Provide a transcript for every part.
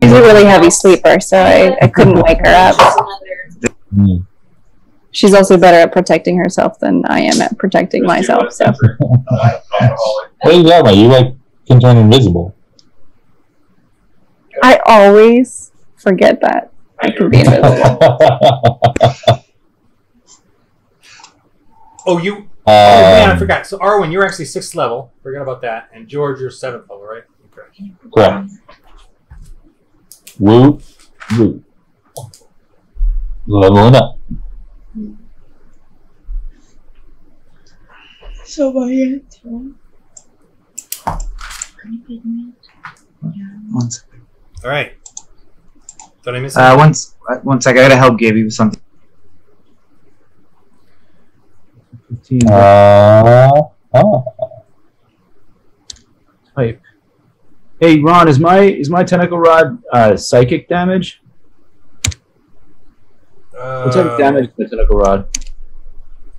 she's a really heavy sleeper, so I couldn't wake her up. She's also better at protecting herself than I am at protecting myself. So. What is that? You like can turn invisible. I always forget that I can be invisible. Oh, man, I forgot. So, Arwen, you're actually 6th level. Forgot about that. And George, you're 7th level, right? Okay. Correct. Woo. Woo. Leveling up. So, one second. All right. Did I miss one second. I gotta help Gaby with something. Type. Hey Ron, is my tentacle rod psychic damage? What type of damage is the tentacle rod?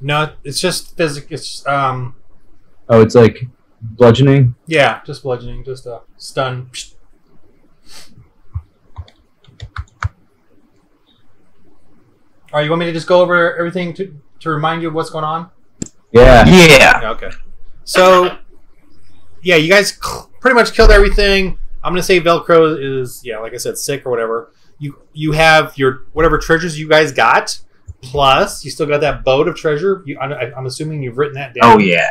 No, it's just physical. It's Oh, it's like bludgeoning. Yeah, just bludgeoning, just a stun. All right, you want me to just go over everything to remind you of what's going on? Yeah. Yeah. Okay. So, yeah, you guys pretty much killed everything. I'm gonna say Velcro is, yeah, like I said, sick or whatever. You have your whatever treasures you guys got, plus you still got that boat of treasure. I'm assuming you've written that down. Oh yeah.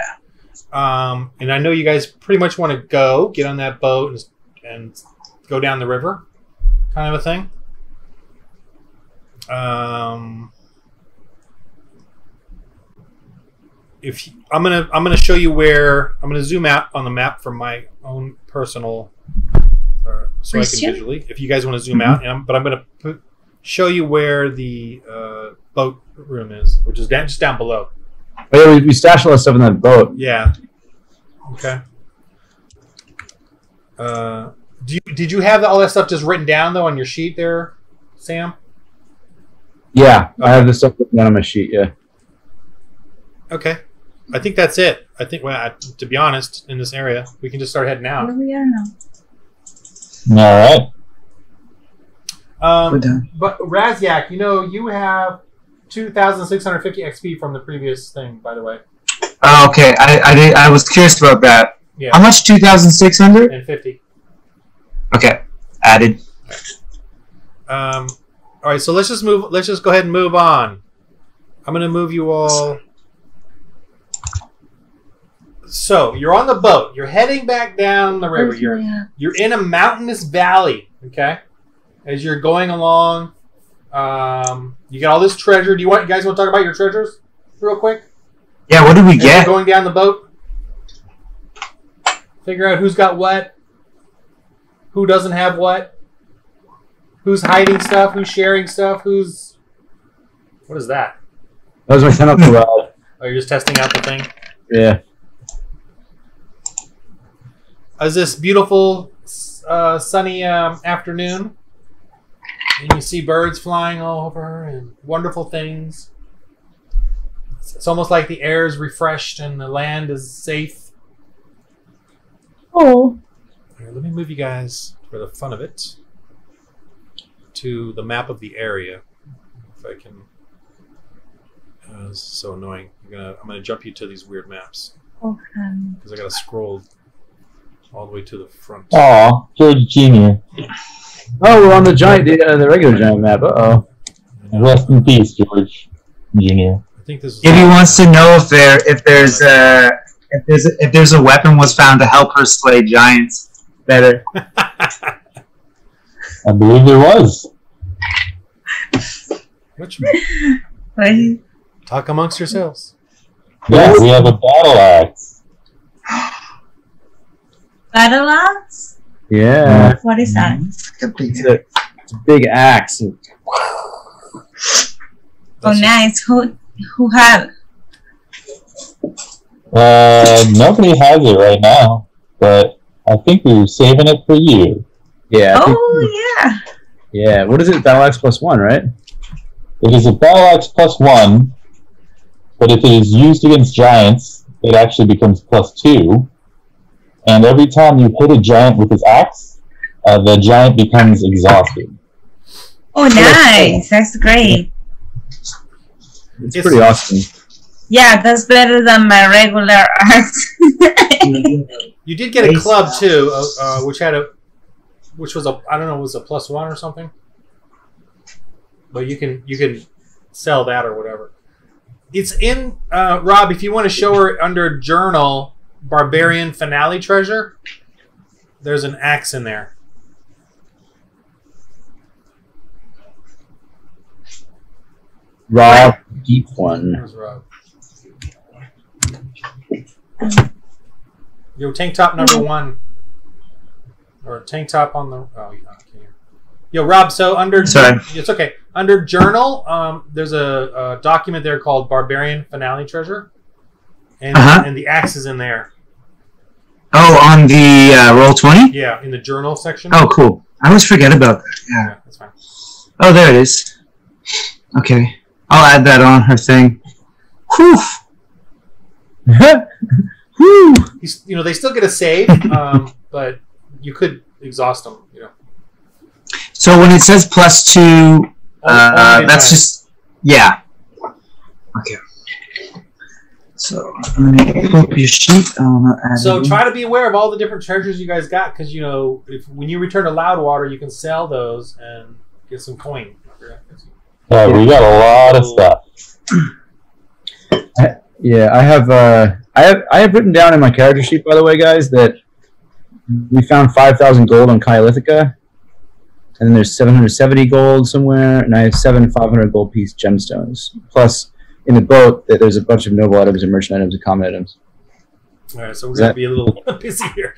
And I know you guys pretty much want to get on that boat and go down the river, kind of a thing. I'm gonna show you where I'm gonna zoom out on the map from my own personal, so I can visually. If you guys want to zoom out, but I'm gonna show you where the boat room is, which is just down below. Oh, yeah, we stashed all that stuff in that boat. Yeah. Okay. Did you have all that stuff just written down though on your sheet there, Sam? Yeah, okay. I have this stuff written down on my sheet. Yeah. Okay. I think that's it. I think, well, to be honest, in this area, we can just start heading out. Where we are now. All right. But Razyak, you have 2,650 XP from the previous thing, by the way. Oh, okay. I was curious about that. Yeah. How much? 2,650. Okay. Added. All right. So let's just move. Let's just go ahead and move on. I'm going to move you all. So you're on the boat. You're heading back down the river. You're in a mountainous valley. Okay. As you're going along, you got all this treasure. You guys want to talk about your treasures real quick? Yeah. What did we get? Going down the boat. Figure out who's got what. Who doesn't have what. Who's hiding stuff. Who's sharing stuff. What is that? That was my tentacle rod. Oh, you're just testing out the thing? Yeah. It's this beautiful, sunny afternoon. And you see birds flying all over and wonderful things. It's almost like the air is refreshed and the land is safe. Oh. Here, let me move you guys, for the fun of it, to the map of the area. If I can. This is so annoying. I'm gonna jump you to these weird maps. Okay. Because I gotta scroll all the way to the front. Aw, George Jr. Oh, we're on the regular giant map. Uh-oh. Rest in peace, George Jr. I think this is. If he wants to know if there's a weapon was found to help her slay giants better. I believe there was. Which one? Talk amongst yourselves. Yeah, we have a battle axe. Battle axe? Yeah. What is that? It's a big axe. Oh, nice. Who have? Nobody has it right now, but I think we were saving it for you. Yeah. Yeah. Yeah. What is it? Battle axe +1, right? It is a battle axe +1, but if it is used against giants, it actually becomes +2. And every time you hit a giant with his axe, the giant becomes exhausted. Oh, nice. That's great. It's pretty awesome. Yeah, that's better than my regular art. You did get a club too, which was a, I don't know, was a +1 or something. But you can sell that or whatever. It's in Rob. If you want to show her under journal, barbarian finale treasure. There's an axe in there. Rob, deep one. There's Rob. Yo, tank top number 1. Or tank top on the... Oh, yeah, okay. Yo, Rob, so under... Sorry. It's okay. Under journal, there's a document there called Barbarian Finale Treasure. And, and the axe is in there. Oh, on the Roll20? Yeah, in the journal section. Oh, cool. I always forget about that. Yeah. That's fine. Oh, there it is. Okay. I'll add that on her thing. Whew. Whew. You know, they still get a save, but you could exhaust them, you know. So when it says +2, that's just... Yeah. Okay. So, let me pull up your sheet. So try to be aware of all the different treasures you guys got, because, you know, when you return to Loudwater, you can sell those and get some coin. Yeah, we got a lot of stuff. I have written down in my character sheet, by the way, guys, that we found 5,000 gold on Kyolithica, and then there's 770 gold somewhere, and I have 7 500 gold piece gemstones. Plus, in the boat, there's a bunch of noble items and merchant items and common items. All right, so we're going to be a little busy here.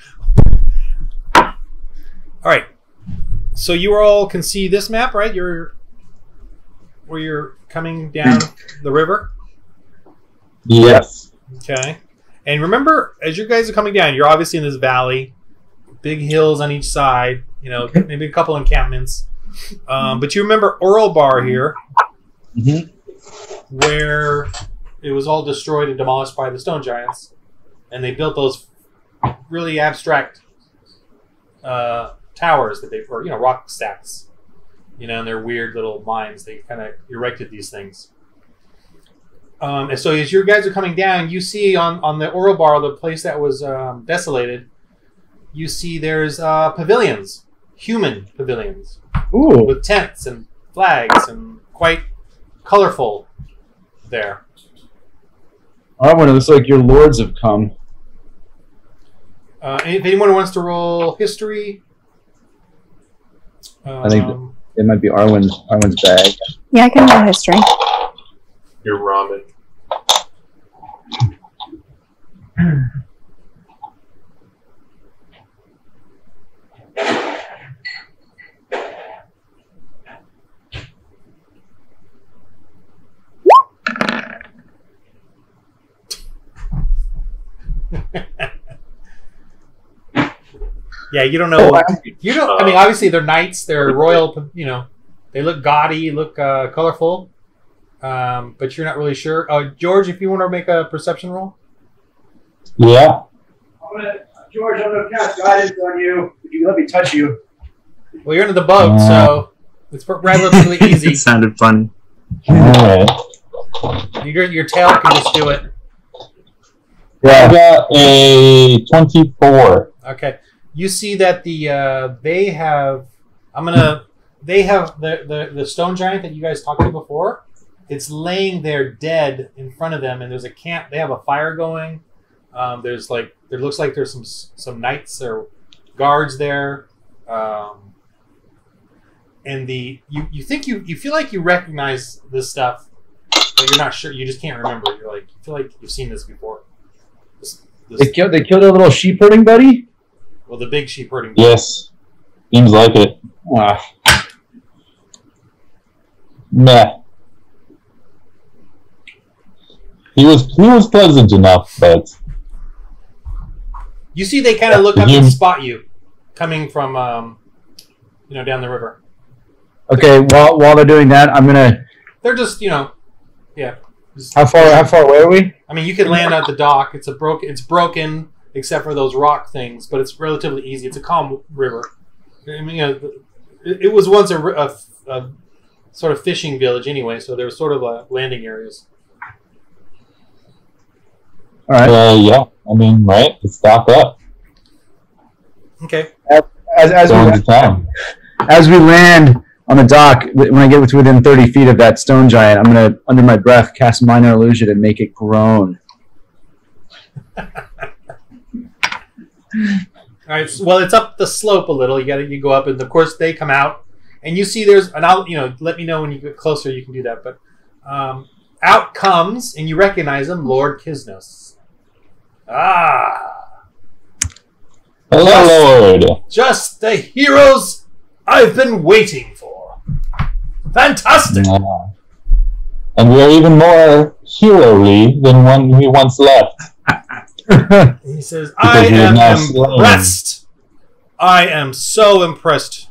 All right, so you all can see this map, right? Where you're coming down the river. Yes. Okay. And remember, as you guys are coming down, you're obviously in this valley, big hills on each side, you know, maybe a couple encampments. But you remember Oralbar here, where it was all destroyed and demolished by the stone giants. And they built those really abstract towers that they, or, you know, rock stacks. You know, and they're weird little mines. They kind of erected these things. And so as you guys are coming down, you see on the Oralbar, the place that was desolated, you see there's pavilions, human pavilions. Ooh. With tents and flags and quite colorful there. Arwen, it looks like your lords have come. If anyone wants to roll history... I think it might be Arwen's bag. Yeah, I can roll history. Your ramen. Yeah, you don't know. You don't. I mean, obviously they're knights. They're royal. You know, they look gaudy, look colorful. But you're not really sure. George, if you want to make a perception roll. Yeah. George, I'm going to cast guidance on you. If you let me touch you. Well, you're into the boat, so it's relatively easy. It sounded fun. All right. Your tail can just do it. Yeah, I got a 24. Okay. You see that they have the stone giant that you guys talked to before. It's laying there dead in front of them, and there's a camp. They have a fire going. There looks like there's some knights or guards there, and you think you feel like you recognize this stuff, but you're not sure. You just can't remember. You feel like you've seen this before. They killed their little sheep herding buddy. Well, the big sheep herding. Yes. Seems like it. Meh. He was pleasant enough, but you see, they kind of look up and spot you coming from down the river. Okay, while they're doing that, I'm gonna. They're just yeah. How far away are we? I mean, you could land at the dock. It's broken except for those rock things, but it's relatively easy. It's a calm river. I mean, it was once a sort of fishing village anyway, so there was sort of landing areas. All right. Yeah. I mean, right? Let's stock up. Okay. As we land on the dock, when I get within 30 feet of that stone giant, I'm gonna, under my breath, cast minor illusion and make it groan. All right. Well, it's up the slope a little. You go up, and of course they come out, and you see there's an out. Let me know when you get closer. You can do that. But out comes, and you recognize him, Lord Kisnos. Ah. Hello, Lord. Just the heroes I've been waiting for. Fantastic. And we are even more hero-y than when we once left. He says, I am impressed. I am so impressed.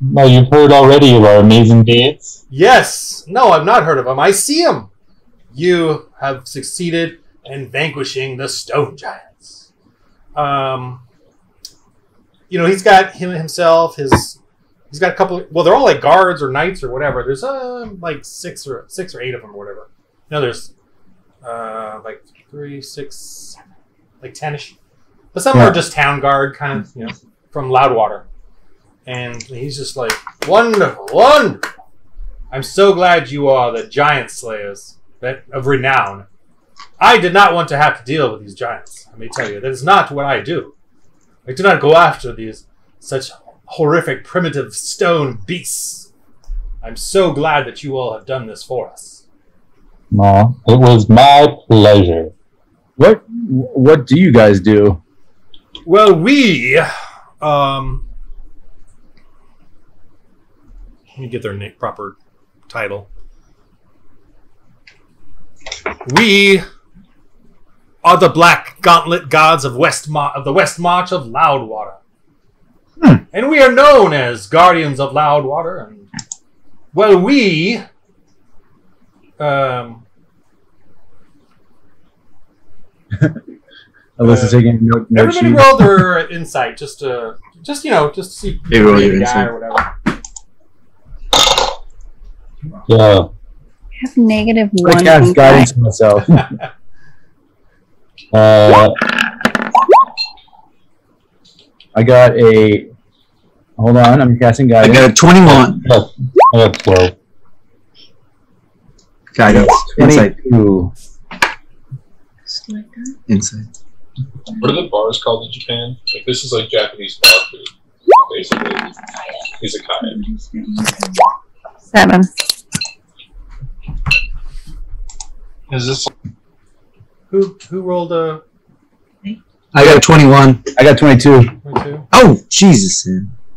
Well, you've heard already of our amazing deeds? Yes. No, I've not heard of him. I see him. You have succeeded in vanquishing the stone giants. He's got himself, he's got a couple, well, they're all like guards or knights or whatever. There's like six or eight of them or whatever. No, there's like 3, 6, like 10ish. But some are just town guard, kind of, from Loudwater. And he's just like, wonderful, wonderful. I'm so glad you are the giant slayers of renown. I did not want to have to deal with these giants. I may tell you, that is not what I do. I do not go after these such horrific, primitive stone beasts. I'm so glad that you all have done this for us. No, it was my pleasure. What do you guys do? Well, we let me get their proper title. We are the Black Gauntlet Gods of the West March of Loudwater. And we are known as Guardians of Loudwater. And, well, we... Alyssa's taking note. Everybody roll their insight, just to see if you roll can your be a guy insight. or whatever. Yeah. I have negative I 1. cast guidance myself. I got a. Hold on, I'm casting I guidance. got a 21. I got 12. Guidance. Insight. 22. Insight. What are the bars called in Japan? Like, this is like Japanese bar food, basically. Izakaya. 7. Is this Who rolled a I got a 21. I got 22. 22? Oh, Jesus.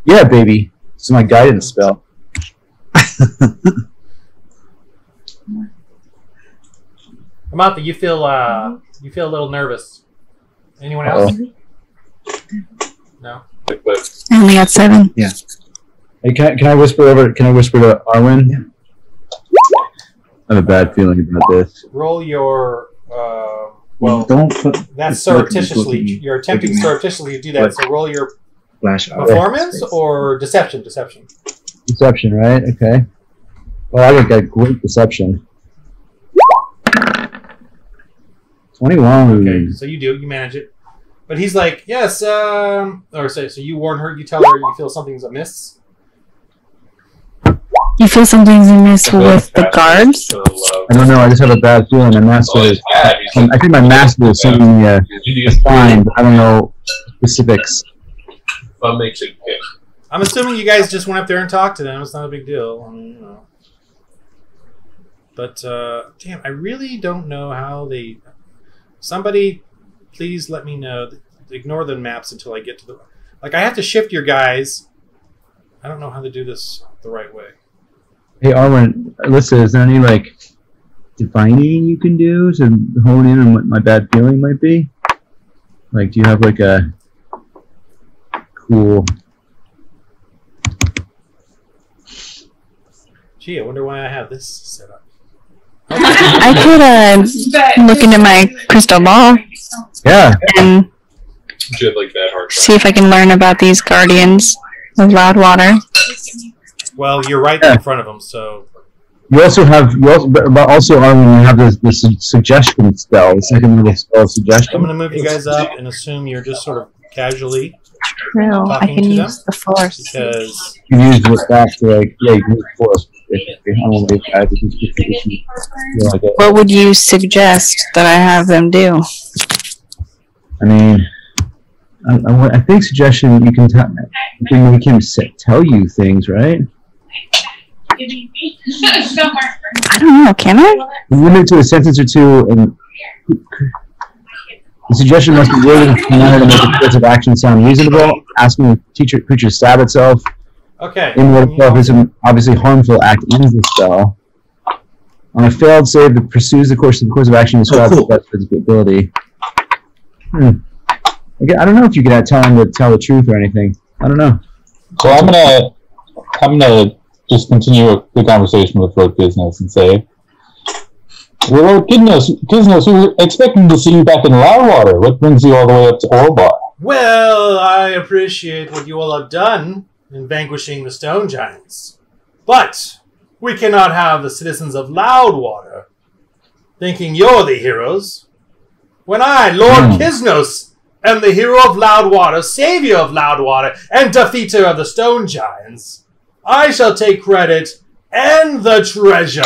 Yeah, baby. This is my guidance spell. Amata, you feel a little nervous. Anyone else? No. like that? I only got 7. Hey, can I whisper over? Can I whisper to Arwen? I have a bad feeling about this. Roll your Well, don't put. that's surreptitiously. You're attempting surreptitiously to do that. So roll your Flash out. performance or deception. Deception. Deception, right? Okay. Well, I got great deception. 21. Okay, so you manage it. But he's like, yes, or so you warn her, you tell her you feel something's amiss. You feel something's amiss with the guards? I don't know. I just have a bad feeling. My master is. I think my master is sending me a sign, but I don't know specifics. Fun makes it kick. I'm assuming you guys just went up there and talked to them. It's not a big deal. I mean, But, damn, I really don't know how they... Somebody, please let me know. Ignore the maps until I get to the... Like, I have to shift your guys. I don't know how to do this the right way. Hey, Arwen, Alyssa, is there any, like, defining you can do to hone in on what my bad feeling might be? Like, do you have, like, a cool... Gee, I wonder why I have this set up. I could look into my crystal ball Yeah. and You had like that hard time. See if I can learn about these guardians of Loudwater. Well, you're right in front of them, so You also have but also Armin, you have the suggestion spell, the second level spell of suggestion. I'm going to move you guys up and assume you're just sort of casually No, I talking can to them use the force. because You use the back to like you can use force. Basically. I don't want to be bad. You can feel like it. What would you suggest that I have them do? I mean, I think suggestion you can make him tell you things, right? I don't know. Can I? Limit to a sentence or two, and the suggestion must be worded in a manner to make the course of action sound reasonable. Asking the creature to stab itself okay. in what itself is an obviously harmful act ends the spell. On a failed save that pursues the course of action described as best ability. Again, I don't know if you can tell him to tell the truth or anything. I don't know. So I'm gonna just continue the conversation with Lord Giznos and say, well, Lord Giznos, we were expecting to see you back in Loudwater. What brings you all the way up to Orbar? Well, I appreciate what you all have done in vanquishing the stone giants. But we cannot have the citizens of Loudwater thinking you're the heroes. When I, Lord Giznos, am the hero of Loudwater, savior of Loudwater, and defeater of the stone giants, I shall take credit and the treasure.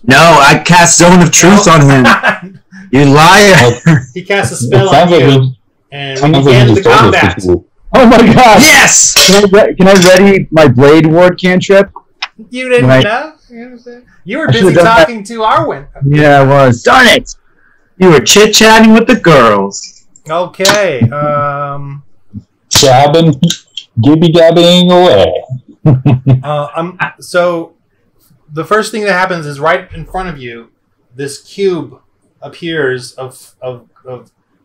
No, I cast Zone of Truth on him. You liar. He casts a spell It sounds on like you, and we begin the combat. Oh my god! Yes! Can I ready my Blade Ward cantrip? You didn't Right. know? You were I should've busy done that. talking to Arwen. Yeah, I was. Darn it! You were chit-chatting with the girls. Okay. Jabbing, gibby-gabbing away. So the first thing that happens is right in front of you, this cube appears of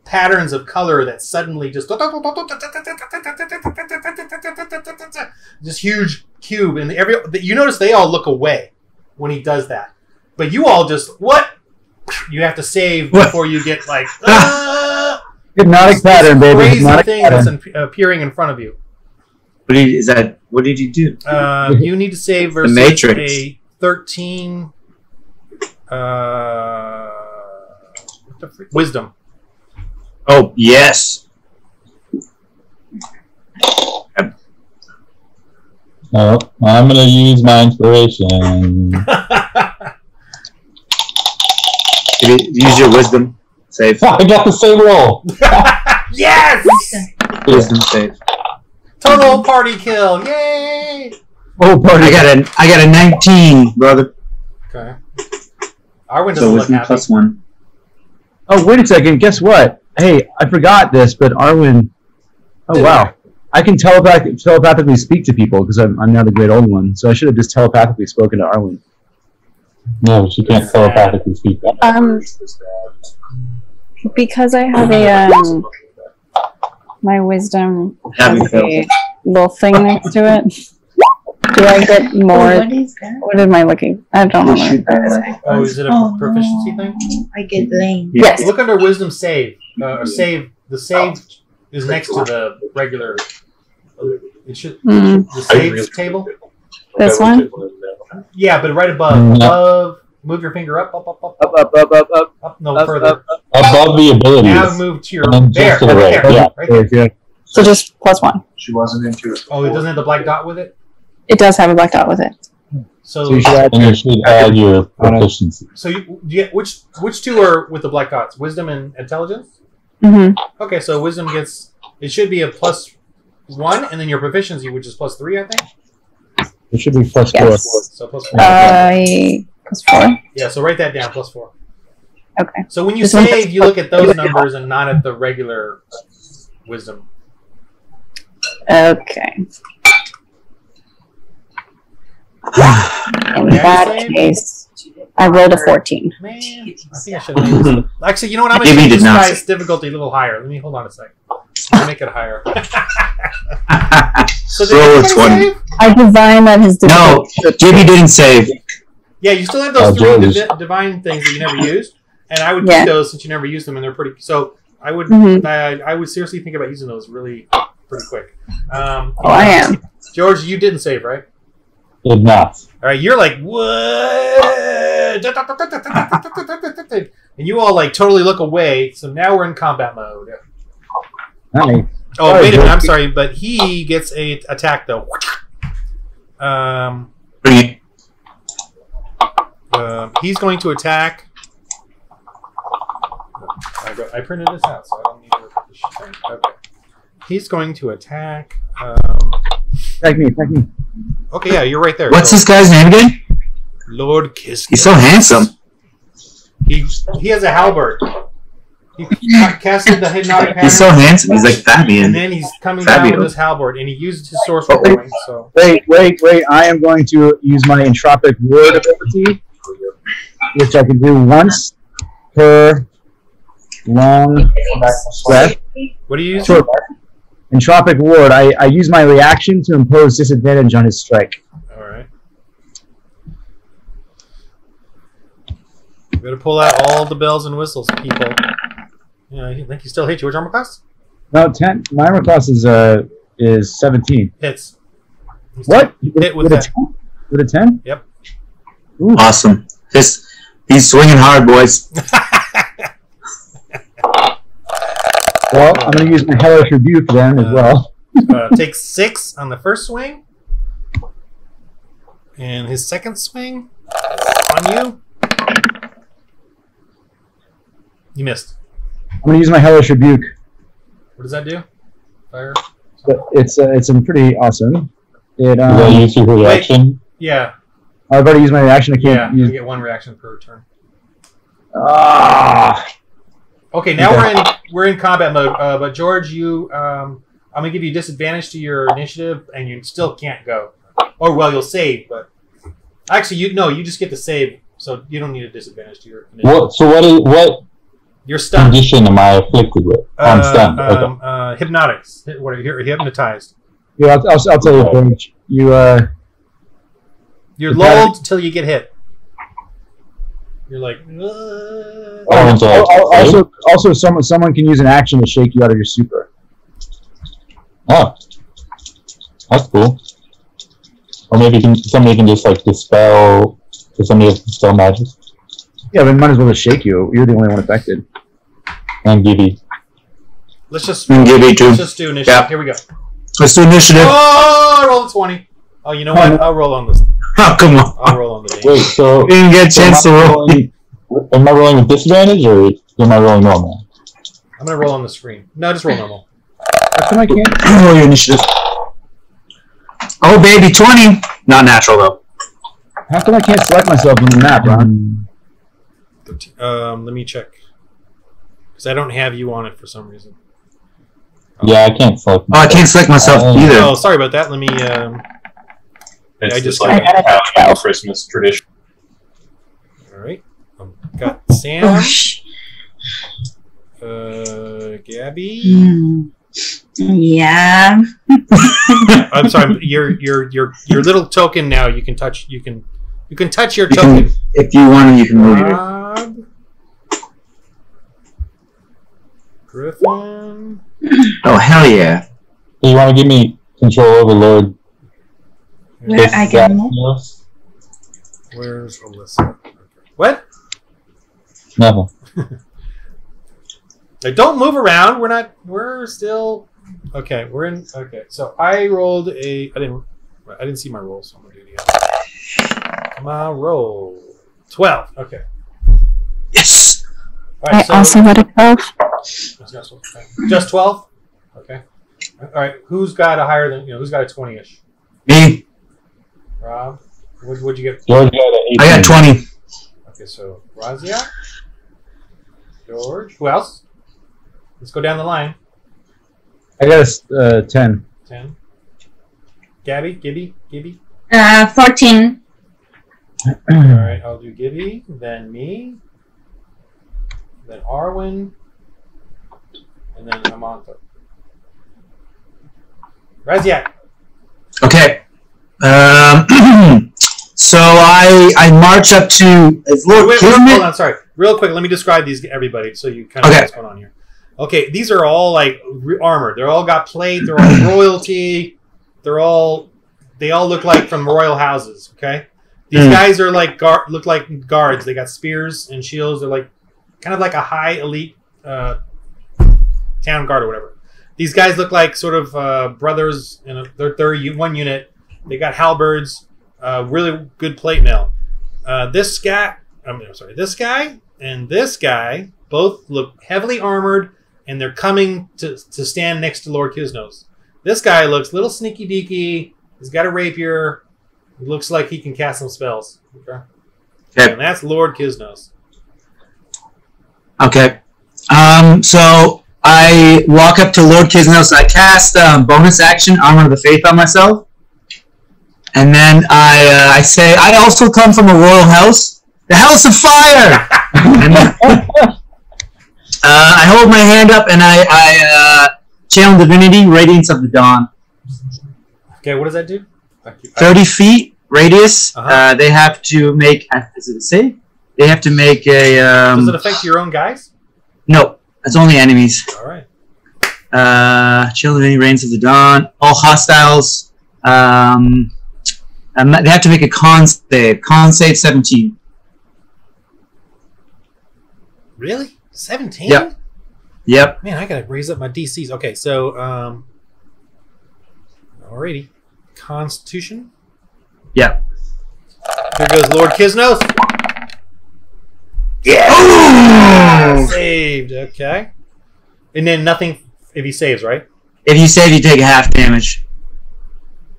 patterns of color that suddenly just this huge cube, and you notice they all look away when he does that, but you all just what you have to save before you get like Hypnotic pattern, baby. crazy Hypnotic thing pattern. that's appearing in front of you. What did you do? You need to save versus Matrix. a 13 what the freak? Wisdom. Oh, yes. Oh, I'm gonna use my inspiration. Use your wisdom. Save. I got the same roll. Yes! Wisdom save. Total party kill! Yay! Oh, party. I got a 19, brother. Okay. Arwen doesn't So look wisdom happy. plus 1. Oh, wait a second. Guess what? Hey, I forgot this, but Arwen. Oh, wow. I can telepathically speak to people because I'm now the Great Old One. So I should have just telepathically spoken to Arwen. No, she can't telepathically speak that. Because I have a my wisdom has a little thing next to it. Do I get more? What is that? What am I looking? I don't know. Oh, is it a proficiency thing? I get lame. Yes. Look under wisdom save. Or save. The save is next to the regular. It should the save table. This one? Yeah, but right above. Above. Move your finger up. Up. No, further. Above the abilities. Now move to your And there. just to the right, There. yeah. Right there. Yeah. So just +1. She wasn't into it. Oh, it doesn't have the black dot with it. It does have a black dot with it. So So you should add And you should add your proficiency. So which two are with the black dots? Wisdom and intelligence? Mm-hmm. Okay, so wisdom gets it should be a +1, and then your proficiency, which is +3, I think. It should be +4. Yes. So +4. +4. Yeah, so write that down, +4. Okay. So when you Just one- save, you look at those numbers and not at the regular wisdom. Okay. In Yeah, that save. case, I rolled a 14. Man, I think I should have made this. Actually, you know what? I'm going Maybe to you make did this not. guy's difficulty a little higher. Let me hold on a second. I'll make it higher. So did Roll a anybody 20. save? I divined that his No, Gibby didn't save. Yeah, you still have those Oh, three George. divine things that you never used, and I would Yeah. keep those since you never used them, and they're pretty. So I would. Mhm. I would seriously think about using those really pretty quick. Oh, I am. George, you didn't save, right? Did not. All right, you're like what? And you all like totally look away. So now we're in combat mode. Hi. Oh, Sorry, wait a minute. George. I'm sorry, but he gets a attack though. He's going to attack. I printed this out, so I don't need to look at this shit. Okay. He's going to attack. Attack me, attack me. Okay, yeah, you're right there. What's So, this guy's name again? Lord Kiss. He's so handsome. He has a halberd. He casted the hypnotic pattern. He's so handsome. He's like And Fabian. then he's coming down Fabio. with his halberd, and he used his sorcerer Oh, point. So Wait. I am going to use my entropic word ability, which I can do once per long rest. what do you use? Sure. Entropic ward. I use my reaction to impose disadvantage on his strike. All right. You better pull out all the bells and whistles, people. Yeah, I think he still hit you. Which armor class? No, 10. My armor class is 17. Hits. What? Hit with a that. 10? With a 10? Yep. Ooh. Awesome. He's swinging hard, boys. Well, I'm going to use my hellish rebuke then as well. Take 6 on the first swing. And his second swing on you. You missed. I'm going to use my hellish rebuke. What does that do? Fire? It's pretty awesome. It Did I use your reaction? Yeah. I've already used my reaction. I Yeah. can't You use. get 1 reaction per turn. Ah. Okay, now we're in combat mode. But George, I'm gonna give you disadvantage to your initiative, and you still can't go. Or well, you'll save, but actually, you just get to save, so you don't need a disadvantage to your initiative. What? So what You're stunned. condition am I afflicted with? I'm stunned. Okay. Hypnotics. What are you hypnotized? Yeah, I'll tell you, Paige. You're Hypnotic- lulled till you get hit. You're like. Also, someone can use an action to shake you out of your super. Oh, that's cool. Or maybe somebody can just like dispel. Does somebody have dispel magic? Yeah, but might as well just shake you. You're the only one affected. And Gibby. Let's just. And give it to- Let's just do initiative. Yeah. Here we go. Let's do initiative. Oh, I rolled a 20. Oh, you know what? I'll roll on this. Oh, come on. I'll roll on the Wait, day. so You didn't get a chance to roll. am I rolling with disadvantage or am I rolling normal? I'm gonna roll on the screen. No, just roll normal. How come I can't? Roll your initiative. Oh, baby, 20. Not natural, though. How come I can't select myself on the map, Ron? Let me check. Because I don't have you on it for some reason. Yeah, I can't select. Oh, I can't select myself either. Oh, sorry about that. Let me. It's I just just like got a it. Halloween Christmas tradition. All right. Got Sam. Gabby. Yeah. I'm sorry. Your little token now. You can touch. You can touch your token. If you want to, you can move it. Rob. Griffin. Oh, hell yeah. Do you want to give me control over Lord? Where I can move. Yes. Where's Alyssa? What? Nothing. Like, don't move around. We're still. Okay, we're in. Okay, so I rolled a. I didn't see my roll, so I'm gonna do it again. Come on, roll. 12. Okay. Yes. All I right. So also got a 12. just 12. Okay. All right. Who's got a higher than Who's got a 20ish? Me. Rob. What'd you get? George got an 18. I got 20. Okay, so Razia, George. Who else? Let's go down the line. I got a 10. 10. Gabby, Gibby. 14. All right, I'll do Gibby, then me, then Arwen, and then Amantha. Raziak. Okay. So I march up to Lord Wait, hold Kismet. on, sorry. Real quick, let me describe these to everybody so you kind of know Okay. what's going on here. Okay, these are all like armored. They're all got plate. They're all royalty. They all look like from royal houses. Okay, these guys are like look like guards. They got spears and shields. They're like kind of like a high elite town guard or whatever. These guys look like sort of brothers in their one unit. They got halberds, really good plate mail. This guy and this guy both look heavily armored, and they're coming to stand next to Lord Kisnos. This guy looks a little sneaky deaky. He's got a rapier. He looks like he can cast some spells. Okay. And that's Lord Kisnos. Okay. So I walk up to Lord Kisnos. I cast bonus action Armor of the Faith on myself. And then I say, I also come from a royal house. The House of Fire! And I hold my hand up and I channel Divinity, Radiance of the Dawn. Okay, what does that do? 30 feet radius. They have to make, is it a save? They have to make a... does it affect your own guys? No, it's only enemies. All right. Channel Divinity, Radiance of the Dawn. All hostiles. They have to make a con save. Con save 17. Really? 17? Yep. Yep. Man, I gotta raise up my DCs. Okay, so alrighty. Constitution. Yep. Here goes Lord Kisnos. Yeah! Oh! Saved. Okay. And then nothing if he saves, right? If you save, you take a half damage.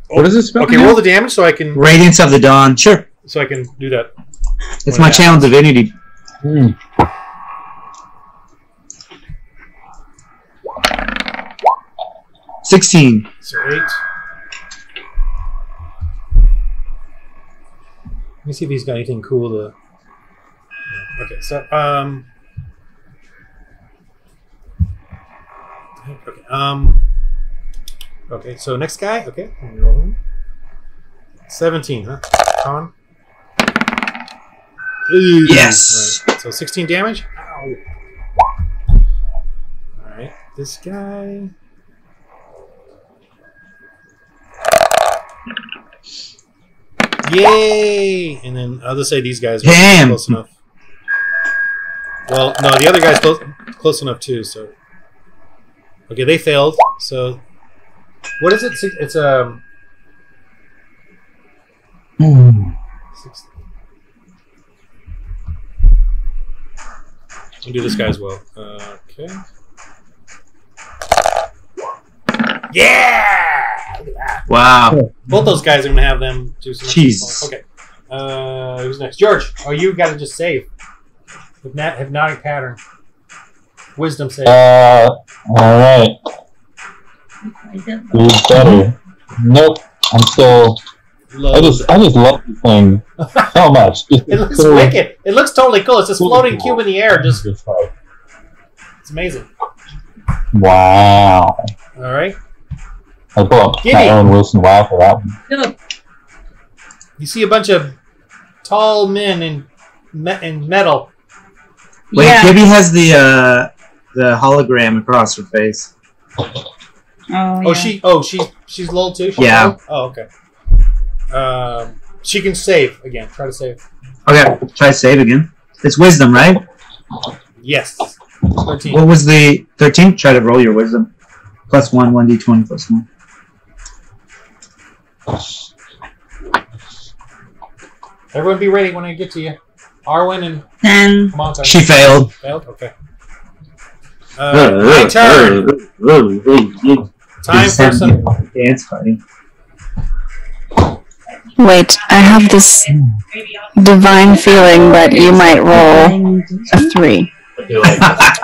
What does this spell? Okay, roll the damage so I can Radiance of the Dawn. Sure. so I can do that. It's my channel Divinity. 16. So 8. Let me see if he's got anything cool to. Okay, so okay, so next guy. Okay, 17, huh? Con. Ooh, Yes. right. So 16 damage. Ow. All right, this guy. Yay! And then I'll just say these guys are close enough. Well, no, the other guy's close enough too. So, okay, they failed. So, what is it? It's We'll do this guy as well. Okay. Yeah! Look at that. Wow. Both those guys are gonna have them do some. Jesus. Okay. Who's next? George. Oh, you got to just save. Hypnotic pattern. Wisdom save. All right. Do better. Nope. I'm still. I just love this thing so much. It looks wicked. It looks totally cool. It's this floating cube in the air. It's amazing. Wow. All right. I pull up my own Wilson Wow for that one. You see a bunch of tall men in metal. Wait, Yeah. Gibby has the hologram across her face. Oh, yeah. She's low too. She's Yeah. low? Oh, okay. She can save again. Try to save. Okay, try save again. It's wisdom, right? Yes. 13. What was the 13? Try to roll your wisdom. Plus 1, 1d20 plus 1. Everyone be ready when I get to you. Arwen and 10. Monta. She failed. Failed? Okay. My turn. Time for some... dance party. Wait, I have this divine feeling that you might roll a 3. I feel like that's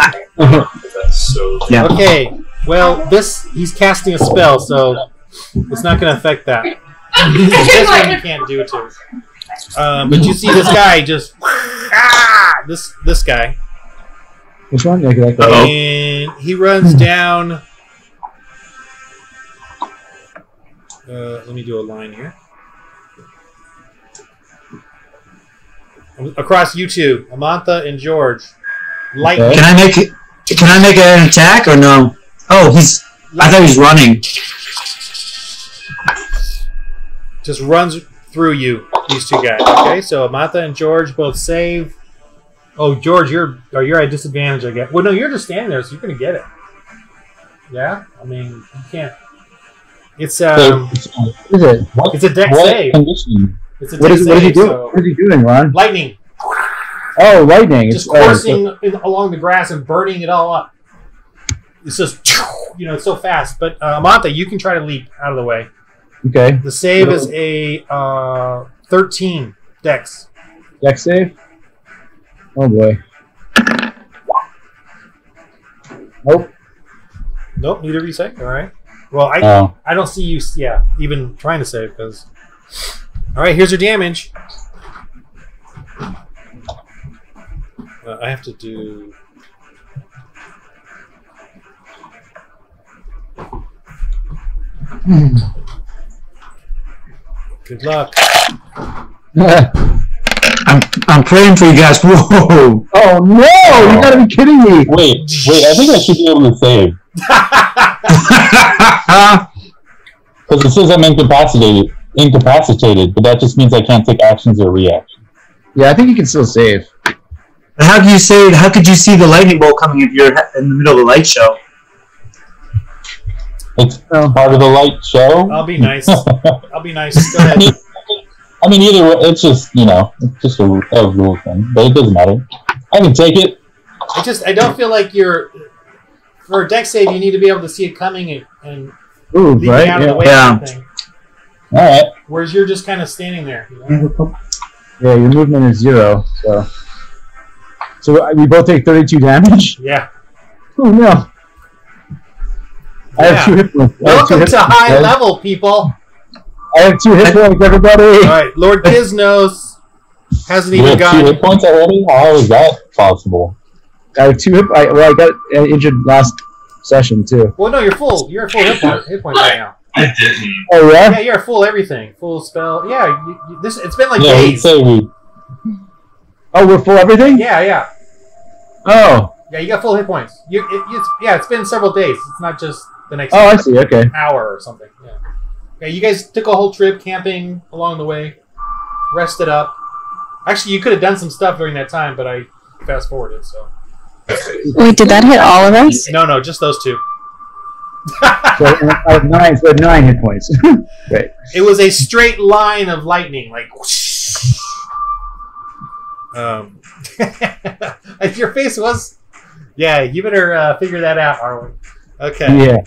so. Yeah. Okay. Well, he's casting a spell, so it's not going to affect that. This one you can't do it to. But you see this guy just... this guy. Which one? Yeah, And he runs down... let me do a line here. Across you two, Amantha and George. Lightning. Can I make it? Can I make an attack or no? Oh, I thought he was running. Just runs through you, these two guys. Okay, so Martha and George both save. Oh, George, you're at disadvantage, I guess. Well, no, you're just standing there, so you're gonna get it. Yeah, I mean, you can't. It's What is it? it's a deck What save. condition? It's a What deck is he save. doing? So What is he doing, Ron? lightning, Oh, lightning! just coursing along the grass and burning it all up. It's just it's so fast. But Martha, you can try to leap out of the way. Okay. The save is a 13 dex. Deck save. Oh boy. Nope. Nope, neither of you say. All right. Well, I don't see you. Yeah, even trying to save because. All right, here's your damage. I have to do. Good luck. I'm praying for you guys. Whoa! Oh no! You gotta be kidding me! Wait, I think I should be able to save. Because it says I'm incapacitated, but that just means I can't take actions or reactions. Yeah, I think you can still save. How do you say? How could you see the lightning bolt coming if you're in the middle of a light show? It's part of the light show. I'll be nice. I'll be nice. Go ahead. I mean, either way, it's just, it's just a rule thing, but it doesn't matter. I can take it. I don't feel like for a deck save, you need to be able to see it coming and Ooh, leaping right? out of the way. Yeah. Of everything. All right. Whereas you're just kind of standing there. Yeah, your movement is 0, so we both take 32 damage? Yeah. Oh no. I have 2 hit points. Welcome to high level, people. I have 2 hit points, everybody! All right, Lord Kiznos hasn't You even have 2 gotten. hit points already? How is that possible? I have 2 I got injured last session, too. Well, no, you're full. You're at full hit points right now. Oh, yeah? Yeah, you're full everything. Full spell. Yeah, it's been like Yeah, we'd days. say we... Oh, we're full everything? Yeah. Oh. Yeah, you got full hit points. It's been several days. It's not just the next Oh, I see, okay. hour or something. Yeah. Yeah, you guys took a whole trip camping along the way, rested up. Actually, you could have done some stuff during that time, but I fast forwarded, so. Wait, did that hit all of us? No, just those two. So I have 9 hit points. Great. It was a straight line of lightning, like whoosh. Your face was. Yeah, you better figure that out, Arwen. Okay. Yeah.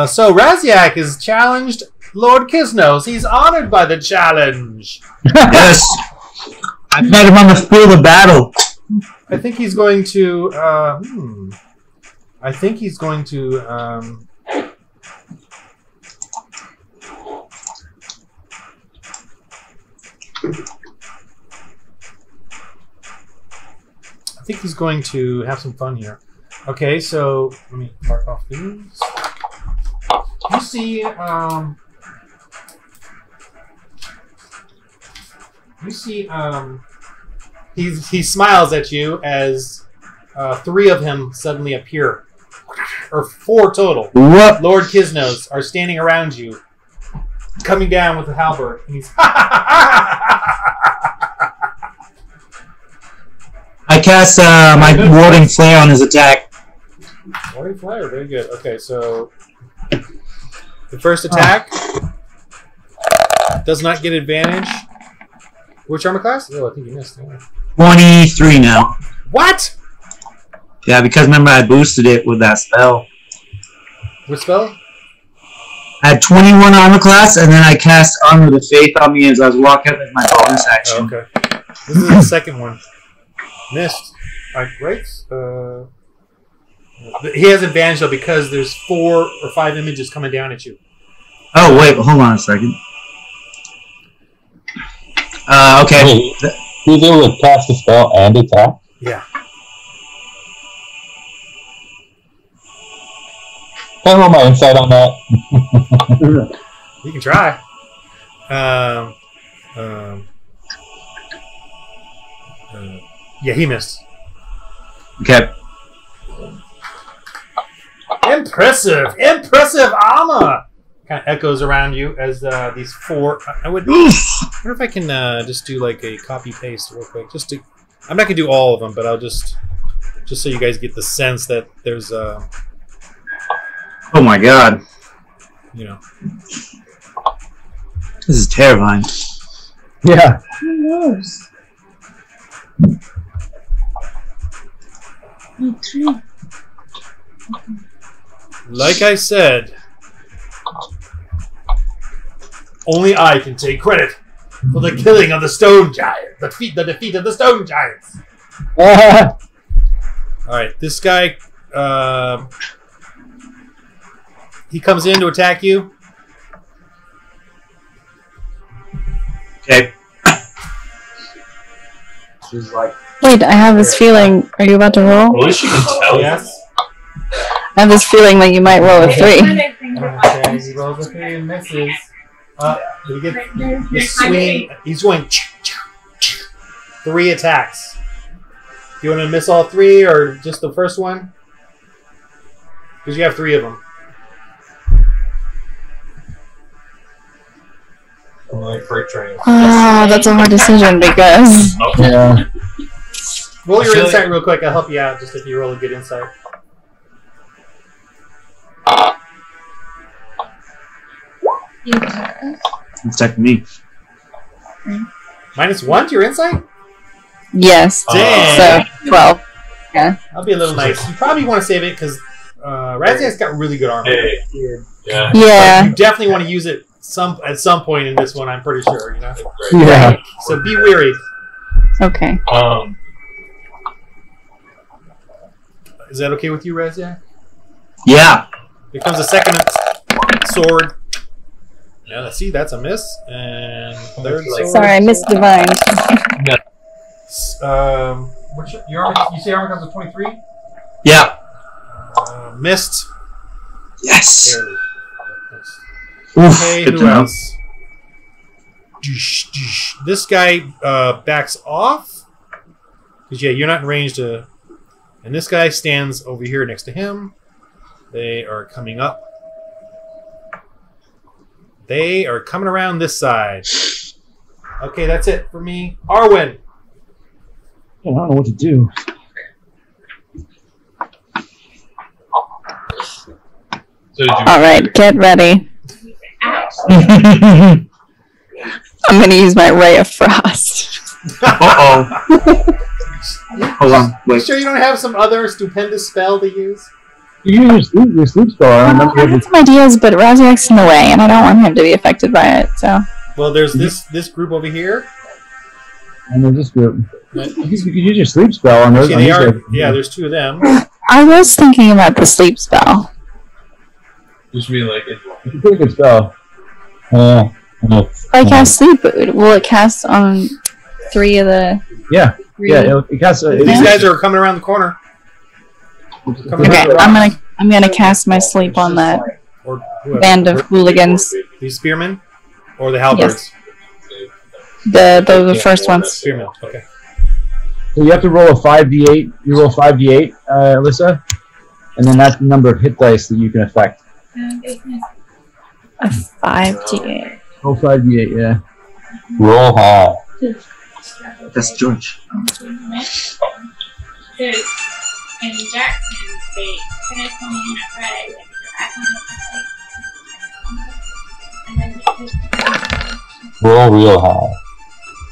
So Raziak has challenged Lord Kiznos. He's honored by the challenge. Yes. I met him on the field of battle. I think he's going to. I think he's going to. I think he's going to have some fun here. Okay, so let me mark off these. You see, he smiles at you as 3 of him suddenly appear, or 4 total. What? Lord Kiznos are standing around you, coming down with a halberd, and he's I cast my warding flare on his attack. Warding flare, very good. Okay, so the first attack does not get advantage. Which armor class? Oh, I think you missed. Yeah. 23 now. What? Yeah, because remember I boosted it with that spell. What spell? I had 21 armor class, and then I cast Armor of the Faith on me as I was walking up as my bonus action. Oh, okay. This is the second one. Missed. All right, great. He has advantage though because there's 4 or 5 images coming down at you. Oh, wait, hold on a second. Okay. Wait, he was able to cast a spell and attack? Yeah. Can I roll my insight on that? You can try. Yeah, he missed. Okay. Impressive! Impressive armor! Kind of echoes around you as these four... I wonder if I can just do like a copy-paste real quick. I'm not going to do all of them, but I'll just so you guys get the sense that there's... Oh my god. You know... This is terrifying. Yeah. Who knows? Like I said, only I can take credit for the killing of the stone giant, the defeat of the stone giants. All right, this guy, he comes in to attack you. Okay. She's like, Wait, I have this feeling. Are you about to roll? At least you can tell. Yes. I have this feeling that you might roll a 3. Okay, he rolls a 3 and misses. You swing. He's going 3 attacks. Do you want to miss all 3 or just the first one? Because you have 3 of them. Like freight train. Oh, that's a hard decision because... yeah. Roll your insight real quick. I'll help you out just if you roll a good insight. It's like me. -1 to your insight? Yes. Dang. So, 12. Yeah. I'll be a little nice. You probably want to save it because Raziak's got really good armor. Hey. Yeah. Yeah. You definitely want to use it at some point in this one, I'm pretty sure. You know? Yeah. So be weary. Okay. Is that okay with you, Raziak? Yeah. Here comes a second sword. Yeah, see, that's a miss. And third sword. Sorry, I missed divine. What's your armor? You say armor comes with 23? Yeah. Missed. Yes. Barely. Oof, Okay, good who to know. else? This guy backs off. Because, yeah, you're not in range to... And this guy stands over here next to him. They are coming up. They are coming around this side. Okay, that's it for me. Arwen. I don't know what to do. So did you Alright, get ready. I'm going to use my Ray of Frost. Uh-oh. Hold on. You Wait. sure you don't have some other stupendous spell to use? You use your sleep spell. I I remember have some ideas, but Raziak's in the way, and I don't want him to be affected by it, so... Well, there's this group over here. and then just group. You could use your sleep spell on those. See, on they these are. guys. Yeah, there's 2 of them. I was thinking about the sleep spell. just mean like It's a pretty good spell. If I cast sleep, will it cast on 3 of the... Yeah. 3? Yeah, it casts. These guys are coming around the corner. Okay, I'm gonna cast my sleep on that Or whoever. band of hooligans. These spearmen? Or the halberds? The first ones. Spearmen, okay. So you have to roll a 5d8. You roll 5d8, Alyssa, and then that's the number of hit dice that you can affect. A 5d8. Roll 5d8, yeah. Roll high. That's George. In Jackson's state, can I come in at Friday? Roll real high.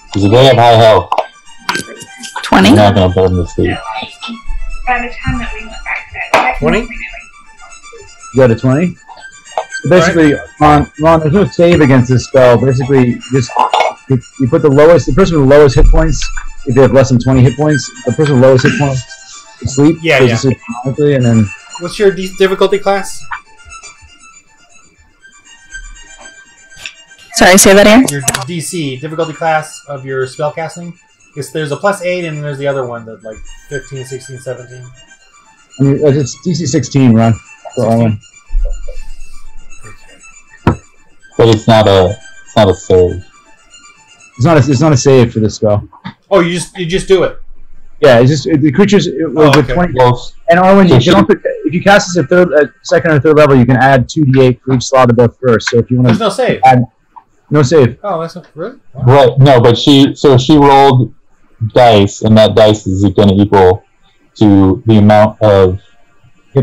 Because if they have high health, 20? you're not going to burn the sleep. By the time that we went back to that, 20? You got a 20? So basically, Ron, there's no save against this spell. Basically, just you put the person with the lowest hit points, if they have less than 20 hit points, the person with the lowest hit points to sleep. Yeah, goes yeah. to sleep automatically, and then What's your difficulty class? Sorry, say that again? Your DC, difficulty class of your spell casting? Because there's a +8 and then there's the other one that like 15, 16, 17. I mean, it's DC 16, Ron. For Arwen. But it's not a save. It's not a save for this spell. Oh, you just do it. Yeah, it's just the creatures with okay. 20. Well, And Arwen, you can also, if you cast this at second or third level, you can add 2d8 for each slot above first. So if you want There's to no save. add no save. Oh, that's not really. Wow. Right. No, but she rolled dice, and that dice is going to equal to the amount of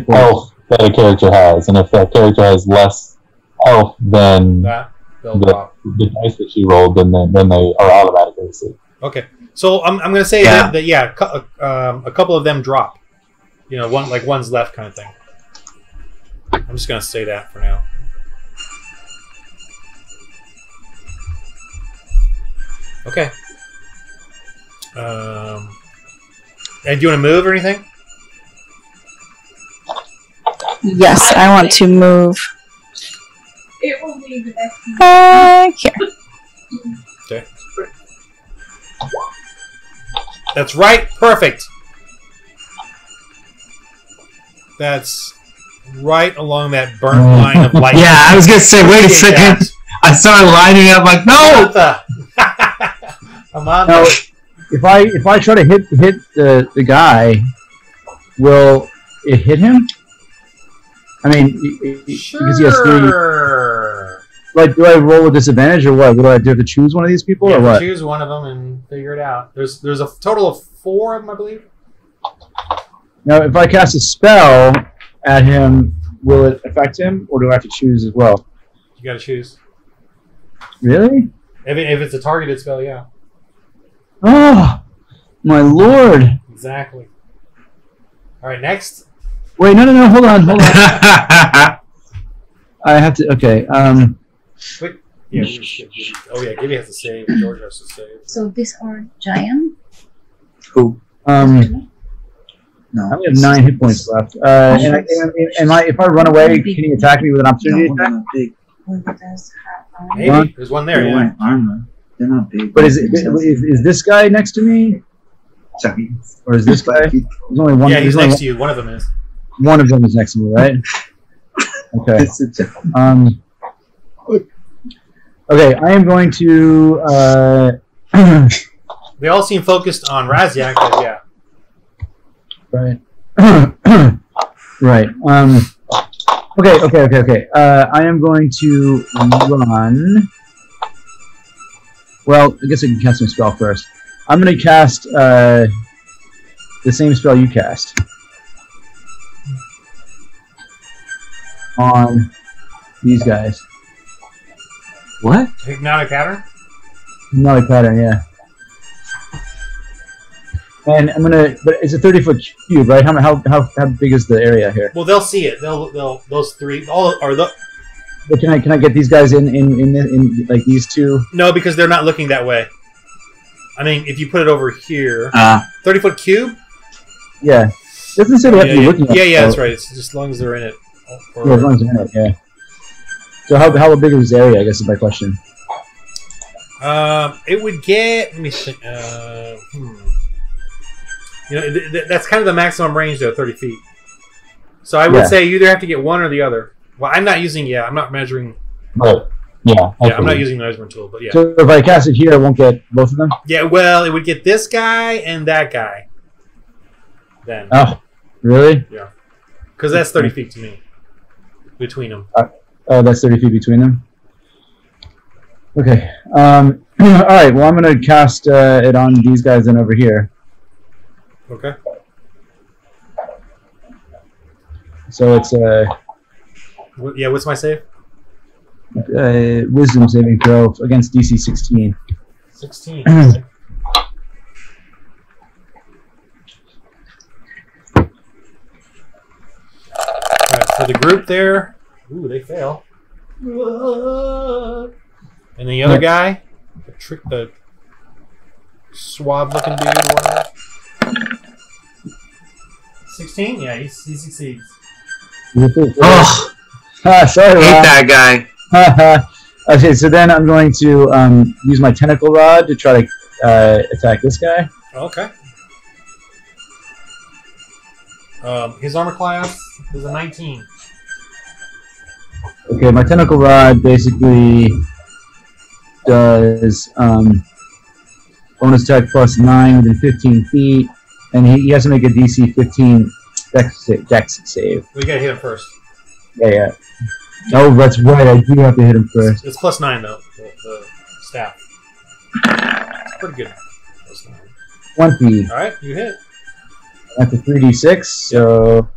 health that a character has, and if that character has less health than the dice that she rolled, then they are automatically saved. Okay, so I'm going to say that a couple of them drop. You know, one's left kind of thing. I'm just going to say that for now. Okay. And do you want to move or anything? Yes, I want to move. It will be the best. Here. Okay. That's right. Perfect. That's right along that burnt line of light. Yeah, I was gonna say, wait a second. I started lining up like, no. Come on. Now, if I try to hit the guy, will it hit him? I mean, because he has 3. Like, do I roll with disadvantage or what? Do I have to choose one of these people or what? Choose one of them and figure it out. There's a total of 4 of them, I believe. Now, if I cast a spell at him, will it affect him, or do I have to choose as well? You got to choose. Really? If it's a targeted spell, yeah. Oh, my lord! Exactly. All right, next. Wait, no, hold on. I have to. Okay. Wait. Yeah. Oh yeah, Gibby has to save. George has to save. So these are giant? Who? No. I only have 9 hit points left. If I run away, can he attack me with an opportunity attack? Maybe. There's one there. Yeah. Armor. They're not big. But is this guy next to me? Sorry. Or is this guy? There's only one. Yeah, he's next to you. One of them is. One of them is next to me, right? Okay. Okay, I am going to. They all seem focused on Raziak, but yeah. Right. Right. Okay. I am going to run. Well, I guess I can cast my spell first. I'm going to cast the same spell you cast on these guys. What? Hypnotic pattern? Hypnotic pattern, yeah. And I'm gonna, but it's a 30-foot cube, right? How big is the area here? Well, they'll see it. They'll those 3 all are the. But can I get these guys in like these 2? No, because they're not looking that way. I mean, if you put it over here, 30-foot cube. Yeah, doesn't say they have to be looking. Yeah, that's right. It's just as long as they're in it. Yeah, as long as they're in it. Yeah. So how big is this area? I guess is my question. It would get. Let me think. You know, that's kind of the maximum range, though, 30 feet. So I would say you either have to get one or the other. Well, I'm not using. Yeah, I'm not measuring. Right. Yeah. Yeah, I'm not using the measurement tool, but yeah. So if I cast it here, I won't get both of them. Yeah. Well, it would get this guy and that guy. Then. Oh, really? Yeah. Because that's 30 feet to me. Between them. Oh, that's 30 feet between them. Okay. All right. Well, I'm going to cast it on these guys then over here. Okay. So it's yeah. What's my save? Wisdom saving throw against DC 16. 16. Okay. Alright, for the group there, ooh, they fail. And the other guy, the swab-looking dude, or whatever. 16? Yeah, he succeeds. Oh, sorry, hate that guy. Okay, so then I'm going to use my tentacle rod to try to attack this guy. Okay. His armor class is a 19. Okay, my tentacle rod basically does bonus attack plus 9 within 15 feet, and he has to make a DC 15 Dex save. We gotta hit him first. Yeah. Oh, that's right. I do have to hit him first. It's +9 though. The staff. It's pretty good. +9. 20. All right, you hit. That's a 3d6. So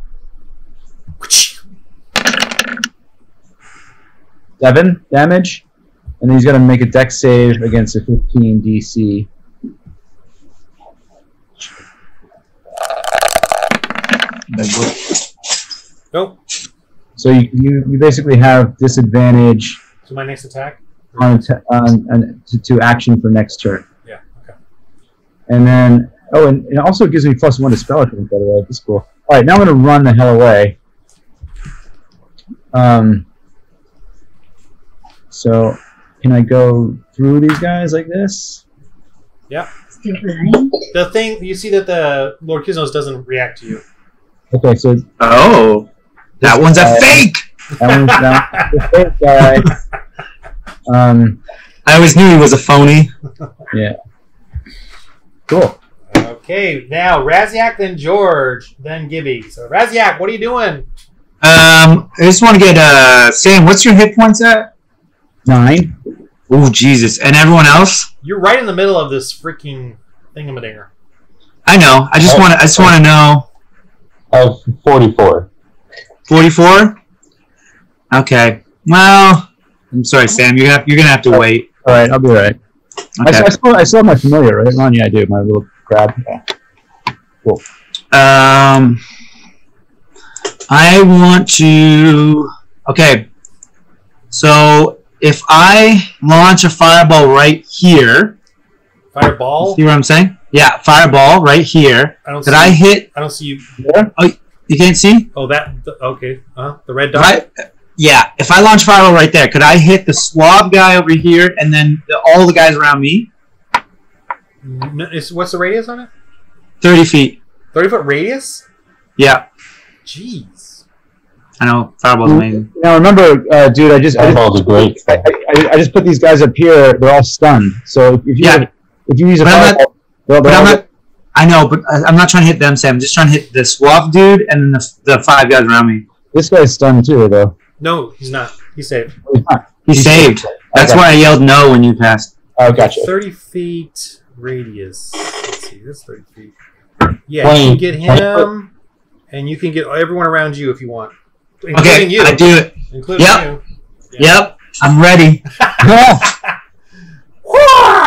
7 damage, and then he's gonna make a Dex save against a 15 DC. Go. So you basically have disadvantage So my next attack. to action for next turn. Yeah. Okay. And then and it also gives me +1 to spell attack, by the way. That's cool. All right, now I'm gonna run the hell away. So can I go through these guys like this? Yeah. Still behind? The thing you see that the Lord Kiznos doesn't react to you. Okay, so Oh, that one's a fake. that one's the fake guy. I always knew he was a phony. Yeah. Cool. Okay, now Raziak, then George, then Gibby. So Raziak, what are you doing? I just want to get Sam. What's your hit points at? 9. Oh Jesus! And everyone else? You're right in the middle of this freaking thingamadinger. I know. I just want to know. I have 44. 44. Okay. Well, I'm sorry, Sam. You're gonna have to wait. All right, I'll be all right. Okay. I still have my familiar, right? Ron, yeah, I do. My little crab. Yeah. Cool. I want to. Okay. So if I launch a fireball right here, Fireball? see what I'm saying? Yeah, fireball right here. Could I hit? I don't see you. Oh, you can't see? Oh, okay. The red dot. Right. Yeah. If I launch fireball right there, could I hit the swab guy over here and then all the guys around me? No, what's the radius on it? 30 feet. 30-foot radius? Yeah. Jeez. I know. Fireball's amazing. Now remember, dude, I just great. I just put these guys up here. They're all stunned. So if you use a fireball, I know, but I'm not trying to hit them, Sam. I'm just trying to hit the swab dude and then the 5 guys around me. This guy's stunned too, though. No, he's not. He's saved. He's saved. That's why I yelled no when you passed. Oh, gotcha. 30 feet radius. Let's see. That's 30 feet. Yeah, 20, you can get him, and you can get everyone around you if you want. Including Okay, you. I do it. Including you. Yeah. Yep, I'm ready.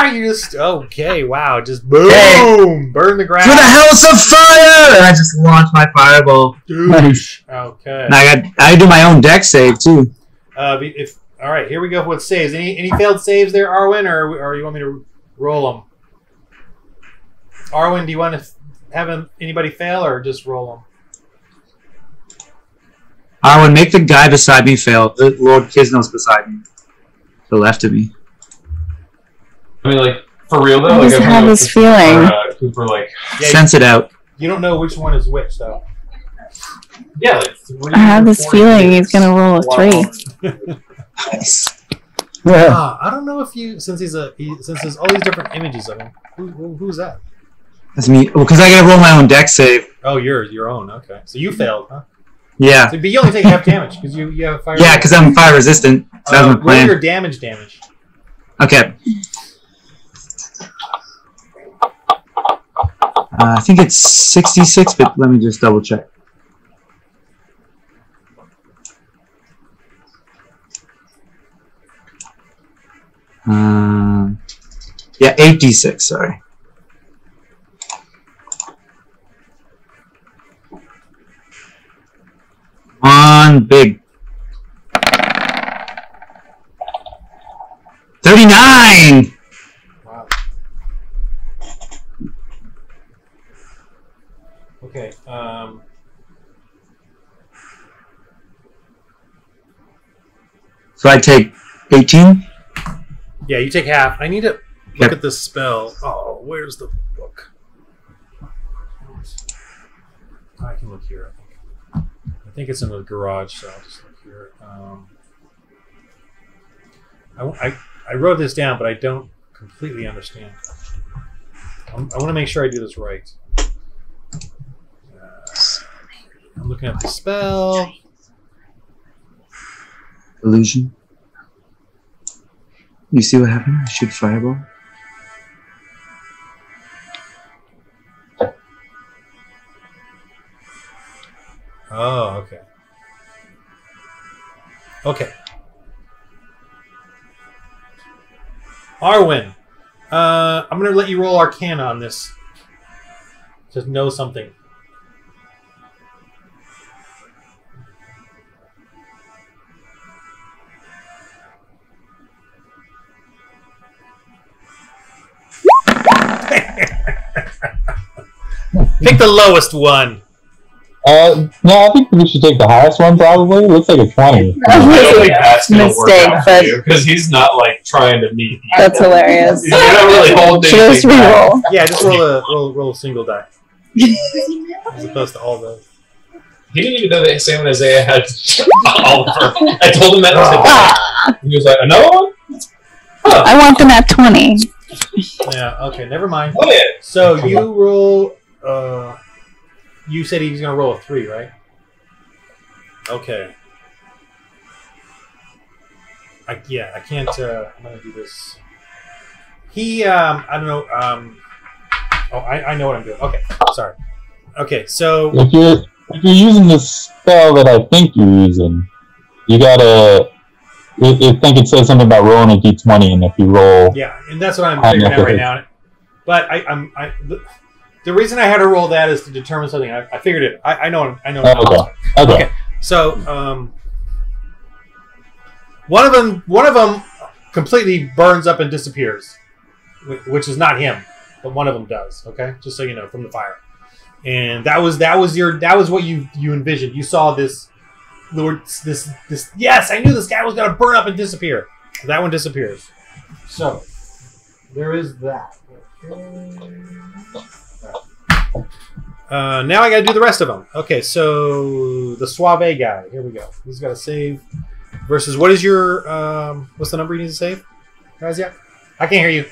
You just okay, wow, just boom, burn the ground. To the house of fire! And I just launched my fireball. Nice. Okay. And I do my own deck save too. All right, here we go with saves. Any failed saves there, Arwen, or you want me to roll them? Arwen, do you want to have anybody fail or just roll them? Arwen, make the guy beside me fail. The Lord Kiznos beside me. To the left of me. I mean, like, for real, though? I just have this feeling. Cooper, like... Yeah, Sense it out. You don't know which one is which, though. Yeah, like 3 I have this feeling he's gonna roll a 3. Nice. I don't know if you, since there's all these different images of him. Who's that? That's me. Well, because I gotta roll my own deck save. Oh, your own. Okay, so you failed, huh? Yeah. So, but you only take half damage because you have fire. Yeah, because I'm fire resistant. So that was my plan. Roll your damage. Okay. I think it's 66, but let me just double check. Yeah, 8d6, sorry. On big. 39! Wow. Okay. So I take 18? Yeah, you take half. I need to look at this spell. Oh, where's the book? I can look here, I think it's in the garage, so I'll just look here. I wrote this down, but I don't completely understand. I want to make sure I do this right. I'm looking at the spell. Illusion. You see what happened? I shoot fireball. Oh, okay. Okay. Arwen, I'm going to let you roll Arcana on this. Just know something. Pick the lowest one. No, I think we should take the highest one probably. Looks like a 20. I don't think that's gonna work Mistake, out but- for you because he's not like trying to meet. That's hilarious. You're not really holding Just anything back. reroll. Yeah, just roll a single die. As opposed to all those. He didn't even know that Sam and Isaiah had Oliver. I told him that. And he was like, another one? Huh. I want them at 20. Yeah, okay, never mind. Oh, yeah. So you roll. You said he was going to roll a 3, right? Okay. I can't. I'm going to do this. He, I don't know. I know what I'm doing. Okay, sorry. Okay, so. If you're using the spell that I think you're using, you gotta. I think it says something about rolling a d20, and if you roll. Yeah, and that's what I'm figuring out right now. But the reason I had to roll that is to determine something. I figured it. I know. Okay. So, one of them completely burns up and disappears, which is not him, but one of them does. Okay, just so you know, from the fire. And that was what you envisioned. You saw this. Yes, I knew this guy was gonna burn up and disappear. That one disappears. So there is that. Now I got to do the rest of them. Okay, so the Suave guy. Here we go. He's got to save. Versus what is your what's the number you need to save? Razia? I can't hear you.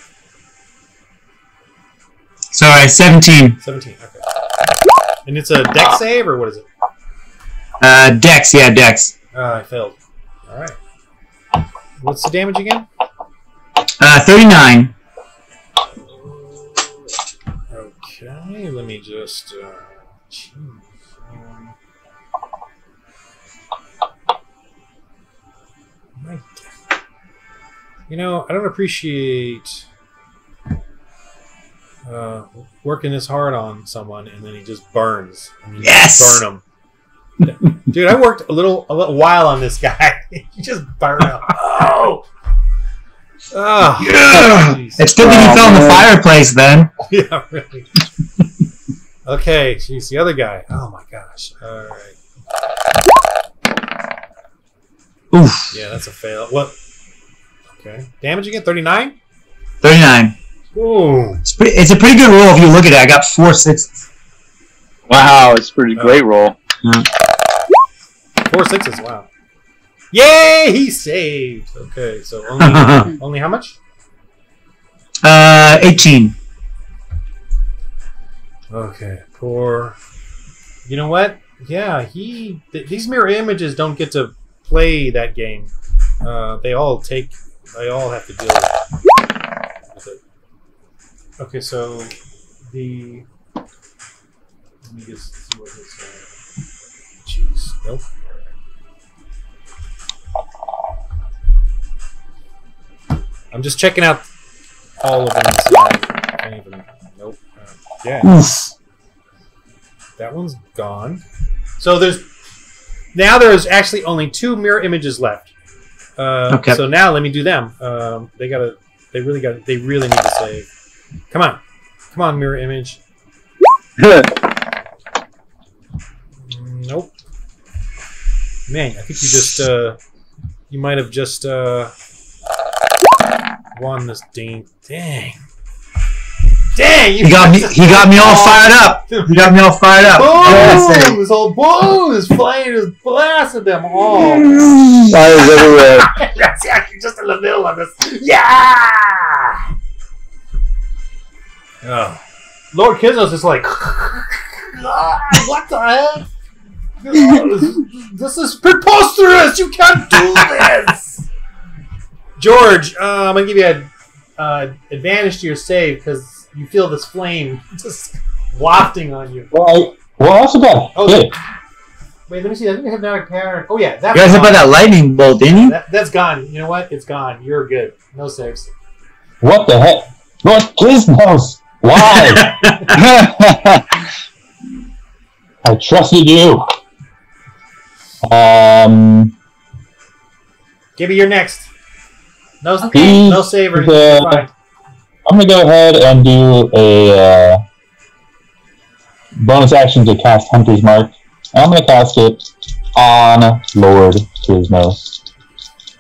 Sorry, 17. 17. Okay. And it's a dex save or what is it? Dex, yeah, Dex. I failed. All right. What's the damage again? 39. Okay, let me just. You know, I don't appreciate working this hard on someone and then he just burns. And you Yes! burn him. Dude, I worked a little while on this guy. He just burned him. Oh! Oh, Yeah. It's good that he fell in the fireplace then. Yeah, really. Okay, she's the other guy. Oh my gosh. All right. Oof. Yeah, that's a fail. What? Okay. Damage again? 39? 39. Ooh. It's a pretty good roll if you look at it. I got 4 6s. Wow, it's a pretty great roll. Yeah. 4 6s. Wow. Yay! He saved. Okay, so only how much? 18. Okay, poor. You know what? Yeah, these mirror images don't get to play that game. They all have to deal with it. Okay, so let me just see what this. Jeez, nope. I'm just checking out all of them. So I can't even. Nope. Yeah. That one's gone. So there's actually only 2 mirror images left. Okay. So now let me do them. They really need to save. Come on, mirror image. Nope. Man, I think you might have just won this dang. Dang! He got me all fired up. He got me all fired up. Boom! This whole boom! This flame just blasted them all. Fires everywhere. That's actually just in the middle of this. Yeah! Oh. Lord Kiznos is like, what the heck? This is preposterous! You can't do this! George, I'm going to give you an advantage to your save because you feel this flame just wafting on you. Well, I also got hit. Wait, let me see. I think I have another character. Oh, yeah. That's You guys hit by that lightning bolt, didn't you? That's gone. You know what? It's gone. You're good. No saves. What the heck? Lord Gizmos! Why? I trusted you. Gibby, you're next. No, Okay. no save or anything. Fine. I'm gonna go ahead and do a bonus action to cast Hunter's Mark. I'm gonna cast it on Lord Gizmos.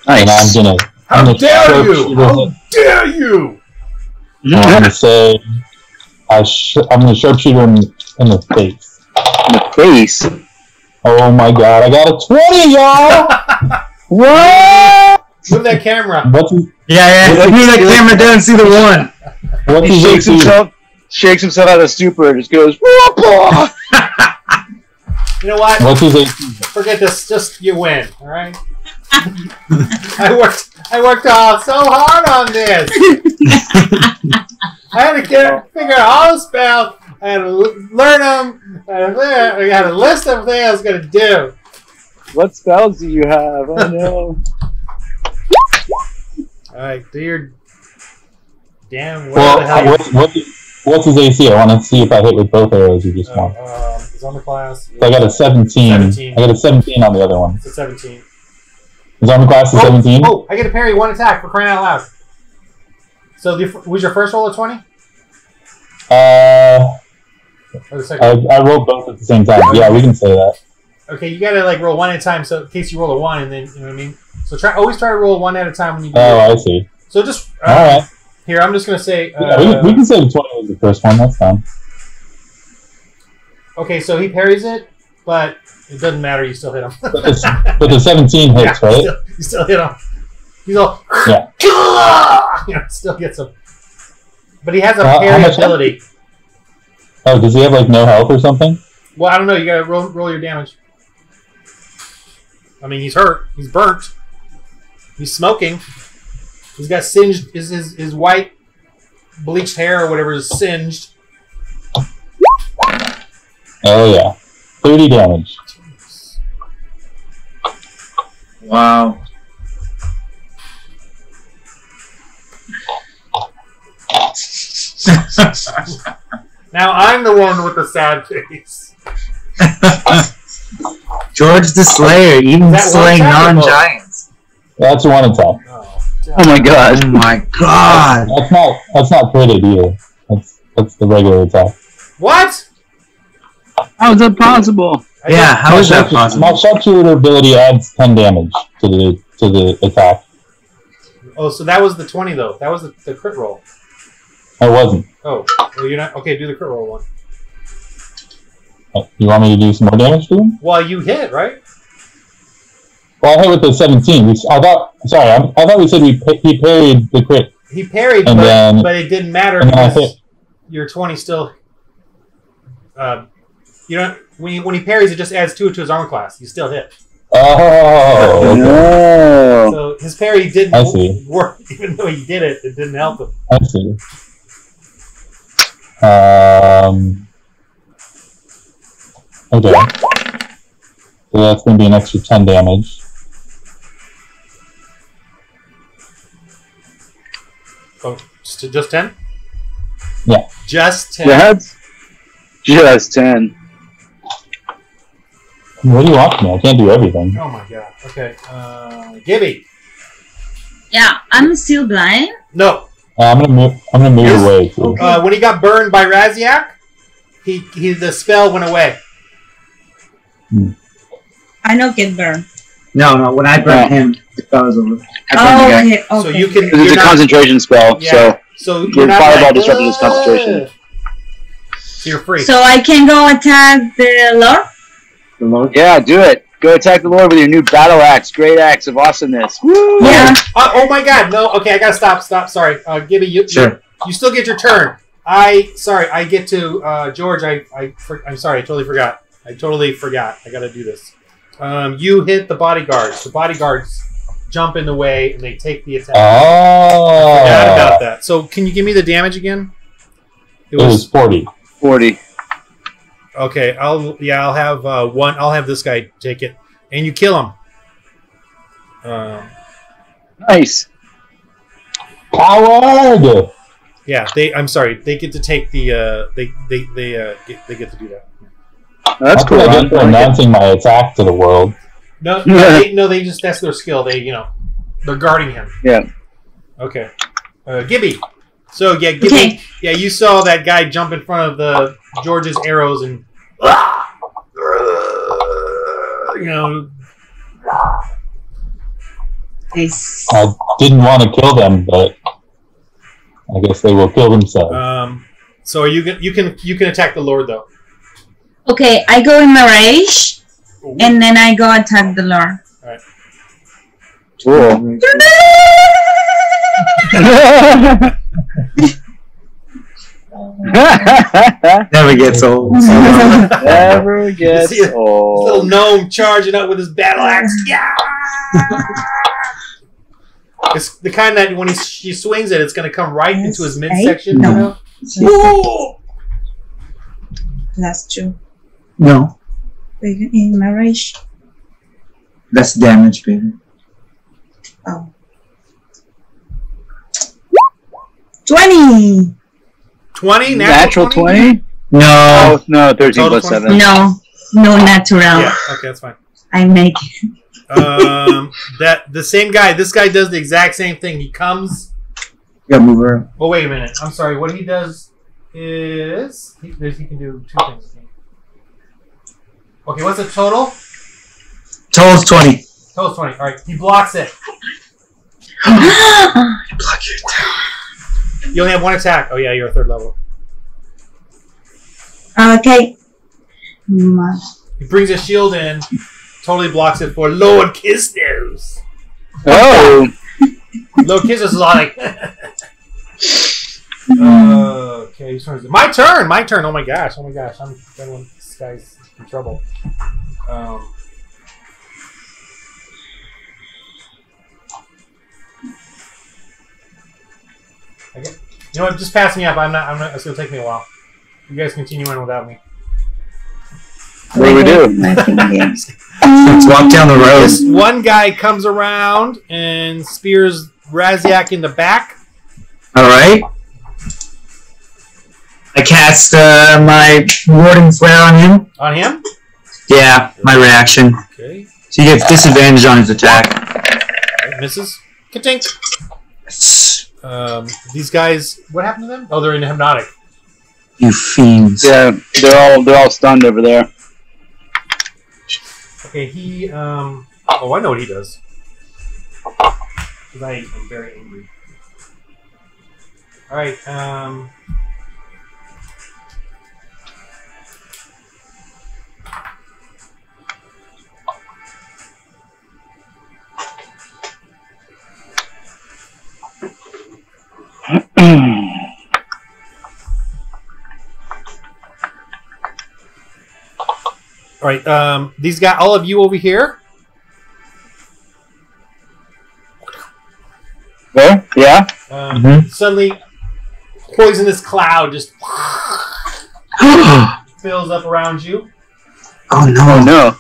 Nice. And I'm How gonna dare you! How dare you! I'm gonna say I'm gonna sharpshooter him in the face. In the face. Oh my god! I got a 20, y'all. What? Move that camera. What's his, Yeah. Move that camera down and see the one. what's He his AC? shakes himself out of stupor and just goes, "Whoop!" You know what? What's his AC? Forget this. Just you win. All right. I worked so hard on this. I had to figure out all the spells. I had to learn them. I had a list of things I was going to do. What spells do you have? Oh no. All right, do your damn. What the hell? Well, what's his AC? I want to see if I hit with both arrows or just one. His armor class. So I got a 17. 17. I got a 17 on the other one. It's a 17. His armor class is 17? Oh, I get to parry one attack for crying out loud. So was your first roll a 20? Or the second? I rolled both at the same time. Yeah, we can say that. Okay, you gotta like roll one at a time, so in case you roll a 1, and then you know what I mean. So always try to roll one at a time when you do. Oh, I see. So just All right. here, I'm just gonna say. Yeah, we can say the 20 was the first one. That's fine. Okay, so he parries it, but it doesn't matter. You still hit him. But the 17 hits, right? You still hit him. He's all. Yeah. You know, still gets him. But he has a How parry much ability. Oh, does he have like no health or something? Well, I don't know. You gotta roll your damage. I mean, he's hurt. He's burnt. He's smoking. He's got singed. His white bleached hair or whatever is singed. Oh yeah, 30 damage. Wow. Now I'm the one with the sad face. George the Slayer, even Is that slaying one attack or both? non-giants. That's one attack. Oh my god. Oh my god. That's not critted either. That's the regular attack. What? How is that possible? Yeah, how is that possible? My sharpshooter ability adds 10 damage to the attack. Oh, so that was the 20 though. That was the crit roll. I wasn't. Oh, well, you're not okay. Do the crit roll one. You want me to do some more damage to him? Well, you hit right. Well, I hit with the 17. I thought we said he parried the crit. He parried, And then- but it didn't matter and then I because hit. your 20 still. You know, when he parries, it just adds 2 to his armor class. You still hit. Oh, okay. No. So his parry I didn't see. work, even though he did it. It didn't help him. I see. Okay. So that's going to be an extra 10 damage. Oh, just 10? Yeah. Just 10. That's just 10. What do you want from me? I can't do everything. Oh my god. Okay. Gibby. Yeah, I'm still blind. No. I'm gonna move Yes. away too. When he got burned by Raziak, the spell went away. I don't get burned. No, when I burned him, the spell was over. Oh, okay, So you can. Because it's a concentration spell, Yeah. so So your you're not fireball like, disrupted his concentration. So you're free. So I can go attack the Lord? The Lord. yeah, do it. Go attack the Lord with your new battle axe. Great axe of awesomeness. Woo! Yeah. Oh my god, no. Okay, I gotta stop. Sorry. Gibby, you still get your turn. I get to George. I'm sorry, I totally forgot. I totally forgot. I got to do this. You hit the bodyguards. The bodyguards jump in the way and they take the attack. Oh. I forgot about that. So can you give me the damage again? It was 40. 40. Okay, I'll have one. I'll have this guy take it, and you kill him. Nice. Coward! Yeah, I'm sorry. They get to take the. They get to do that. That's cool. I get for announcing my attack to the world. No, they just that's their skill. They're guarding him. Yeah. Okay, Gibby. So yeah, Gibby. Okay. Yeah, you saw that guy jump in front of the George's arrows and. Nice. I didn't want to kill them, but I guess they will kill themselves. So you can attack the Lord though. Okay, I go in my rage, and then I go attack the Lord. All right. Cool. Never gets old. Never gets See this old. little gnome charging up with his battle axe. Yeah. It's the kind that when she swings it, it's going to come right into his midsection. No. Woo! That's true. No, In my rage. that's damage, baby. Oh. 20! 20? Natural 20? No. Oh, no, 13 Total plus 20? 7. No, no natural. Yeah, okay, that's fine. I make it. The same guy, this guy does the exact same thing. He comes. Yeah, move her. Oh, wait a minute. I'm sorry. What he does is he can do 2 things. Okay, what's the total? Total's 20. Total's 20. All right, he blocks it. Block your attack. You only have 1 attack. Oh yeah, you're a 3rd level. Okay. He brings his shield in, totally blocks it for Lord Kisnos. Oh! Lord Kisnos is like. Okay, my turn. My turn. Oh my gosh. I'm feeling this guy's in trouble. Okay. You know what? Just pass me up. I'm not. It's gonna take me a while. You guys continue on without me. What do we do? Let's walk down the road. This one guy comes around and spears Raziak in the back. All right. I cast my Warden Flare on him. On him? Yeah, my reaction. Okay. So he gets disadvantage on his attack. Right, misses. Ka-tink. These guys, what happened to them? Oh, they're in hypnotic. You fiends. Yeah, they're all stunned over there. Okay, he, oh, I know what he does. Because I am very angry. Alright, Alright, these guys, all of you over here. There? Yeah? Suddenly, poisonous cloud just fills up around you. Oh no. Oh no.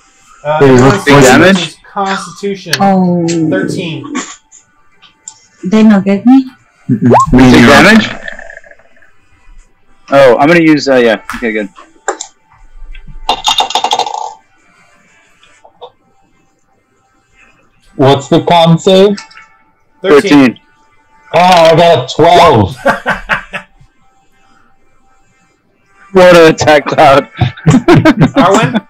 Constitution damage? is Constitution. Oh. 13. They not get me? Take damage? Oh, I'm gonna use, yeah. Okay, good. What's the con save? 13. Oh, I got a 12. What an attack cloud. Arwen?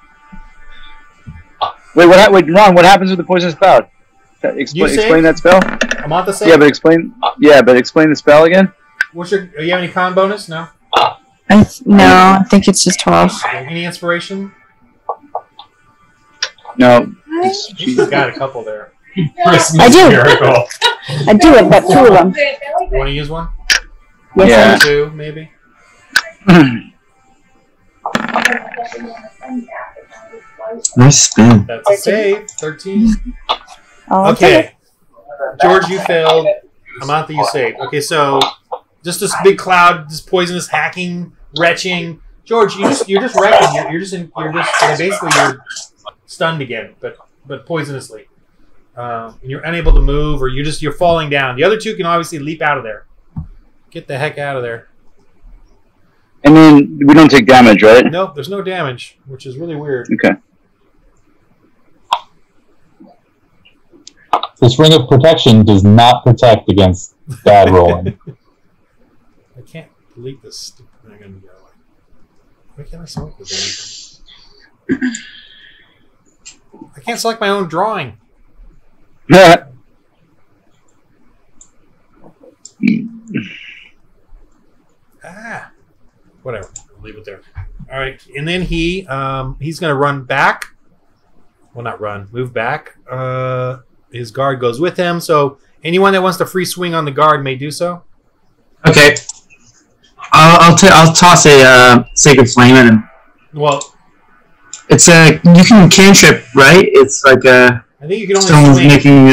Wait, Ron, what happens with the poisonous cloud? Explain that spell? I'm on the save? Yeah, but explain the spell again. Do you have any con bonus? No? No, I think it's just 12. Any inspiration? No. She's got a couple there. Christmas I do. miracle. I do. I've got 2 of them. You want to use one? Yes, Yeah. 2, maybe? Nice spin. That's a save. 13. Oh, Okay. George, you failed. Amantha, you saved. Okay, so just this big cloud, this poisonous hacking, retching. George, you're just wrecking. You're basically you're stunned again, but poisonously. And you're unable to move, or you're falling down. The other two can obviously leap out of there. Get the heck out of there. And then we don't take damage, right? Nope, there's no damage, which is really weird. Okay. This ring of protection does not protect against bad rolling. I can't delete this stupid thing. Why can't I select this? I can't select my own drawing. Whatever. I'll leave it there. All right, and then he's gonna run back. Well, not run. Move back. His guard goes with him. So anyone that wants to free swing on the guard may do so. Okay. I'll toss a Sacred Flame at him. Well, it's you can cantrip, right? It's like a. I think you can only someone's swing. making.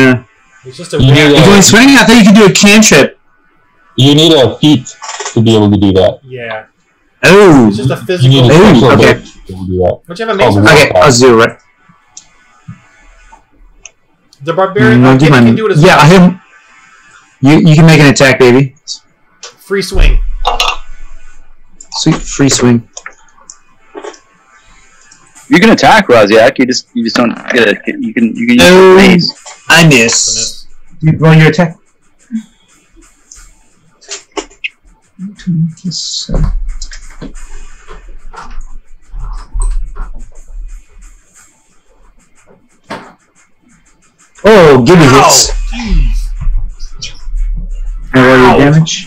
It's just a. You can only swing. I thought you could do a cantrip. You need a feat to be able to do that. Yeah. Oh. It's just a You physical. need a special okay. ability to be able to do that. Don't you have a mace? Okay, I'll do it. The barbarian No, can do it as yeah, well. You can make an attack, baby. Free swing. Sweet free swing. You can attack, Raziak. You just don't get a. You can use Oh, mace. I miss. You roll your attack. Oh, give me hits. And roll your damage.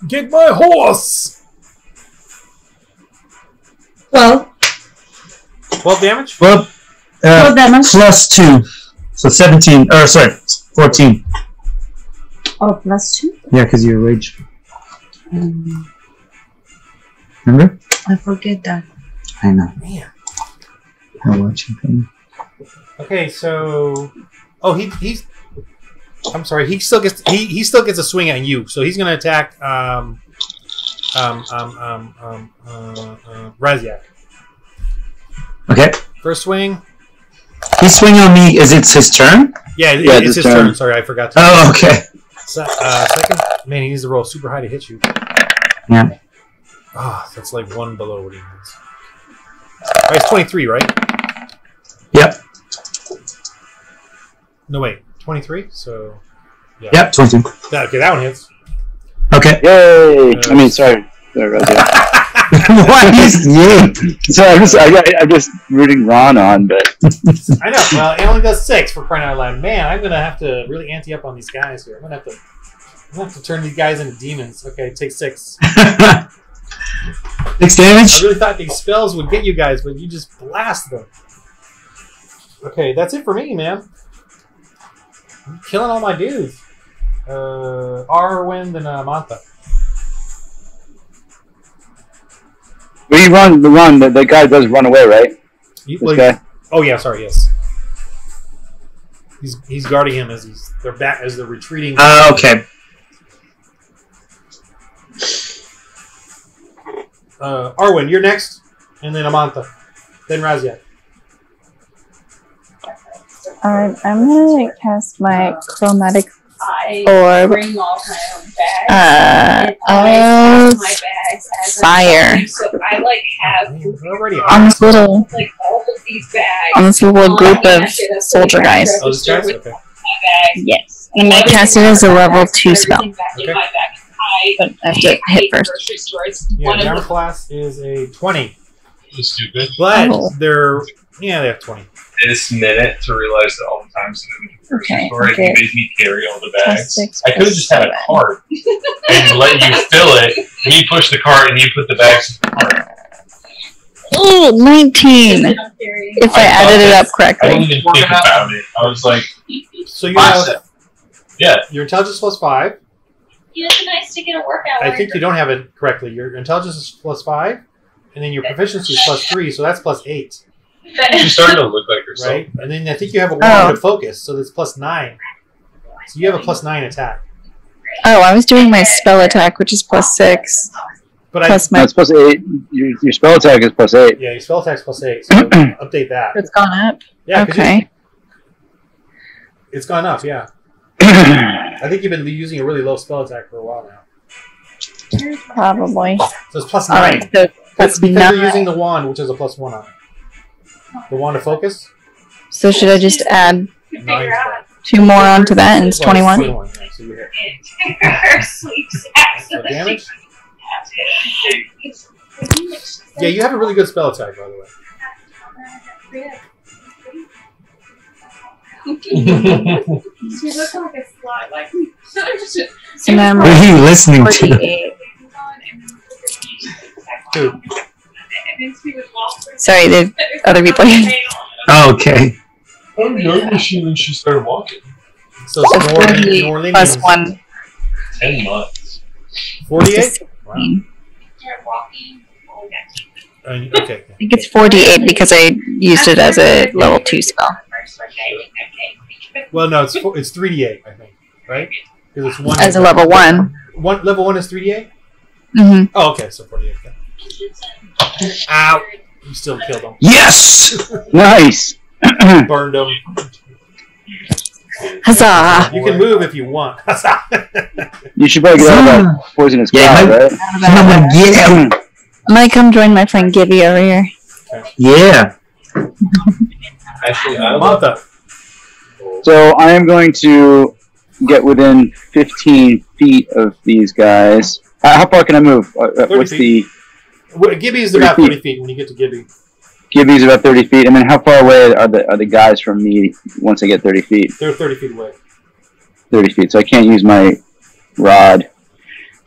Get my horse. 12. 12 damage. Well, 12 damage. plus 2. So 17. Or sorry, 14. Oh, plus 2? Yeah, because you're rage. Remember? I forget that. I know. Man. I'm watching from. Okay, so he's. I'm sorry. He still gets a swing at you. So he's going to attack Raziak. Okay. First swing. He's swinging on me. Is it his turn? Yeah, it's his turn. Sorry, I forgot to. Oh, okay. Second. Man, he needs to roll super high to hit you. Yeah. Ah, that's like one below what he needs. All right, it's 23, right? Yep. No, wait. 23? So, yeah. Yep, 22. Okay, that one hits. Okay. Yay! I mean, sorry, Raziak. What is yay? So I'm just rooting Ron on, but I know. Well, it only does 6 for crying out loud. Man, I'm gonna have to really ante up on these guys here. I'm gonna have to turn these guys into demons. Okay, take 6. 6 damage? I really thought these spells would get you guys, but you just blast them. Okay, that's it for me, man. I'm killing all my dudes. Arwind and Mantha. when you run, the guy does run away, right? This guy? Oh yeah, sorry, yes. He's guarding him as they're retreating. Okay. Arwen, you're next, and then Amantha, then Raziak. Alright, I'm gonna cast my chromatic I orb. bring all my own bags. Of my bags as fire. So I like have Already on this little like all of these bags. on this little group of soldier guys. Oh, this guy's okay. Yes. I'm gonna cast it as a level 2 spell. Okay. But I have to hit first. Yeah, the armor class is a 20, Stupid. but Oh. they have 20. This minute to realize that all the times in the first Okay, story okay. he made me carry all the bags. +6 I could have just had a +7. cart and let you fill it. And you push the cart and you put the bags in the cart. Oh, 19. If I added it up I didn't correctly. even think about it. I was like, So you have yeah. your intelligence plus 5. It's nice to get a workout. I think you don't have it correctly. Your intelligence is plus 5, and then your proficiency is plus 3, so that's plus 8. She's starting to look like herself. Right? And then I think you have a wand of focus, so that's plus 9. So you have a plus 9 attack. Oh, I was doing my spell attack, which is plus 6. But Plus No, it's plus 8. Your spell attack is plus 8. yeah, your spell attack's plus 8, so update that. It's gone up. Yeah, 'cause Okay. it's gone up, yeah. I think you've been using a really low spell attack for a while now. Probably. So it's plus 9. All right, so It's plus because 9. you're using the wand, which is a plus 1 on it. The wand of focus? So should I just add 9. 2 more onto that and it's Well, 21? 21, yeah, so you're hit. Her sleeps So damage? Yeah, you have a really good spell attack, by the way. She looks like a slut. Like, So now I'm What are you listening to? 48. Two. Sorry, there's other people here. Oh, okay. How young was she when she started walking? So So Snorlin 48 plus is 1. 10 months. 48? Wow. Okay. I think it's 48 because I used it as a level 2 spell. Well, no, it's 3d8, I think, right? Because it's 1. As a level 1. Level 1 is 3d8? Mm-hmm. Oh, okay, so 48. Yeah. Ow! You still killed him. Yes! Nice! Burned him. Huzzah! You can move if you want. Huzzah! You should probably get out of that poisonous cloud, right? Someone get out. I'm gonna come join my friend Gibby over here. Yeah. Actually, I love Martha. So I am going to get within 15 feet of these guys. How far can I move? What's feet. Gibby is about 30 feet when you get to Gibby. Gibby's about 30 feet, and then how far away are the guys from me once I get 30 feet? They're 30 feet away. 30 feet, so I can't use my rod.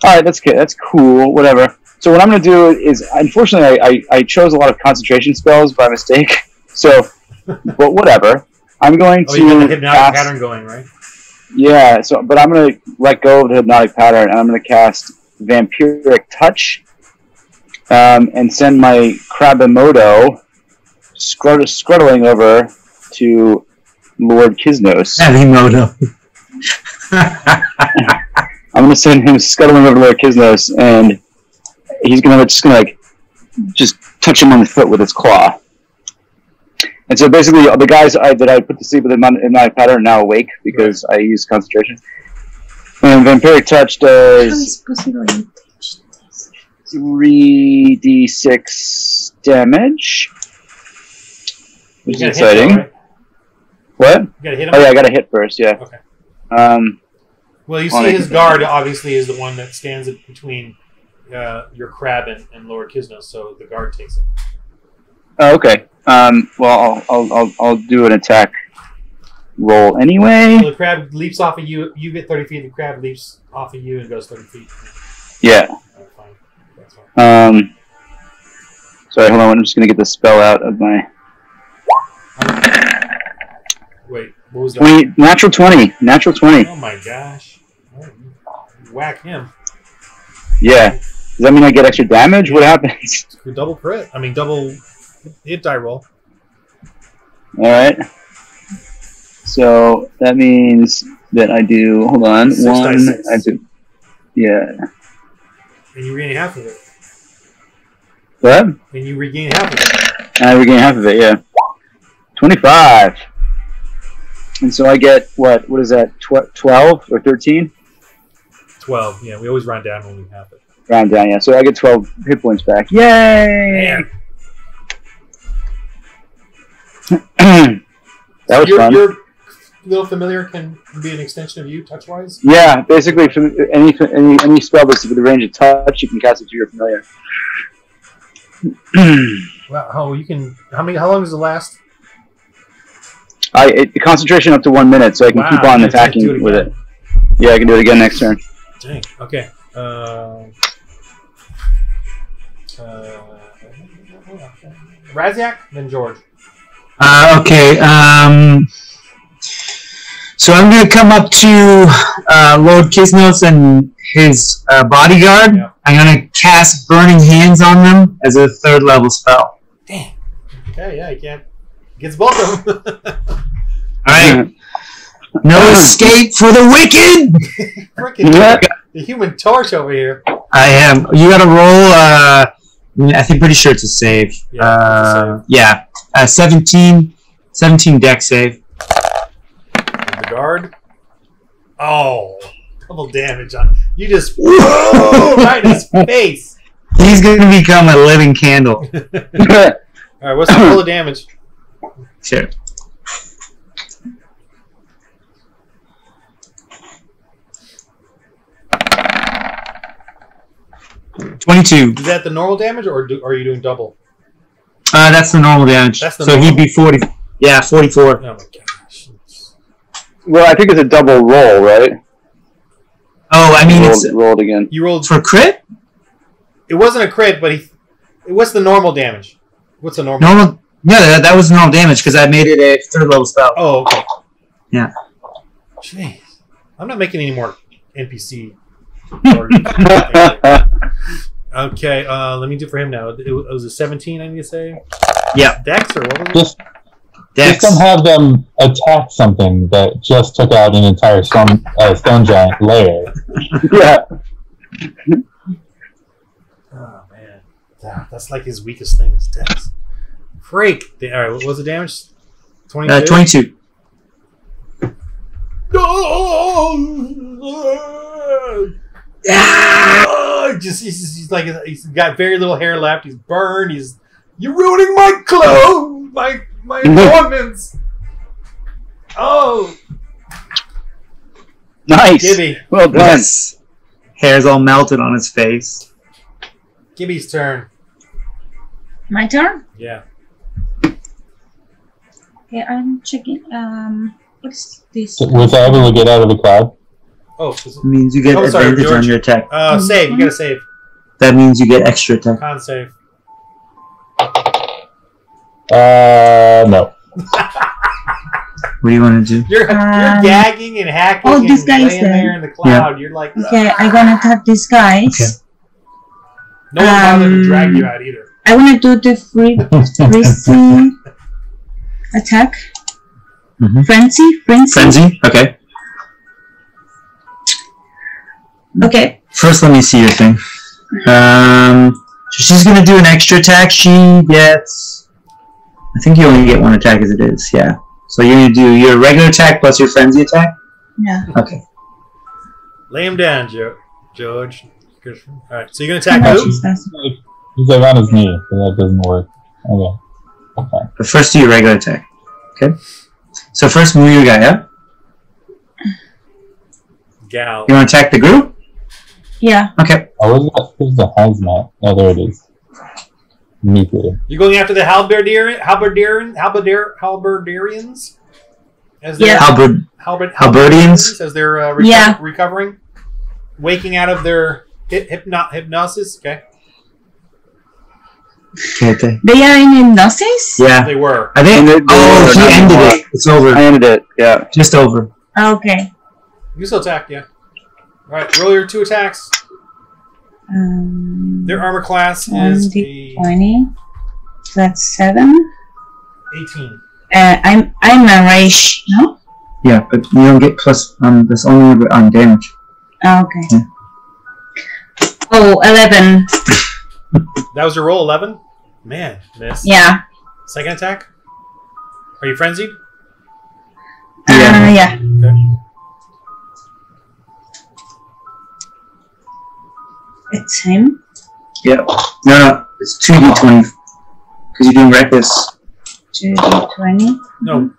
All right, that's good. That's cool. Whatever. So what I'm going to do is, unfortunately, I chose a lot of concentration spells by mistake. So, but whatever. I'm going Oh, you got the to hypnotic cast, pattern going, right? Yeah. So, but I'm going to let go of the hypnotic pattern, and I'm going to cast Vampiric Touch, and send my Krabamodo scruttling over to Lord Kisnos. Avimodo. I'm going to send him scuttling over to Lord Kisnos, and he's just touch him on the foot with his claw. And so basically, the guys that I put to sleep with in my pattern are now awake because I used concentration. And Vampiric Touch does 3d6 damage, which is exciting. Hit, right? What? You gotta hit him. Oh yeah, I got to hit first. Yeah. Okay. Well, you see his guard obviously is the one that stands between your crab and Lord Kisnos, so the guard takes it. Oh, okay. Well, I'll do an attack roll anyway. So the crab leaps off of you. You get 30 feet. The crab leaps off of you and goes 30 feet. Yeah. Right, fine. That's fine. Sorry, hold on. I'm just gonna get the spell out of my. Wait, what was that? Natural 20. Natural 20. Oh my gosh! Oh, whack him. Yeah. Does that mean I get extra damage? What happens? Double crit. I mean, double hit die roll. All right. So that means that I do. Hold on. 6 1. dice 6. I do. Yeah. And you regain half of it. What? And you regain half of it. I regain half of it. Yeah. 25. And so I get what? What is that? 12 or 13? 12. Yeah, we always round down when we have it. Round down. Yeah. So I get 12 hit points back. Yay! That was fun. Your little familiar can be an extension of you, touch-wise? Yeah, basically, from any spell that's within the range of touch, you can cast it to your familiar. Wow, oh, you can. How long does it last? The concentration up to 1 minute, so I can keep on attacking with it. Yeah, I can do it again next turn. Dang. Okay. Raziak, then George. Okay. So I'm going to come up to Lord Kisnos and his bodyguard. Yeah. I'm going to cast Burning Hands on them as a 3rd level spell. Damn. Okay, yeah, you can't. Gets both of them. Alright. No escape for the wicked! Freaking the Human Torch over here. I am. You got to roll. I think pretty sure it's a save. Yeah, 17 deck save. The guard. Oh, double damage on. You just right in his face. He's going to become a living candle. All right, what's the roll of damage? Sure. $22. Is that the normal damage, or are you doing double? That's the normal damage. That's the so normal? he'd be 40. Yeah, 44. Oh my gosh. Well, I think it's a double roll, right? Oh, I mean, it's rolled again. You rolled. for crit. It wasn't a crit, but what's the normal damage? What's the normal? Normal. Yeah, that was normal damage because I made it a 3rd level spell. Oh, okay. Yeah. Jeez, I'm not making any more NPC. Okay, let me do for him now. It was a 17. I need to say. Yeah. Dex or what was it? Dex. Just don't have them attack something that just took out an entire stone giant layer. Yeah. Oh man, that's like his weakest thing is Dex. Freak. All right, what was the damage? 22. 22. He's like he's got very little hair left. He's burned. You're ruining my clothes, my ornaments. Oh, Nice. Gibby. Well done. Yes. Hair's all melted on his face. Gibby's turn. My turn? Yeah. Okay, I'm checking. What's this? Was I able to get out of the cloud? Oh, It means you get Oh, sorry, advantage on George. your attack. save. You gotta save. That means you get extra attack. Con save. No. What do you want to do? You're gagging and hacking oh, and this guy is laying there. there in the cloud. You're like, Okay, I'm gonna attack these guys. Okay. no one bothered to drag you out either. I wanna do the frenzy attack. Mm-hmm. Frenzy? Frenzy? Okay. Okay. First, let me see your thing. So she's going to do an extra attack. She gets... I think you only get one attack as it is, yeah. So you're going to do your regular attack plus your frenzy attack? Yeah. Okay. Lay him down, George. Alright, so you're gonna attack who? He's like on his knee, so that doesn't work. Okay. But first do your regular attack. Okay? So first move your guy, yeah? Gal. You want to attack the group? Yeah. Okay. Oh, where's the hazmat? Oh, there it is. Nuclear. You going after the halberdians? As they're, Halberdians? As they're recovering? Waking out of their hypnosis? Okay. Okay. They are in hypnosis? Yeah. They were. I think. Oh, he ended it. It's over. I ended it. Yeah. Just over. Okay. You still attack, yeah. Alright, roll your 2 attacks. Their armor class is 20. So that's 7. 18. I'm a rage, no? Yeah, but you don't get plus. That's only on damage. Okay. Yeah. Oh, 11. That was your roll, 11? Man, miss. Yeah. Second attack? Are you frenzied? Yeah. Okay. It's him. Yeah. No. It's 2d20. Because you're doing reckless. 2d20. No.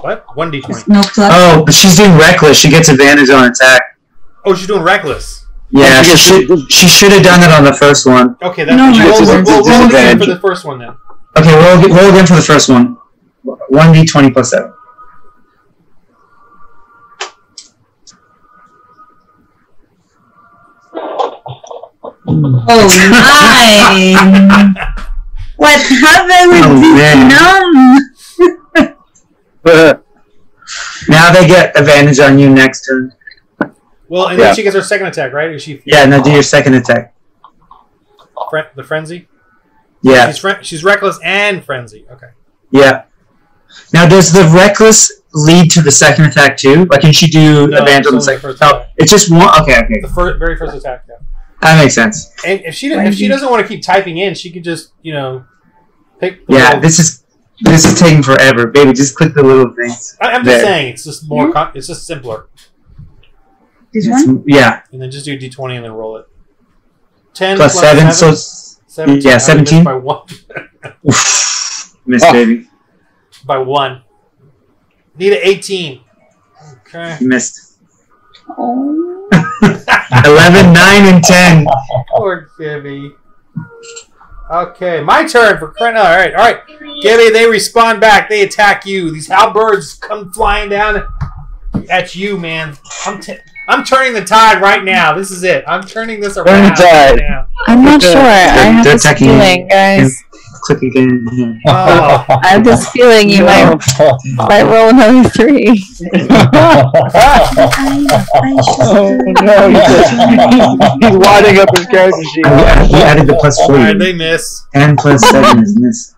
What? 1d20. No plus. Oh, but she's doing reckless. She gets advantage on attack. Oh, she's doing reckless. Yeah, she should have done it on the first one. Okay, that's No, roll again for the first one then. Okay, roll again for the first one. 1d20 plus 7. Oh, 9. Why how they would be numb. Now they get advantage on you next turn. Well, and then she gets her second attack, right? Is she? Yeah, now do your second attack. The frenzy. Yeah. She's reckless and frenzy. Okay. Yeah. Now, does the reckless lead to the second attack too? Like, can she do advantage on the second? Oh, it's just one. Okay. The very first attack. Yeah. That makes sense. And if she doesn't want to keep typing in, she could just pick. Yeah, this is taking forever, baby. Just click the little things. I'm just saying, it's just more. It's just simpler. This one? Yeah. And then just do D20 and then roll it. 10 plus 7, so 17. Yeah, 17. By 1. Missed, baby. By 1. Need an 18. Okay. You missed. 11, 9, and 10. Poor Gibby. Okay, my turn for crying out. All right. Gibby, they respond back. They attack you. These halberds come flying down at you, man. I'm turning the tide right now. This is it. I'm turning this around right now. I'm not sure. I have this feeling, guys. Click again. I have this feeling you might roll another 3. Oh no! He's winding up his character sheet. He added the plus 4. Alright, they miss. And plus 7 is miss.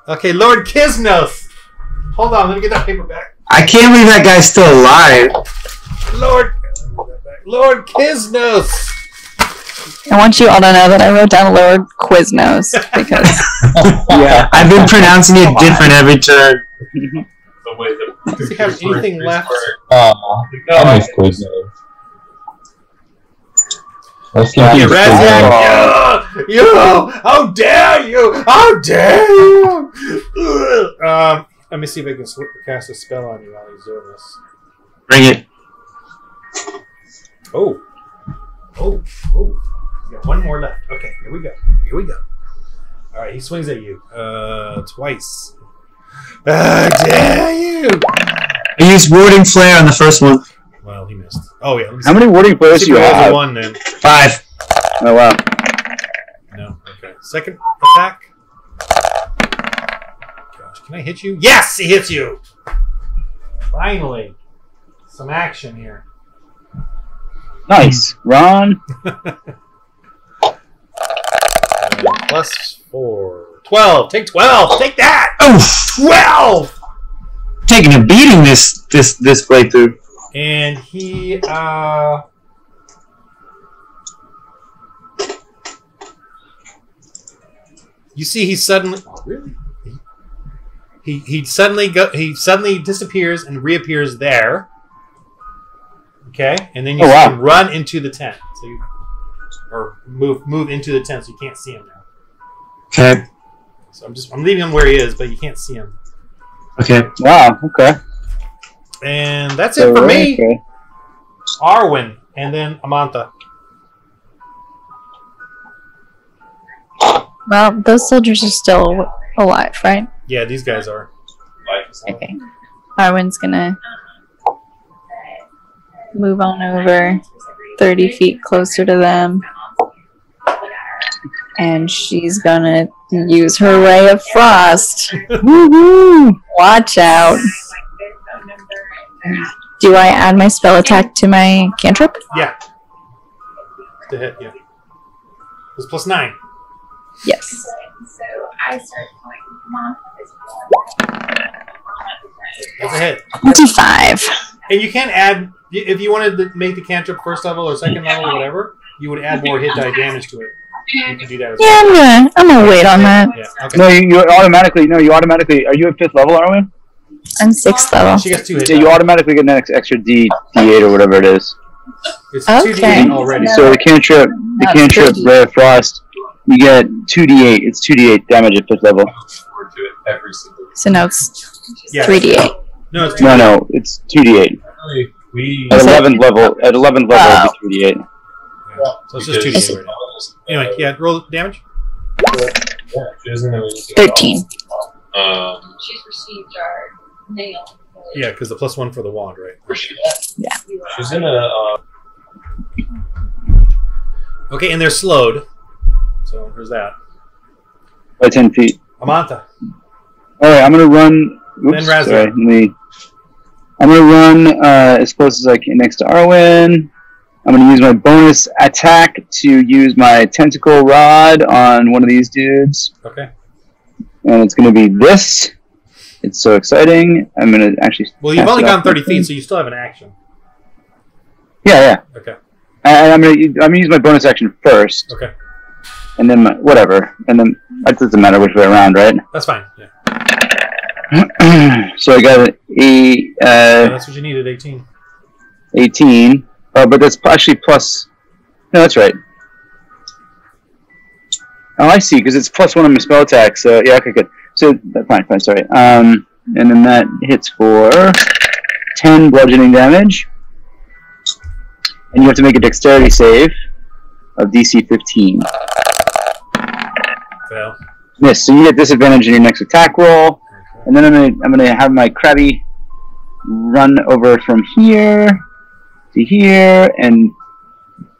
Okay, Lord Kisnos. Hold on, let me get that paper back. I can't believe that guy's still alive. Lord Kisnos. I want you all to know that I wrote down Lord Quiznos because I've been pronouncing it different every turn. The way the Does he have anything left? I miss Quiznos. Let's not You use Razak! You! How dare you! How dare you! Let me see if I can cast a spell on you while he's doing this. Bring it. Oh. We got one more left. Okay, here we go. Alright, he swings at you. Twice. How dare you! I used Warding Flare on the first one. Well, he missed. Oh, yeah. How many warding flares do you have? 1 then. 5. Oh, wow. No, okay. Second attack. Gosh, can I hit you? Yes, he hits you! Finally. Some action here. Nice. Ron. Plus 4. 12. Take 12. Take that. Oh, 12. taking a beating this playthrough. And he you see he suddenly he suddenly disappears and reappears there. Okay? And then you see him run into the tent. So you move into the tent so you can't see him now. Okay. So I'm leaving him where he is, but you can't see him. Okay. Wow, okay. And that's it for me. Okay. Arwen, and then Amantha. Well, those soldiers are still alive, right? Yeah, these guys are. Okay. Arwen's gonna move on over 30 feet closer to them. And she's gonna use her Ray of Frost. Woohoo! Watch out. Do I add my spell attack to my cantrip? Yeah. To hit, yeah. It's plus 9. Yes. So I start going, Mom, That's a hit. 25. And you can add, if you wanted to make the cantrip first level or second level or whatever, you would add more hit die damage to it. You can do that as well. Yeah, I'm gonna wait on that. Yeah, okay. No, you automatically, are you at 5th level, Arwen? I'm 6th level. She gets 2 hit Yeah, you automatically get an extra D8 or whatever it is. It's 2d8 already. So the cantrip, Ray of Frost, you get 2d8. It's 2d8 damage at 5th level. So now it's 3d8. No, it's 2d8. No, it's 2d8. At 11th level, it'll be 3d8. Yeah. So it's just 2d8 right now. Anyway, yeah, roll damage. Yeah, she doesn't know anything 13. she's received our nail. Yeah, because the plus 1 for the wand, right? Yeah. She's in a. Okay, and they're slowed. So there's that. By 10 feet. Amantha. All right, I'm gonna run. Oops, Then Razia. sorry, I'm gonna run as close as I can next to Arwen. I'm gonna use my bonus attack to use my tentacle rod on one of these dudes. Okay. And it's gonna be this. It's so exciting. I'm gonna actually. Well, you've cast only it gone off 30 my feet, thing. so you still have an action. Yeah. Okay. And I'm gonna use my bonus action first. Okay. And then whatever. And then it doesn't matter which way around, right? That's fine. Yeah. So I got That's what you needed, 18. 18. Oh, but that's actually plus. No, that's right. Oh, I see, because it's +1 on my spell attack. So yeah, okay, good. So fine, sorry. And then that hits for 10 bludgeoning damage, and you have to make a dexterity save of DC 15. Fail. Miss. So you get disadvantage in your next attack roll, and then I'm gonna have my Krabby run over from here to here and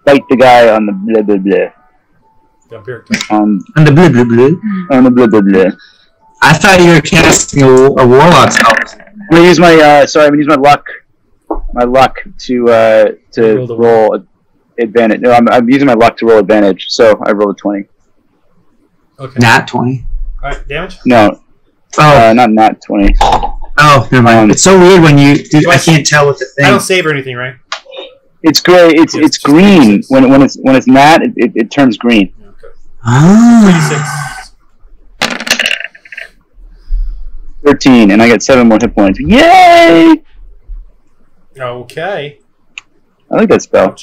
bite the guy on the blah blah blah. On the blah blah blah. On the blah blah blah. I thought you were casting a warlock spell. I'm gonna use my I'm gonna use my luck to roll advantage. No, I'm using my luck to roll advantage. So I rolled a 20. Okay. Nat 20. All right, damage. No. Not nat 20. Oh, never mind. It's so weird when you. I can't tell what the thing. I don't save or anything, right? It's gray. It's green. When it's nat, it turns green. Okay. Ah. 13, and I get 7 more hit points. Yay! Okay. I like that spell.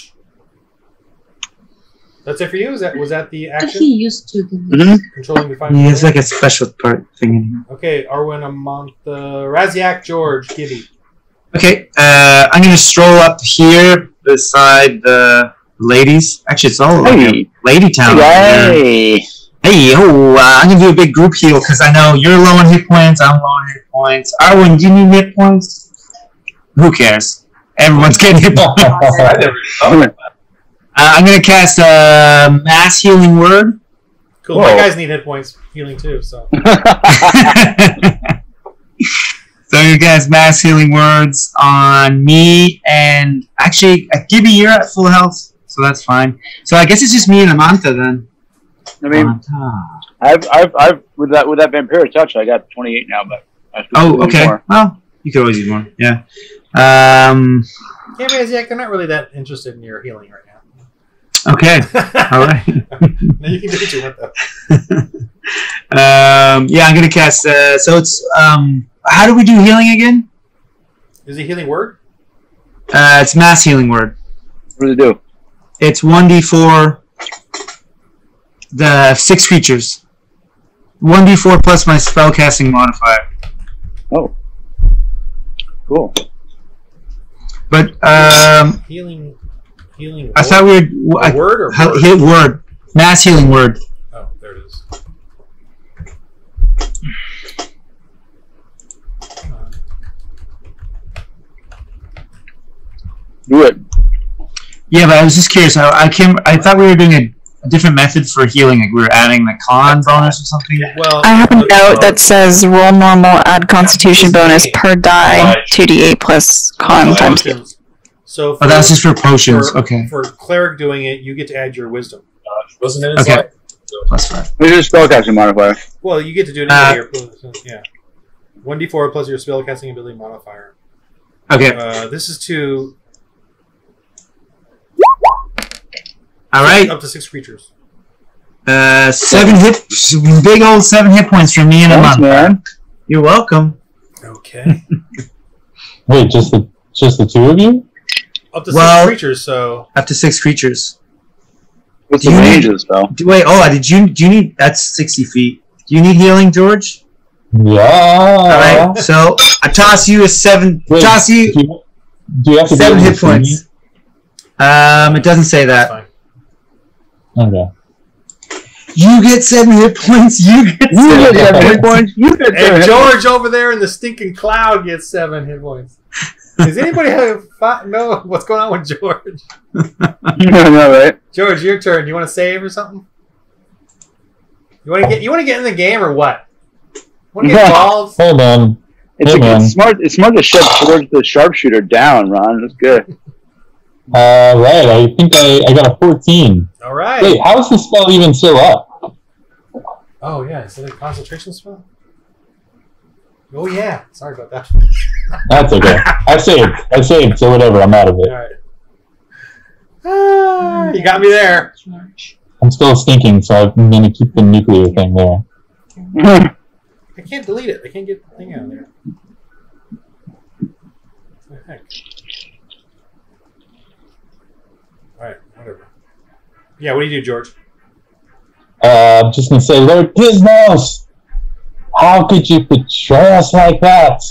That's it for you? Was that the action? He used to do Controlling the final. Yeah, it's like a special part thing in here. Okay, Arwen, Amantha, Raziak, George, Gibby. Okay, I'm gonna stroll up here beside the ladies. Actually, it's all like a lady town. Hey! Hey, I'm gonna do a big group heal because I know you're low on hit points. I'm low on hit points. Arwen, do you need hit points? Who cares? Everyone's getting hit points. I'm gonna cast a mass healing word. Cool. My guys need hit points healing too, so. So you guys mass healing words on me, and actually, Gibby, you're at full health, so that's fine. So I guess it's just me and Amantha then. I mean, I've with that vampire touch, I got 28 now, but I oh, okay. More. Well, you could always use more. Yeah. Yeah, Raziak, they're not really that interested in your healing right now. Okay. All right. Now you can do what you want though. Yeah, I'm gonna cast. So it's how do we do healing again? Is it healing word? It's mass healing word. What does it do? It's 1d4. The 6 creatures. 1d4 plus my spellcasting modifier. Oh. Cool. But healing. I thought we were word or word? Hit word. Mass healing word. Oh, there it is. Do it. Yeah, but I was just curious. I thought we were doing a different method for healing. Like we were adding the con bonus or something. Well, I have a note that says roll normal, add constitution bonus per die, 2d8 plus con times 2. So that's just for potions. Okay. For cleric doing it, you get to add your wisdom. Wasn't in his Okay. life. Plus 5. What is your spellcasting modifier? Well, you get to do it anyway. Yeah. 1d4 plus your spellcasting ability modifier. Okay. This is to. All right. Up to 6 creatures. 7 big old 7 hit points from me in a month. Man. You're welcome. Okay. Wait, just the 2 of you? Up to 6 creatures, so. Up to 6 creatures. What's the range of the spell? Wait, do you need? That's 60 feet. Do you need healing, George? Yeah. All right. So I toss you a 7. Wait, toss you. Do you have to 7 be able hit to see points. It doesn't say that. me? Okay. You get 7 hit points. You get 7 hit points. You get 7 And hit George points. over there in the stinking cloud gets 7 hit points. Does anybody know what's going on with George? No, right? George, your turn. You want to save or something? You want to get in the game or what? Want to get balls? Hold on. It's smart to shove towards the sharpshooter down, Ron. That's good. Right. I think I got a 14. All right. Wait, how is the spell even still up? Oh yeah, is it a concentration spell? Oh yeah. Sorry about that. That's okay. I saved, so whatever, I'm out of it. All right. You got me there. I'm still stinking, so I'm going to keep the nuclear thing there. I can't delete it. I can't get the thing out of there. What the heck? Alright, whatever. Yeah, what do you do, George? I'm just going to say, Lord Gizmos, how could you betray us like that?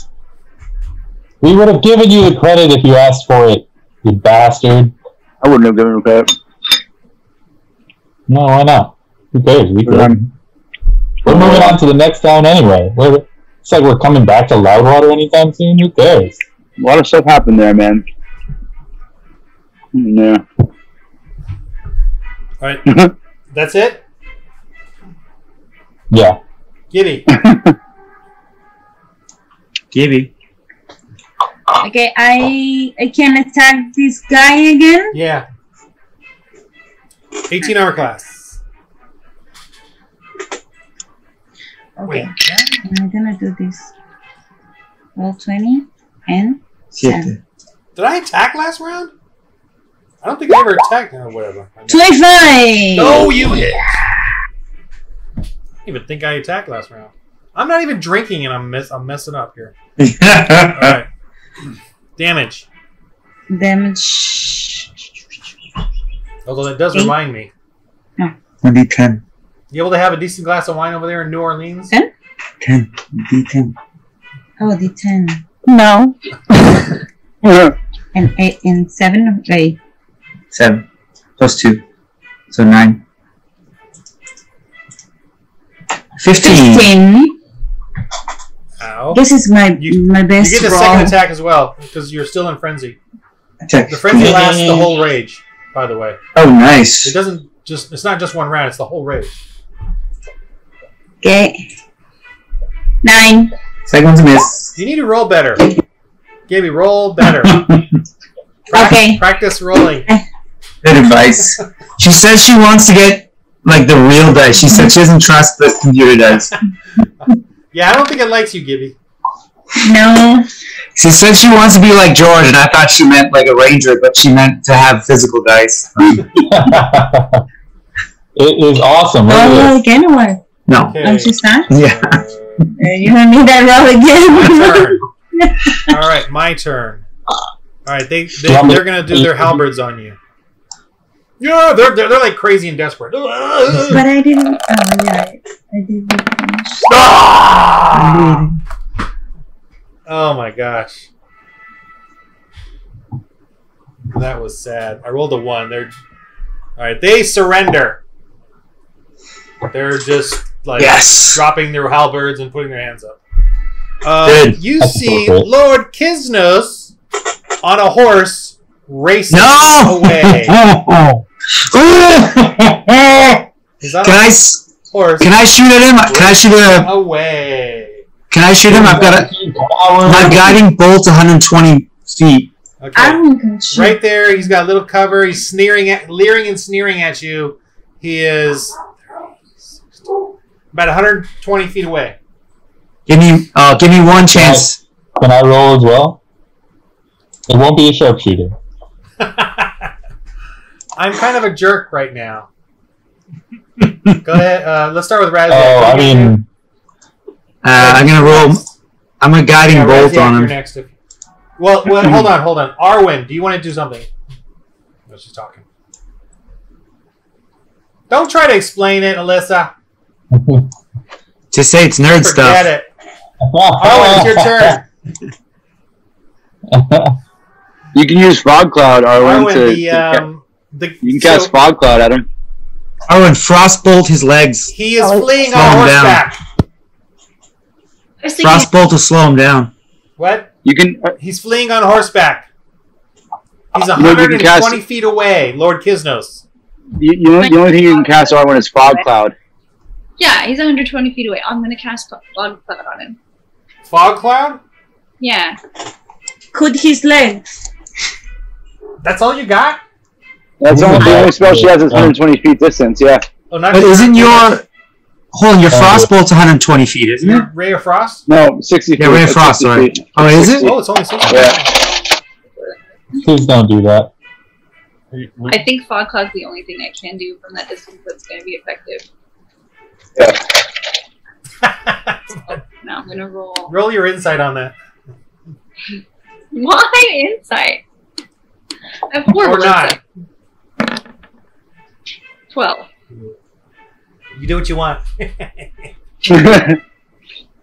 We would have given you the credit if you asked for it, you bastard. I wouldn't have given him credit. No, why not? Who cares? We're moving on to the next town anyway. It's like we're coming back to Loudwater anytime soon. Who cares? A lot of stuff happened there, man. Yeah. Alright. That's it? Yeah. Gibby. Gibby. Okay, I can attack this guy again. Yeah. 18 armor class. Okay, and I'm gonna do this. Roll 20 and 10. Did I attack last round? I don't think I ever attacked. Oh, whatever. 25! No, you hit! I didn't even think I attacked last round. I'm not even drinking and I'm messing up here. Alright. Damage. Damage. Although that does remind me. No. 1d10. You able to have a decent glass of wine over there in New Orleans? 10? 10. D10. Oh, D10. No. And 8 and 7 or 8? 7. Plus 2. So 9. 15. 15. Ow. This is my best You get the roll. second attack as well, because you're still in frenzy. Attack. The frenzy lasts the whole rage, by the way. Oh, nice. It doesn't just, it's not just one round, it's the whole rage. Okay. 9. Second one's a miss. You need to roll better. Gibby, roll better. Okay. Practice rolling. Good advice. She says she wants to get, like, the real dice. She said she doesn't trust the computer dice. Yeah, I don't think it likes you, Gibby. No. She said she wants to be like George, and I thought she meant like a ranger, but she meant to have physical dice. It is awesome. Look Oh, at this. again or what? No. Okay. I'm just not? Yeah. You don't need that roll again. My turn. Alright, my turn. Alright, they're going to do their halberds on you. Yeah, they're like crazy and desperate. But I didn't. Oh, yeah. I didn't finish. Ah! Oh my gosh. That was sad. I rolled a 1. Alright, they surrender. They're just like dropping their halberds and putting their hands up. You see Lord Kisnos on a horse racing away. Can I shoot at him? Can I shoot at him? Away. Can I shoot him? I've got my guiding bolt 120 feet. Okay. Right there, he's got a little cover. He's leering and sneering at you. He is about 120 feet away. Give me one chance. Can I roll as well? It won't be a sharpshooter. I'm kind of a jerk right now. Go ahead. Let's start with Razzie. Oh, I mean, I'm gonna roll. I'm a guiding bolt Razzie, on him. you're next. Well, hold on. Arwen, do you want to do something? No, she's talking. Don't try to explain it, Alyssa. Just say it's nerd stuff. Forget it. Arwen, it's your turn. You can use Fog Cloud, Arwen, you can cast Fog Cloud at him. Arwen, Frostbolt his legs. He is fleeing on horseback. Frostbolt to slow him down. What? You can. He's fleeing on horseback. He's 120 feet away, Lord Kisnos. The only thing you can cast Arwen is Fog Cloud. Yeah, he's 120 feet away. I'm gonna cast fog cloud on him. Fog cloud? Yeah. Could his legs? That's all you got? That's the only spell she has is 120 feet distance. Yeah. Oh, not But isn't your hold on, your frostbolt's 120 feet, isn't it? Ray of Frost? No, 60 feet. Yeah, Ray of Frost, 60 sorry. feet. Oh, is it? Oh, it's only 60. Yeah. Please don't do that. I think fog cloud's the only thing I can do from that distance that's gonna be effective. Yeah. Now I'm gonna roll. Roll your insight on that. Why insight? I have Or 4 not. 12. You do what you want. You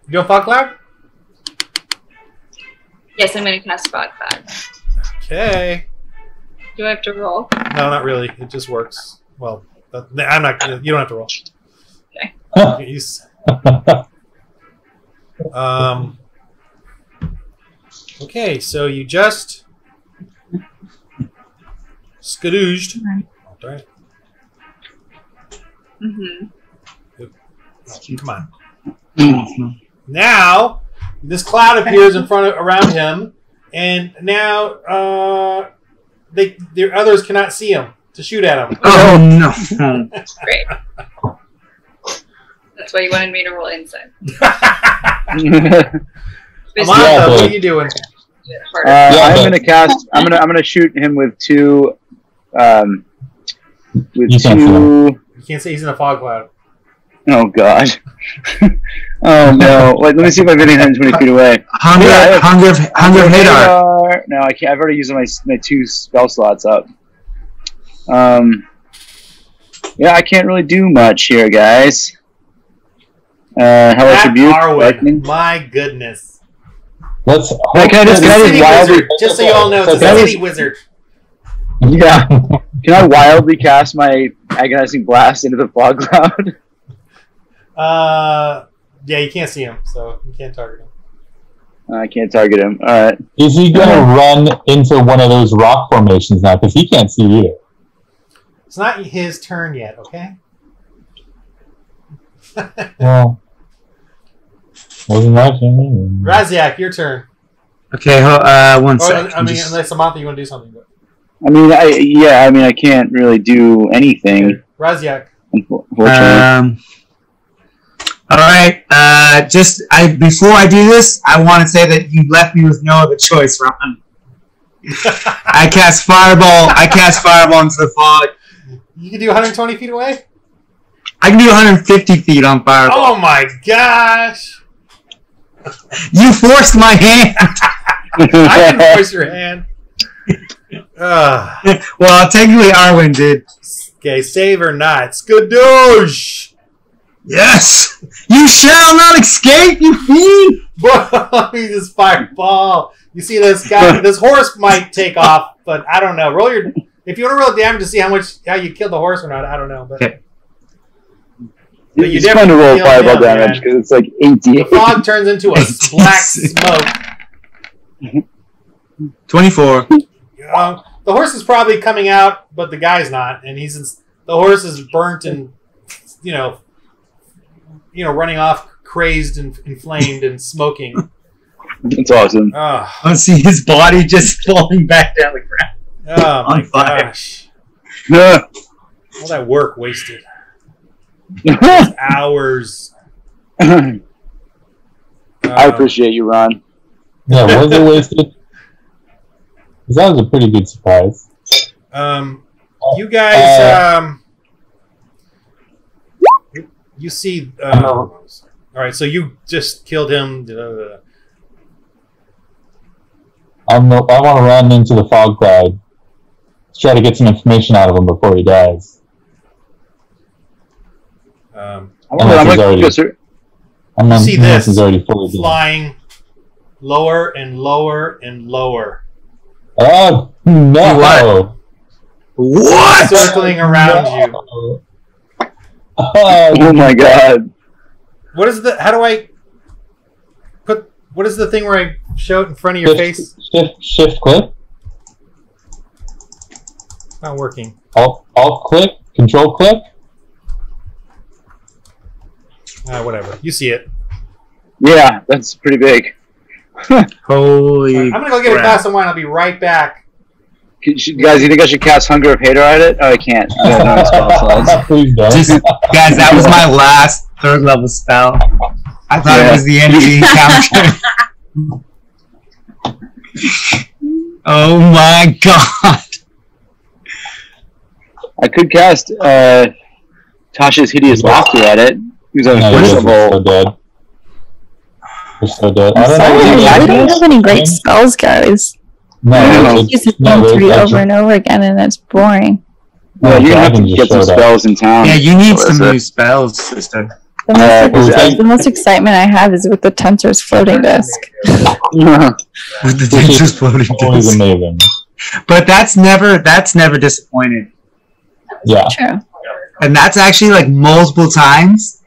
doing fog cloud? Yes, I'm gonna cast fog cloud. Okay. Do I have to roll? No, not really. It just works. Well, I'm not gonna. You don't have to roll. Okay. Okay, so you just skadooged. Oh, darn it. Oh, come on. Now, this cloud appears around him, and now the others cannot see him to shoot at him. Oh no! Great. That's why you wanted me to roll insight. Amanda, what are you doing? I'm gonna cast. I'm gonna shoot him with two. You can't say he's in a fog cloud. Oh god. Oh no! Wait, let me see if I'm getting 120 feet away. Hunger Hadar. No, I can't. I've already used my 2 spell slots up. Yeah, I can't really do much here, guys. Hellish Rebuke. Arwen, my goodness. Let's. Can I just wildly? Just so you all know, it's a city wizard. Yeah. Can I wildly cast my agonizing blast into the fog cloud? Yeah, you can't see him, so you can't target him. I can't target him. All right. Is he gonna run into one of those rock formations now? Because he can't see either. It's not his turn yet, okay? Well, wasn't that turn? Raziak, your turn. Okay, one second. I mean, unless Samantha, you want to do something. But... I mean, I can't really do anything. Okay. Raziak. Unfortunately. All right. Before I do this, I want to say that you left me with no other choice, Ron. I cast fireball. Into the fog. You can do 120 feet away? I can do 150 feet on fireball. Oh my gosh! You forced my hand. I didn't force your hand. Well, technically Arwen did. Okay, save or not. Skadoosh! Yes! You shall not escape, you fiend! Boy, this fireball. You see this guy, this horse might take off, but I don't know. If you want to roll damage to see how you killed the horse or not, I don't know. But, okay. But you it's fun to roll fireball damage because it's like 88. The fog turns into a black smoke. 24. The horse is probably coming out, but the guy's not, and the horse is burnt and running off, crazed and inflamed and smoking. It's awesome. I see his body just falling back down the ground. Oh my gosh! Yeah. All that work wasted. Hours. I appreciate you, Ron. Yeah, was it wasted? Because that was a pretty good surprise. You guys, you see. All right, so you just killed him. I want to run into the fog cloud. Let's try to get some information out of him before he dies. You see this he's already fully flying lower and lower and lower. Oh no! What? Circling around you. Oh my god! What is the? How do I put? What is the thing where I show it in front of your face? Shift click. Not working. Alt click. Control click. Whatever. You see it. Yeah, that's pretty big. Holy! I'm gonna go get a glass of wine. I'll be right back. Guys, you think I should cast Hunger of Hater at it? Oh, I can't. Please don't. Just, guys, that was my last 3rd level spell. I thought it was the end of the encounter. Oh my god! I could cast Tasha's Hideous Laughter at it. Because I'm so level. dead. We're so dead. I'm sorry, I don't have any great spells, guys. No, You just run through over and over again, and it's boring. Well, you have to get some spells in town. Yeah, you need some new spells, sister. The most excitement I have is with the Tensor's floating disc. With the Tensor's floating Always disc. amazing. But that's never disappointed. Yeah. True. And that's actually like multiple times.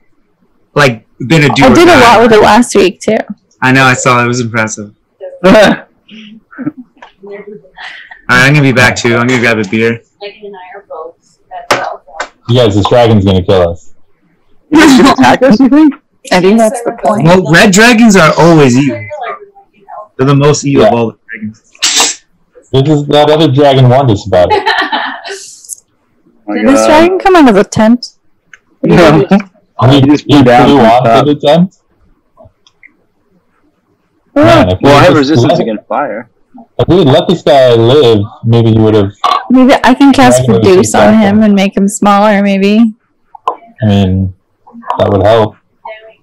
Like been a do I or did a die. lot with it last week too. I know, I saw it. It was impressive. Alright, I'm gonna be back too. I'm gonna grab a beer. You guys, this dragon's gonna kill us. He's gonna attack us, you think? I think that's the point. Well, red dragons are always evil. They're the most evil of all the dragons. That other dragon warned us about it. Did this dragon come out of the tent? No. He just flew down flew from on top. to the tent? Man, if we Well, I have just resistance let- against fire. If we had let this guy live, maybe he would have. Maybe I can cast Dragon would Reduce have on been him and make him smaller, maybe. I mean, that would help.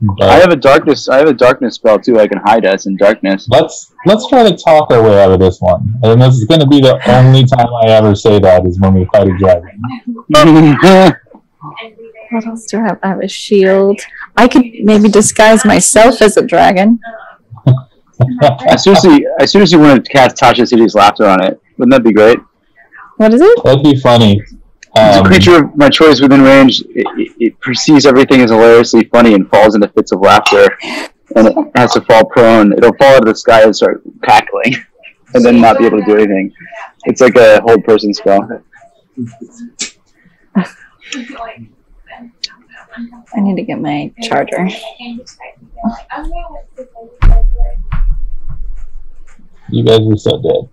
But I have a darkness spell too. I can hide us in darkness. let's try to talk our way out of this one. And this is going to be the only time I ever say that is when we fight a dragon. What else do I have? I have a shield. I could maybe disguise myself as a dragon. I seriously want to cast Tasha's Hideous Laughter on it. Wouldn't that be great? What is it? That'd be funny. It's a creature of my choice within range. It perceives everything as hilariously funny and falls into fits of laughter. And it has to fall prone. It'll fall out of the sky and start cackling. And then not be able to do anything. It's like a hold person spell. I need to get my charger. You guys are so dead.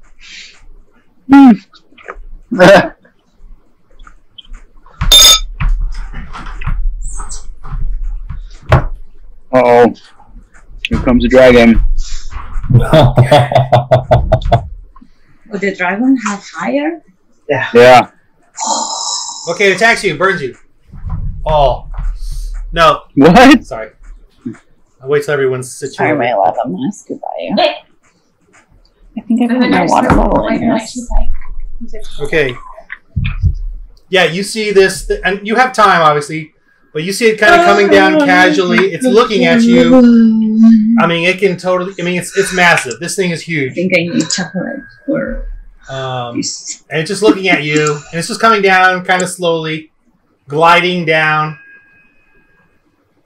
Uh-oh. Here comes a dragon. Would the dragon have fire? Yeah. Okay, it attacks you, burns you. Oh. No. What? Sorry. I'll wait till everyone's Sorry, situated. my love. I'm gonna scoop by you. I think I put my water bottle in this. Okay. Yeah, you see this, and you have time, obviously, but you see it kind of coming down casually. It's looking at you. I mean, it can totally. I mean, it's massive. This thing is huge. I think I need chocolate or And it's just looking at you, and it's just coming down kind of slowly, gliding down.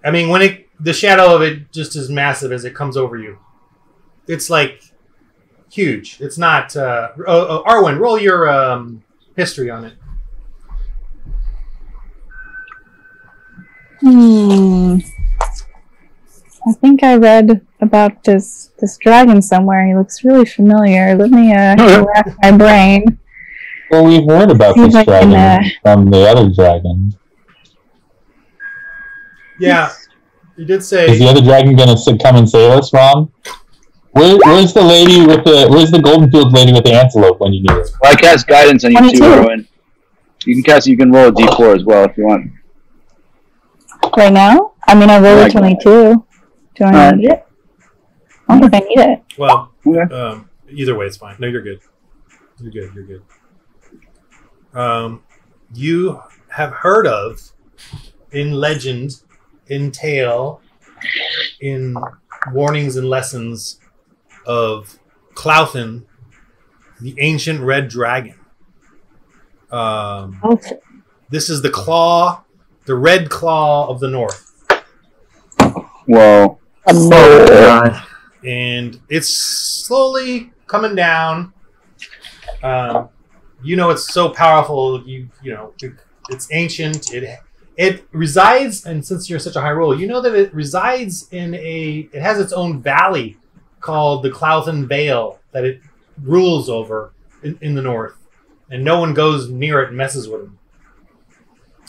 I mean, the shadow of it just is massive as it comes over you. It's like huge. It's not. Arwen, roll your history on it. I think I read about this dragon somewhere. He looks really familiar. Let me rack my brain. Well, we've heard about Seems this like in, dragon from the other dragon. Yeah, you did say. Is the other dragon going to come and save us, Ron? Where's the lady with where's the Goldenfield lady with the antelope when you need her? Well, I cast guidance on you 22. too, Erwin. You can roll a d4 as well if you want. Right now? I mean, I rolled a Like- 22. Do I need it? I don't think I need it. Well, Okay. either way, it's fine. No, you're good. You're good. You're good. You have heard of, in legend, in tale, in warnings and lessons of Clouthen, the ancient red dragon. This is the red claw of the north. Whoa. And it's slowly coming down. You know it's so powerful. You know it's ancient. It resides, and since you're such a high roller, you know that it resides in it has its own valley called the Clouthen Vale that it rules over in the north. And no one goes near it and messes with him.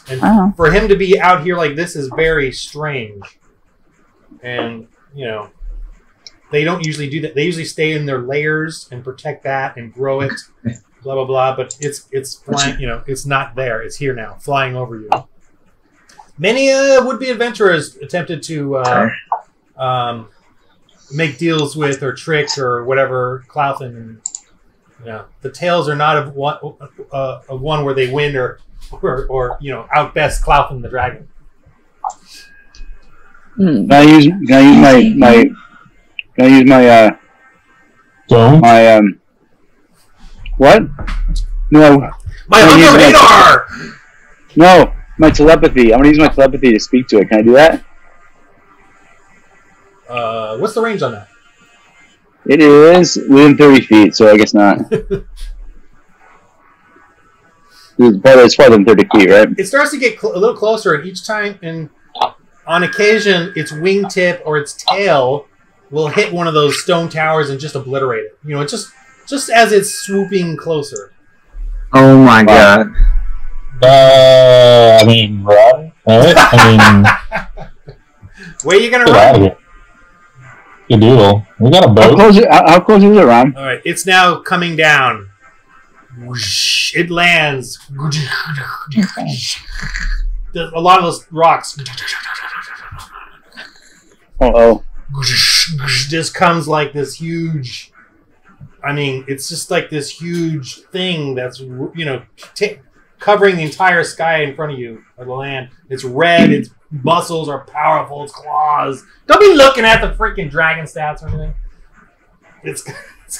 And for him to be out here like this is very strange. And, you know, they don't usually do that. They usually stay in their lairs and protect that and grow it, blah, blah, blah. But it's flying, you know, it's not there. It's here now, flying over you. Many would-be adventurers attempted to make deals with or trick or whatever Clouthen, and you know, the tales are not of one where they win or you know, outbest Clouthen the dragon. Can I use my what? No. My under radar. No. My telepathy. I'm going to use my telepathy to speak to it. Can I do that? What's the range on that? It is within 30 feet, so I guess not. It's farther than 30 feet, right? It starts to get a little closer, and each time, and on occasion, its wingtip or its tail will hit one of those stone towers and just obliterate it. You know, just as it's swooping closer. Oh my god. I mean, right? I mean, where are you gonna get run? out of here. Good deal. We got a boat. How close is it, Ron? All right, it's now coming down. Whoosh, it lands. A lot of those rocks. Just comes like this huge. I mean, it's just like this huge thing that's, you know, covering the entire sky in front of you, or the land. It's red, its muscles are powerful, its claws. Don't be looking at the freaking dragon stats or anything.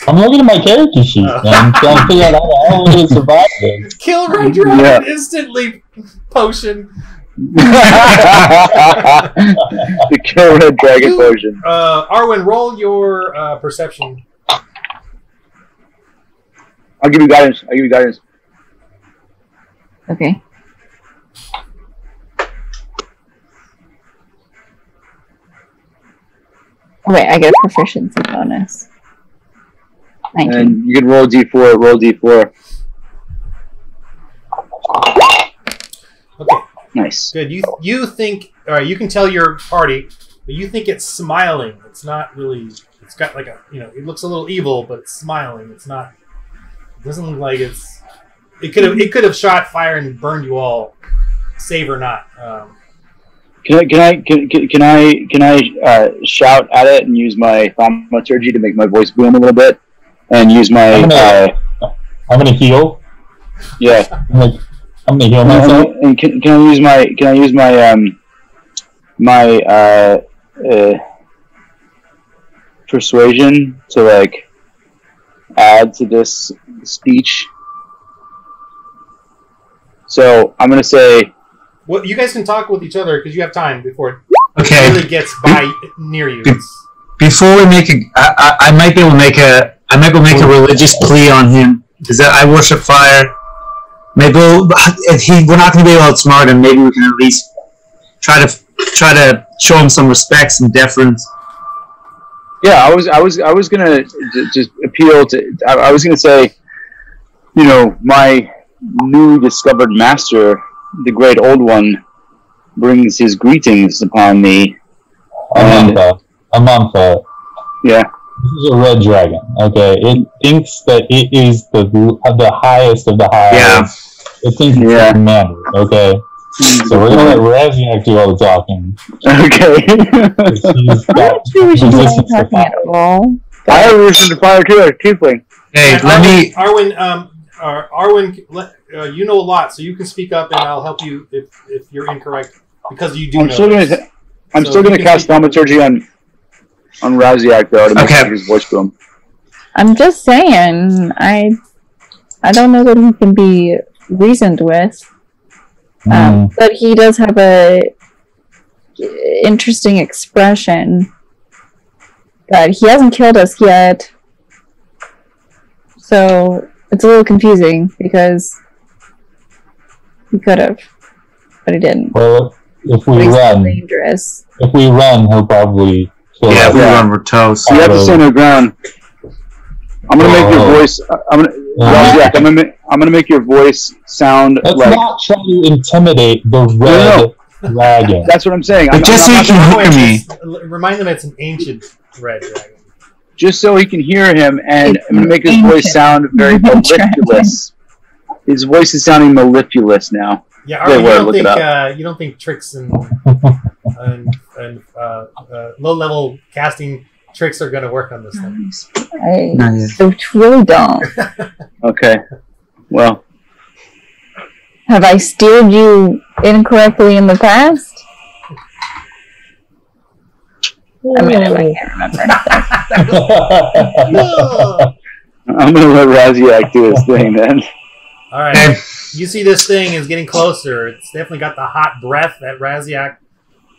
I'm looking at my character sheet, man. I'm trying to figure out how the hell it survived this. Kill Red Dragon instantly potion. The Kill Red Dragon potion. Arwen, roll your perception. I'll give you guidance. Okay. Oh, wait, I get a proficiency bonus. 19. And you can roll D4. Roll D4. Okay. Nice. Good. You think? All right. You can tell your party, but you think it's smiling. It's not really. It's got like a. You know, it looks a little evil, but it's smiling. It's not. It doesn't look like it's. It could have shot fire and burned you all, save or not. Can I shout at it and use my thaumaturgy to make my voice boom a little bit, and use my I'm gonna heal. Yeah, I'm gonna heal myself. And can I use my persuasion to like add to this speech? So I'm gonna say. Well, you guys can talk with each other because you have time before it really gets by near you. Before we make I might be able to make a religious plea on him because I worship fire. Maybe we're not going to be able to outsmart him. Maybe we can at least try to show him some respect, some deference. Yeah, I was gonna just appeal to. I was gonna say, you know, my newly discovered master, the great old one, brings his greetings upon me. Amantha. Yeah. This is a red dragon. Okay, it thinks that it is the highest of the highest. Yeah. It thinks it's commander. Okay. So we're gonna let Raziak do all the talking. Okay. I have reason to fire too. Tiefling. Hey, Arwen. Arwen, you know a lot, so you can speak up, and I'll help you if you're incorrect because you do. I'm still gonna cast thaumaturgy on Raziak though to make his voice boom. I'm just saying, I don't know that he can be reasoned with, but he does have a interesting expression. But he hasn't killed us yet, so it's a little confusing because he could have. but he didn't. Well, if we But he's run, dangerous. he'll probably kill Yeah, us. if we run, we're toast. So you have to stand on the ground. I'm gonna make your voice. Raziak, I'm gonna make your voice sound Let's like. not try to intimidate the red dragon. That's what I'm saying. But just so you can hear me. Remind them it's an ancient red dragon. Just so he can hear him, and It's I'm gonna make his ancient voice sound very mellifluous. His voice is sounding mellifluous now. Yeah, Good you word, don't look it think up. you don't think tricks and low level casting tricks are going to work on this thing? I truly don't. Okay. Well, have I steered you incorrectly in the past? I mean, I can't remember. I'm gonna let Raziak do his thing then. All right. You see this thing is getting closer. It's definitely got the hot breath that Raziak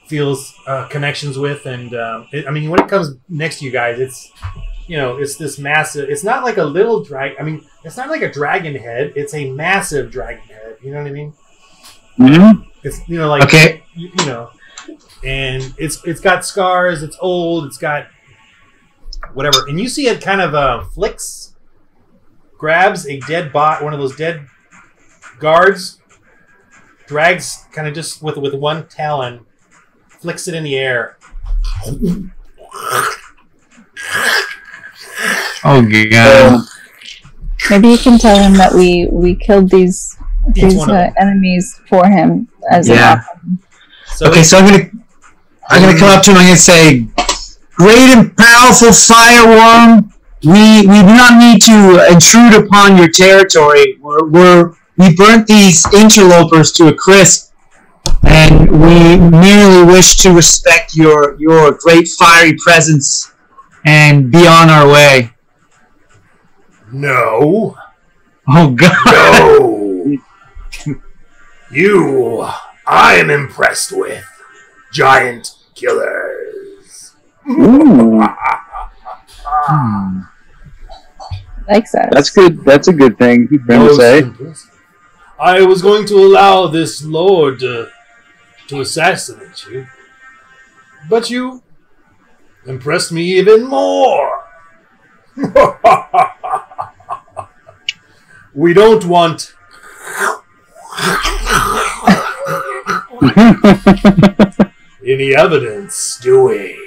feels connections with, and I mean, when it comes next to you guys, it's it's this massive. It's not like a little dragon. I mean, it's not like a dragon head. It's a massive dragon head. You know what I mean? Mm-hmm. It's like okay. And it's got scars. It's old. It's got whatever. And you see it kind of grabs a dead bot, one of those dead guards, drags kind of just with one talon, flicks it in the air. Oh god. Maybe you can tell him that we killed these enemies for him as an offering. Okay, so I'm gonna come up to him. I'm gonna say, "Great and powerful fireworm, we do not need to intrude upon your territory. We burnt these interlopers to a crisp, and we merely wish to respect your great fiery presence and be on our way." No. Oh god. No. You, I am impressed with giant killers. Likes that. That's good. That's a good thing for him to say. I was going to allow this lord to assassinate you, but you impressed me even more. We don't want any evidence, do we?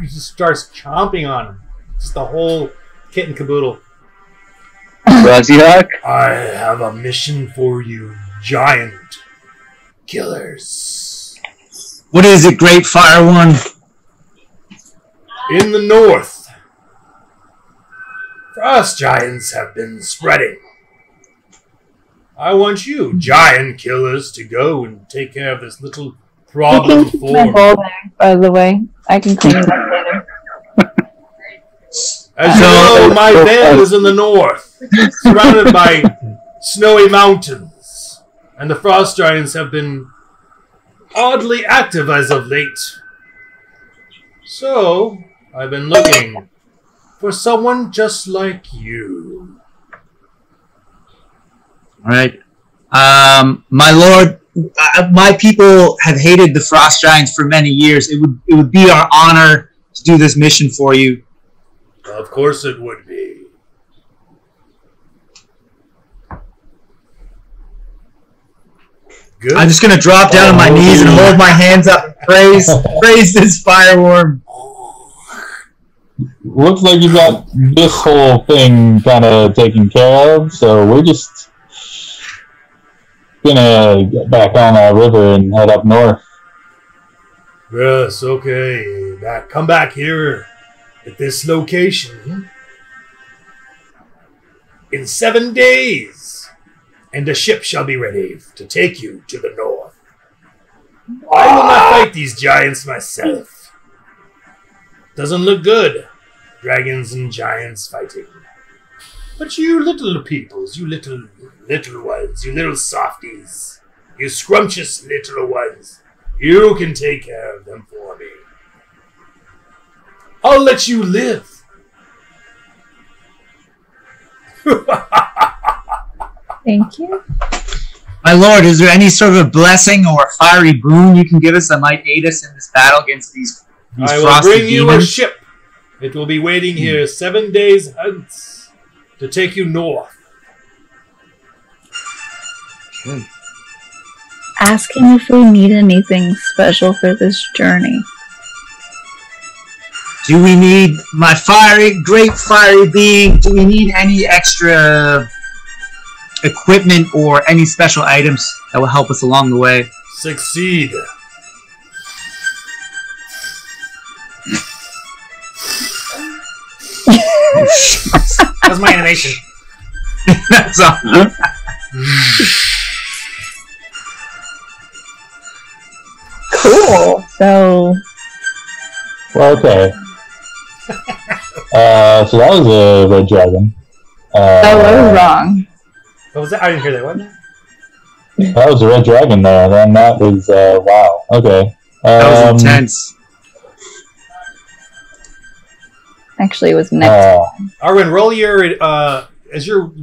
He just starts chomping on him. Just the whole kit and caboodle. Raziak? I have a mission for you, giant killers. What is it, Great Fire One? In the north, frost giants have been spreading. I want you, giant killers, to go and take care of this little problem You can keep for my me. bowl there, by the way. I can clean it up later. As you know, my vale is in the north, surrounded by snowy mountains, and the frost giants have been oddly active as of late. So, I've been looking for someone just like you. All right. My lord, my people have hated the frost giants for many years. It would be our honor to do this mission for you. Of course it would be. Good. I'm just gonna drop down on my knees and hold my hands up and praise this fireworm. Looks like you got this whole thing kind of taken care of, so we're just gonna get back on that river and head up north. Yes, okay. Come back here at this location in 7 days, and a ship shall be ready to take you to the north. I will not fight these giants myself. Doesn't look good, dragons and giants fighting. But you little peoples, you little ones, you little softies, you scrumptious little ones, you can take care of them for me. I'll let you live. Thank you. My lord, is there any sort of blessing or fiery boon you can give us that might aid us in this battle against these I will frosty bring you a demons? ship. It will be waiting here 7 days hence to take you north. Okay. Ask him if we need anything special for this journey. Do we need my great fiery being? Do we need any extra equipment or any special items that will help us along the way? Succeed. That's my animation. That's all. Cool. So, Well, okay. So that was a red dragon. that was wrong. What was that? I didn't hear that. What? That was a red dragon there. Then that was wow. Okay. That was intense. Actually, it was next. Arwen, roll your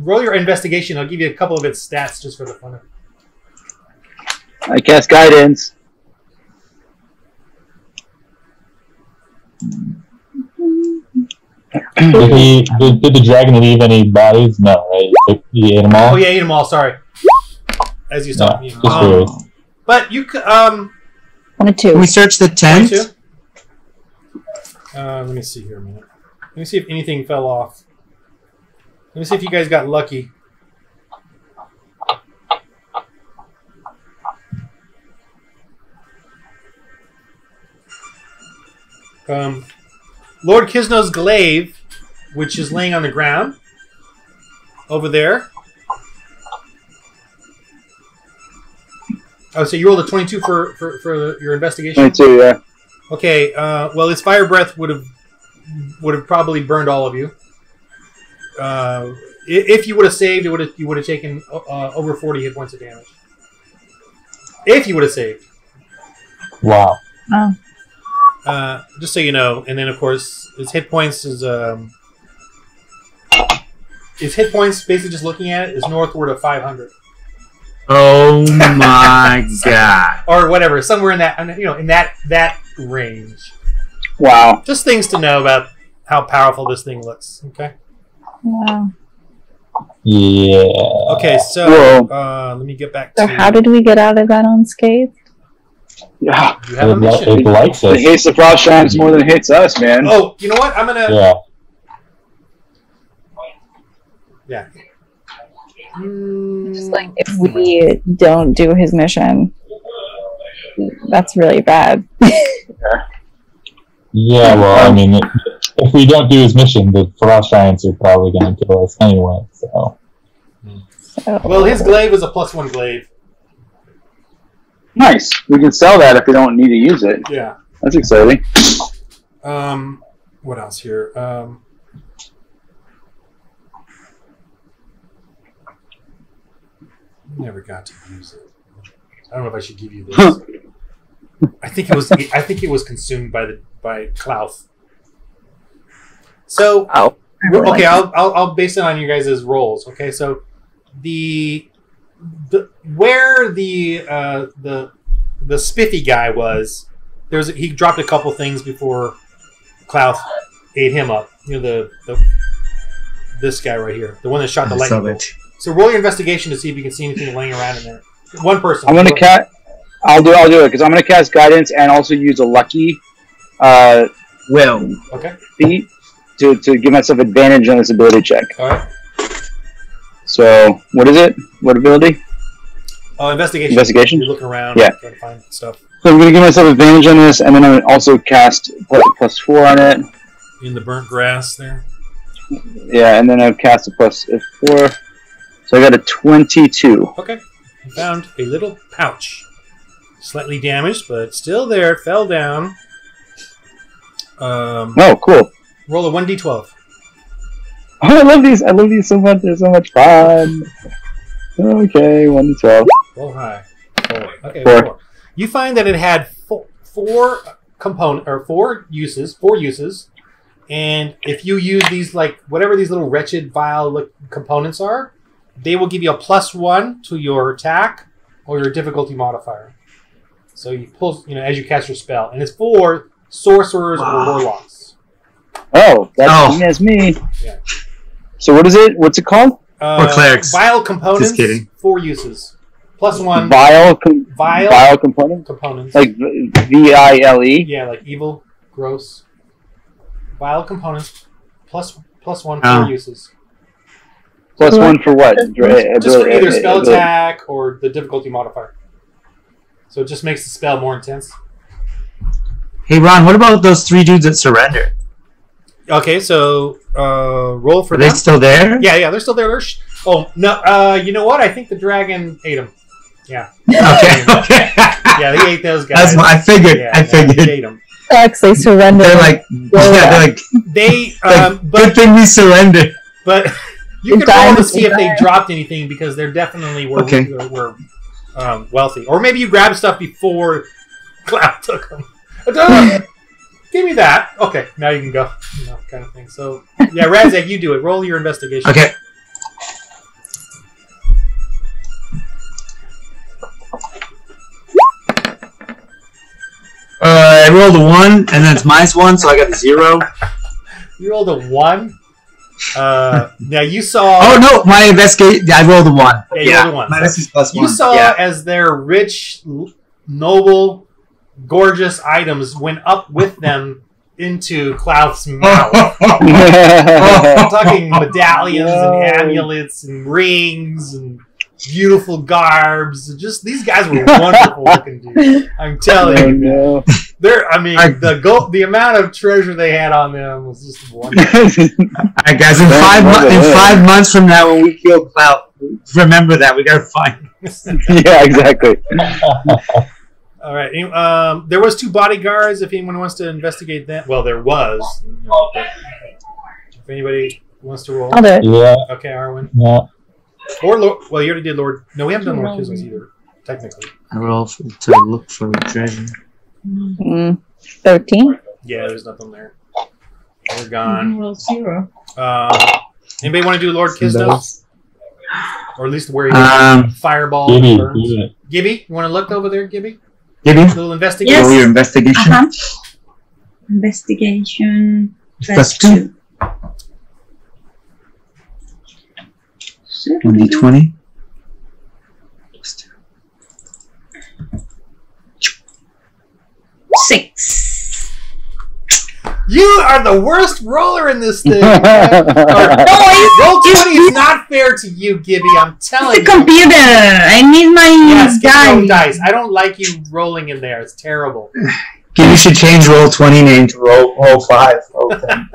roll your investigation. I'll give you a couple of its stats just for the fun of it. I cast guidance. Did the dragon leave any bodies? No, right? He ate them all. Oh yeah, ate them all. Sorry. As you saw. Yeah, just curious. But you could 1 and 2. Can we search the tent? 22? Let me see here a minute. Let me see if anything fell off. Let me see if you guys got lucky. Lord Kisno's glaive, which is laying on the ground over there. Oh, so you rolled a 22 for your investigation? 22, yeah. Okay, well, its fire breath would have probably burned all of you. If you would have saved, you would have taken over 40 hit points of damage. If you would have saved. Wow. Oh. Just so you know, and then of course his hit points is basically just looking at it is northward of 500. Oh my god! Or whatever, somewhere in that in that range. Wow. Just things to know about how powerful this thing looks. Okay. Wow. Yeah. Okay, so let me get back to. So how did we get out of that unscathed? Yeah. You have a mission. It likes It us. hates the frost giants more than it hates us, man. Oh, you know what? I'm gonna. Yeah. Yeah. Just like if we don't do his mission, that's really bad. Yeah. Well, I mean, if we don't do his mission, the frost giants are probably going to kill us anyway. So. Well, his glaive is a +1 glaive. Nice. We can sell that if we don't need to use it. Yeah. That's exciting. What else here? Never got to use it. I don't know if I should give you this. I think it was consumed by Klaus. So okay, I'll base it on you guys' rolls. Okay, so where the spiffy guy was, he dropped a couple things before Klaus ate him up. You know this guy right here, the one that shot the lightning bolt. So roll your investigation to see if you can see anything laying around in there. One person. I'm gonna cast. I'll do it because I'm gonna cast guidance and also use a lucky will feat to give myself advantage on this ability check. All right. So what is it? What ability? Investigation. Investigation. You're looking around, Yeah. trying to find stuff So I'm gonna give myself advantage on this, and then I'm gonna also cast +4 on it. in the burnt grass there. Yeah, and then I've cast a +4. So I got a 22. Okay. You found a little pouch. Slightly damaged, but still there. It fell down. Oh, cool. Roll a 1d12. Oh, I love these. I love these so much. They're so much fun. Okay, 1d12. Roll high. 4. Okay, 4. 4. You find that it had four uses. And if you use these, like, whatever these little wretched vial components are, they will give you a +1 to your attack or your difficulty modifier. So you pull, as you cast your spell. And it's for sorcerers or warlocks. Oh, that's me. Yeah. So what is it? What's it called? For clerics. Vial components. Just kidding. 4 uses. +1. Vial components? Components. Like VILE? Yeah, like evil, gross. Vial components. +1 4 uses. +1 for what? Just for either spell attack or the difficulty modifier. So it just makes the spell more intense. Hey Ron, what about those 3 dudes that surrender? Okay, so roll for Are they them. still there? Yeah, they're still there. Oh no, you know what? I think the dragon ate them. Yeah. Okay. Yeah, they ate those guys. I figured. Yeah, I figured. They ate them. They surrendered. They're like, but good thing we surrendered. But you can roll to see if they dropped anything because they're definitely were wealthy. Or maybe you grabbed stuff before Cloud took them. Give me that. Okay, now you can go. Kind of thing. So, yeah, Razak, you do it. Roll your investigation. Okay. I rolled a 1, and then it's -1, so I got a 0. You rolled a 1. Now you saw. Oh no, my investigation. I rolled a 1. Yeah, you rolled a 1. Minus is +1. You saw as their rich, noble, gorgeous items went up with them into Cloud's mouth. I'm talking medallions and amulets and rings and beautiful garbs. Just these guys were wonderful looking dudes. I'm telling you. The amount of treasure they had on them was just wonderful. Alright guys, in 5 months from now when we kill Cloud, remember that. We gotta find him. Yeah, exactly. All right. There was 2 bodyguards. If anyone wants to investigate that, well, there was. If anybody wants to roll, I'll do it. Yeah. Okay, Arwen. Yeah. Or Lord. Well, you already did Lord. No, we haven't done Lord Kismas either, technically. I roll to look for treasure. 13. Yeah, there's nothing there. They're gone. Roll 0. Anybody want to do Lord Kisnos? Or at least where he fireball Gibby, burns? yeah. Gibby, you want to look over there, Gibby? Gibby? A little investigation. Roll your investigation. Investigation. +2. 1d20. +6. You are the worst roller in this thing. Roll 20 is not fair to you, Gibby. I'm telling you. It's a computer. I need my dice. I don't like you rolling in there. It's terrible. Gibby should change roll 20 name to roll 5. Okay.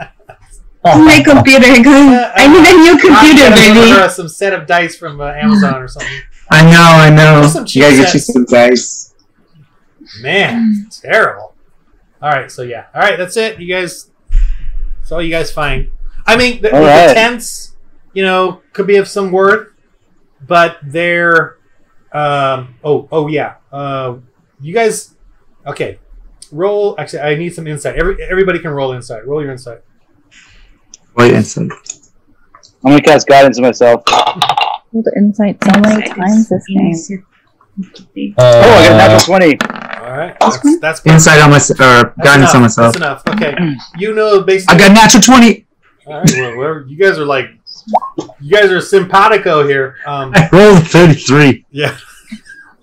My computer. I need a new computer, baby. Some set of dice from Amazon or something. I know. You gotta get you some dice. Man, it's terrible. All right, so yeah. All right, that's it. You guys, that's all you guys find. I mean, the tents, could be of some worth, but they're. You guys, okay. Roll. Actually, I need some insight. Everybody can roll insight. Roll your insight. Roll your insight. I'm gonna cast guidance on myself. The insight so many times this game. I got a natural 20. All right, that's insight on myself, or guidance on myself. That's enough. Okay, basically. I got natural 20. All right, well, you guys are simpatico here. I rolled 33. Yeah.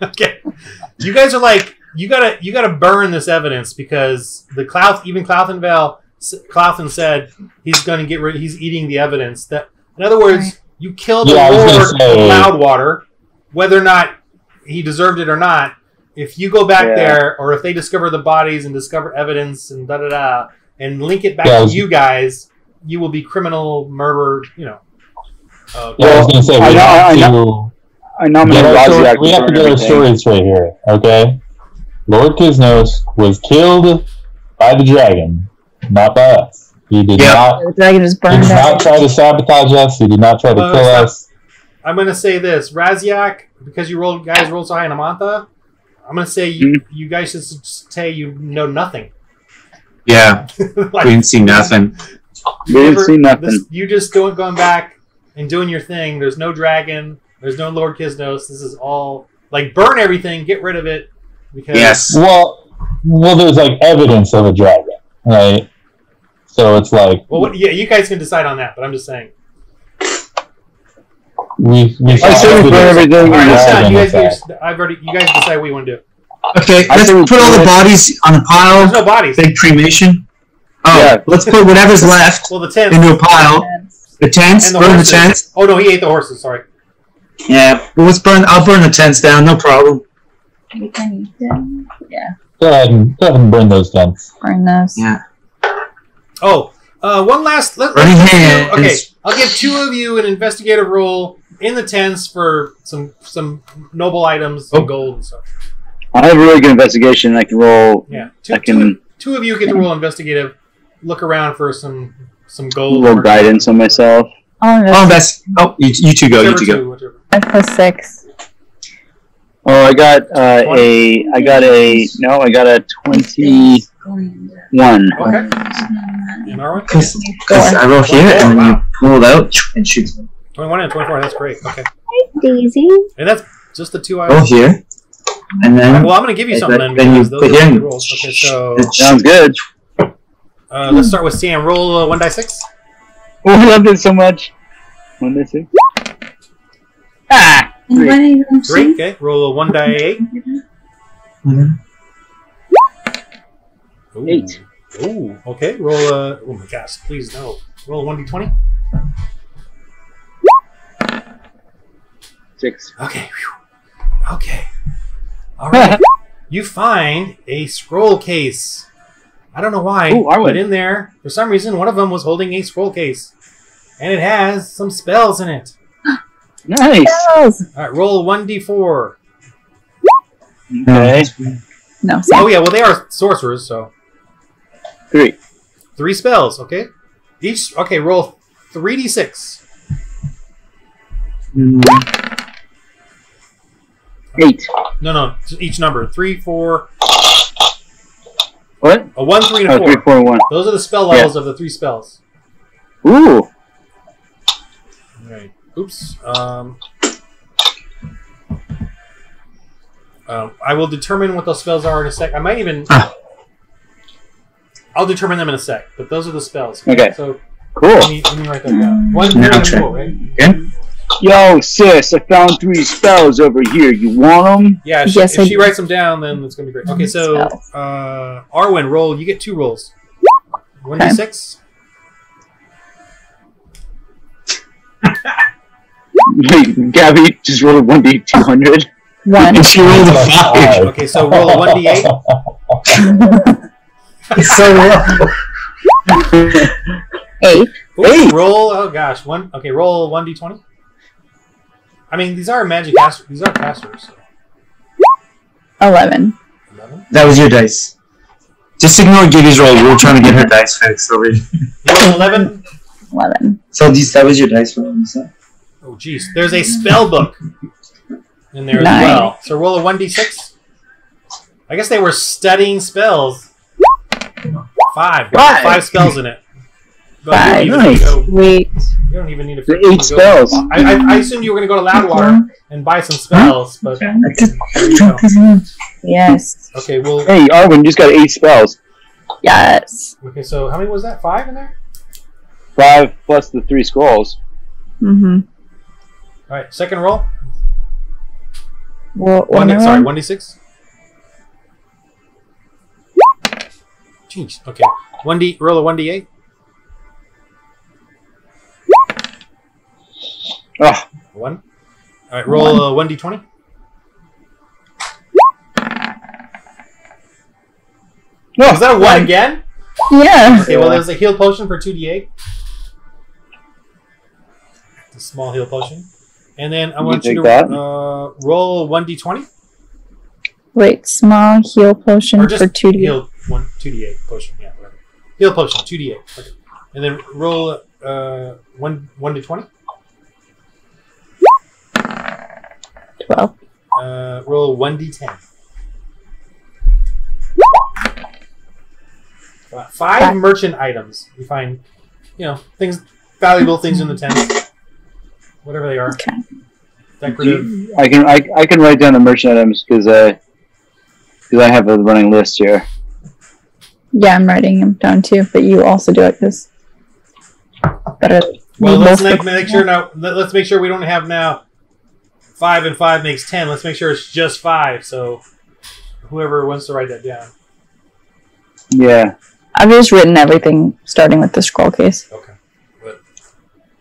Okay, you guys are like you gotta burn this evidence because Clouthen said he's eating the evidence. That in other words, you killed the Lord of Loudwater, whether or not he deserved it or not. If you go back there, or if they discover the bodies and discover evidence and and link it back to you guys, you will be criminal murder. I was going to say I nominate Raziak. We have to get our stories straight here, okay? Lord Kisnos was killed by the dragon, not by us. He did not. The dragon just burned did not try to sabotage us. He did not try to kill us. I'm going to say this, Raziak, because you guys rolled so high in Amantha. I'm going to say you guys should say you know nothing. Yeah, Like, we didn't see nothing. We didn't see nothing. You just going back and doing your thing. There's no dragon. There's no Lord Kisnos. This is all like burn everything, get rid of it. Because Yes. Well, there's like evidence of a dragon, right? So it's like yeah, you guys can decide on that, but I'm just saying. we I say we burn everything. All right, that's done. You evidence guys, of that. you guys decide what you want to do. Okay, I let's think we put all the should- bodies on a pile. There's no bodies. Big cremation. Oh, Yeah. let's put whatever's left Well, the tent into a pile. The tents, and the burn the horses. tents. Oh no, he ate the horses. Sorry. Yeah, well, let's burn. I'll burn the tents down. No problem. We can eat them. Yeah, Go ahead and burn those tents. burn those. Yeah. Oh, one last. Burning let's do- hands. okay, I'll give two of you an investigative roll in the tents for some noble items and gold and stuff. I have a really good investigation. I can roll. Yeah, I can two of you get to roll investigative. Look around for some gold. roll or- guidance on myself. Oh, Oh, that's. Oh, you two go. You Whichever two go. two, whichever. I plus 6. Oh, I got a 21. Okay. And Arwen? Because I roll here and then you pull it out and shoot. 21 and 24. That's great. Okay. Daisy. And that's just the two Roll items. here, and then Well, I'm going to give you something then. then you because those put are in. the rolls. Okay, so Sounds good. let's start with Sam. Roll 1d6. Oh, I loved it so much. 1d6. Ah! And what are you going to 3. say? Okay. Roll 1d8. Mhm. Ooh. 8. Ooh. Okay. Roll oh my gosh. Please no. Roll 1d20. 6. Okay. Whew. Okay. All right. You find a scroll case. I don't know why, Ooh, Arwen. but in there, for some reason, one of them was holding a scroll case, and it has some spells in it. Nice. All right. Roll 1d4. Okay. No, Oh yeah. Well, they are sorcerers, so 3. 3 spells. Okay. Each. Okay. Roll 3d6. 8. No. Each number. 3, 4. What? A 1, 3, and a Oh, 4. 3, 4, 1. Those are the spell levels of the 3 spells. Ooh. All right. Oops. I will determine what those spells are in a sec. I might even. I'll determine them in a sec. But those are the spells. Okay. So Cool. let me write that down. 1, 3, Now and check. 4, right? Again? Yo, sis, I found 3 spells over here. You want them? Yeah. If Yes, she, I if she do. writes them down, then it's gonna be great. Okay. So Spells. Arwen, roll. You get 2 rolls. 1d6. Wait, Gabby just rolled a 1d200. 1. And she rolled a 5. Okay. So roll a 1d8. It's so low. 8. Ooh, roll. Oh gosh. Okay. Roll 1d20. I mean, these are magic casters. These are casters. So. 11. 11. That was your dice. Just ignore Gibby's roll. We're trying to get her dice fixed over here. Roll 11. 11. So that was your dice roll. So. Oh, jeez. There's a spell book in there as 9. well. So roll a 1d6. I guess they were studying spells. 5. 5 spells in it. But 5. You don't even need to go- Wait. you don't even need to. The 8 spells. I assumed you were going to go to Loudwater and buy some spells, but there you go. Yes. Okay. Well. Hey, Arwen, you just got 8 spells. Yes. Okay. So how many was that? 5 in there. 5 plus the 3 scrolls. Mm-hmm. All right. Second roll. Well, 1d6. Jeez. Okay. Roll a 1d8. Oh, 1. All right. Roll a 1d20. no, Is that a 1 again? Yeah. Okay. Well, there's a heal potion for 2d8. It's a small heal potion. And then I want you take to that? roll 1d20. Wait, small heal potion Or just for 2D. heal 2d8 potion. Yeah, whatever. Heal potion 2d8. Okay. And then roll 1d20. 12. Roll 1d10. 5 merchant items. You find, things, valuable things in the tent, whatever they are. Okay. Decorative. I can write down the merchant items because I have a running list here. Yeah, I'm writing them down too, but you also do it because better. Well, let's make sure now. Let's make sure we don't have now 5 and 5 makes 10. Let's make sure it's just 5. So whoever wants to write that down. Yeah. I've just written everything starting with the scroll case. Okay. But,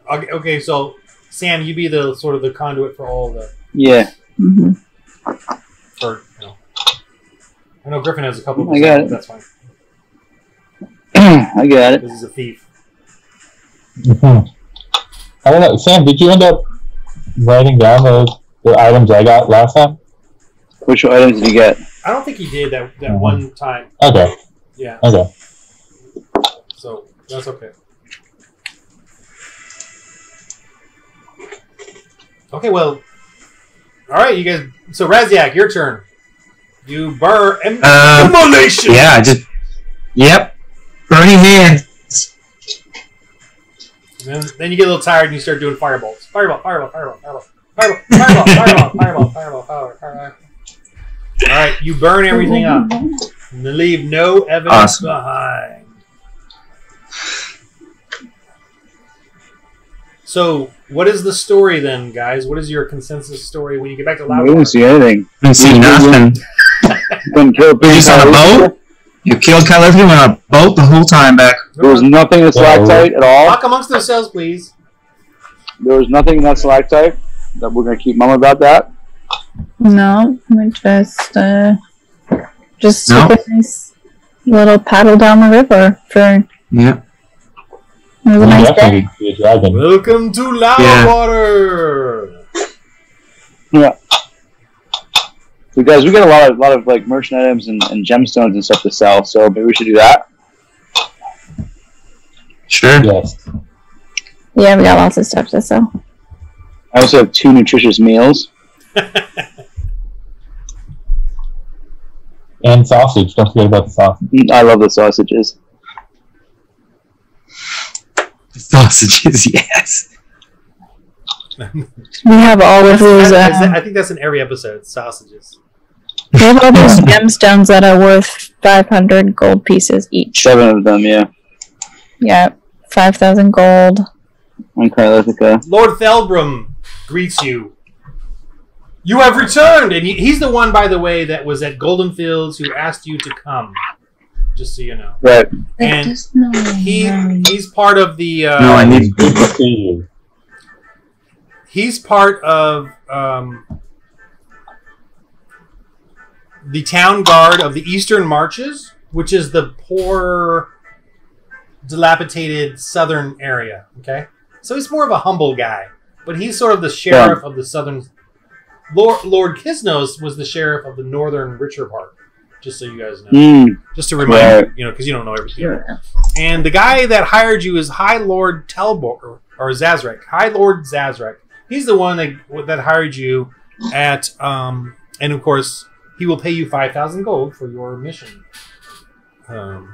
okay. So Sam, you be the sort of the conduit for all the. Yeah. Mm-hmm. I know Griffin has a couple. I got it. That's fine. I got it. This is a thief. Mm-hmm. I don't know, Sam. Did you end up writing down the items I got last time? Which items did you get? I don't think he did that one time. Okay. Yeah. Okay. So that's okay. Okay, well, all right, you guys. So Raziak, your turn. You burn immolation. Yeah, yep, burning hands. And then you get a little tired and you start doing fireballs. Fireball. All right, you burn everything up. And leave no evidence behind. So, what is the story then, guys? What is your consensus story when you get back to Loudwater? We didn't see anything. Didn't see nothing. You just on a boat? You killed Caliph on a boat the whole time back. There was nothing in the stalactite at all. Talk amongst yourselves, please. There was nothing in that stalactite that we're going to keep mum about that. No, we just took a nice little paddle down the river for. Yeah. It was a nice day. Welcome to Loudwater. Yeah. So guys, we got a lot of like merchant items and gemstones and stuff to sell. So maybe we should do that. Sure. Yes. Yeah, we got lots of stuff to sell. I also have 2 nutritious meals. And sausage. Don't forget about the sausage. I love the sausages. Sausages, yes. We have all of those. I think that's in every episode. Sausages. We have all those gemstones that are worth 500 gold pieces each. 7 of them, yeah. Yeah, 5,000 gold. On Carlithica. Lord Thelbrum greets you. You have returned, and he's the one, by the way, that was at Golden Fields who asked you to come. Just so you know. Right. And he's part of the. No, I need to see you. He's part of the town guard of the Eastern Marches, which is the poor, dilapidated southern area. Okay, so he's more of a humble guy, but he's sort of the sheriff of the southern. Lord Kisnos was the sheriff of the northern, richer part. Just so you guys know. Just to remind you, because you don't know everything. Yeah. And the guy that hired you is High Lord Telbor or Zazrek. High Lord Zazrek. He's the one that hired you at, and of course, he will pay you 5,000 gold for your mission. Oh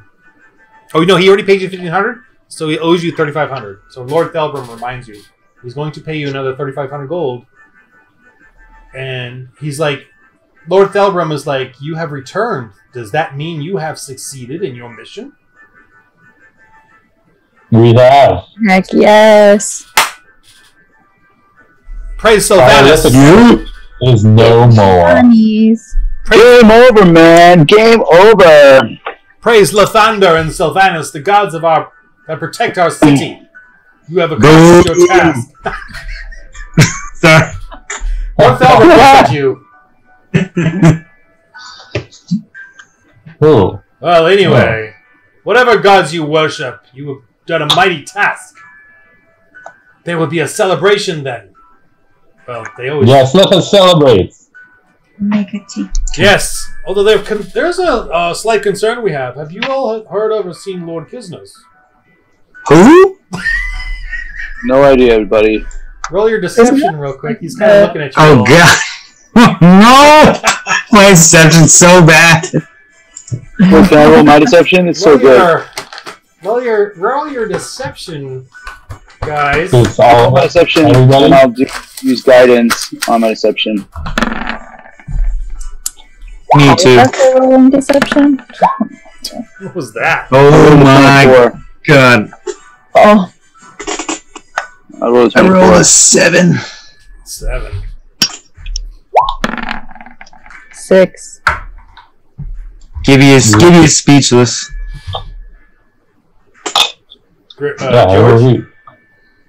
no, he already paid you 1,500, so he owes you 3,500. So Lord Thelbrum reminds you he's going to pay you another 3,500 gold, and he's like, Lord Thelbrum is like, you have returned. Does that mean you have succeeded in your mission? We have. Heck yes. Praise Sylvanus. Is no more. Game over, man. Game over. Praise Lathander and Sylvanus, the gods of that protect our city. You have accomplished your task. Sorry. Lord Thelbrum looks at you. Oh. Well, anyway, whatever gods you worship, you have done a mighty task. There will be a celebration then. Well, they always. Yes, let us celebrate. Make a tea. Yes, although there's a slight concern we have. Have you all heard of or seen Lord Kisnos? Who? No idea, buddy. Roll your deception real quick. He's kind of looking at you. Oh, God. No! My deception's so bad. Wait, can I roll my deception? It's so good. Roll your deception, guys. It's all My deception, everybody? and I'll use guidance on my deception. Me too. That's a rolling deception. What was that? Oh my 24. god. Oh, I rolled a I 24. rolled a 7. 7. 6. Gibby is speechless. Yeah, George?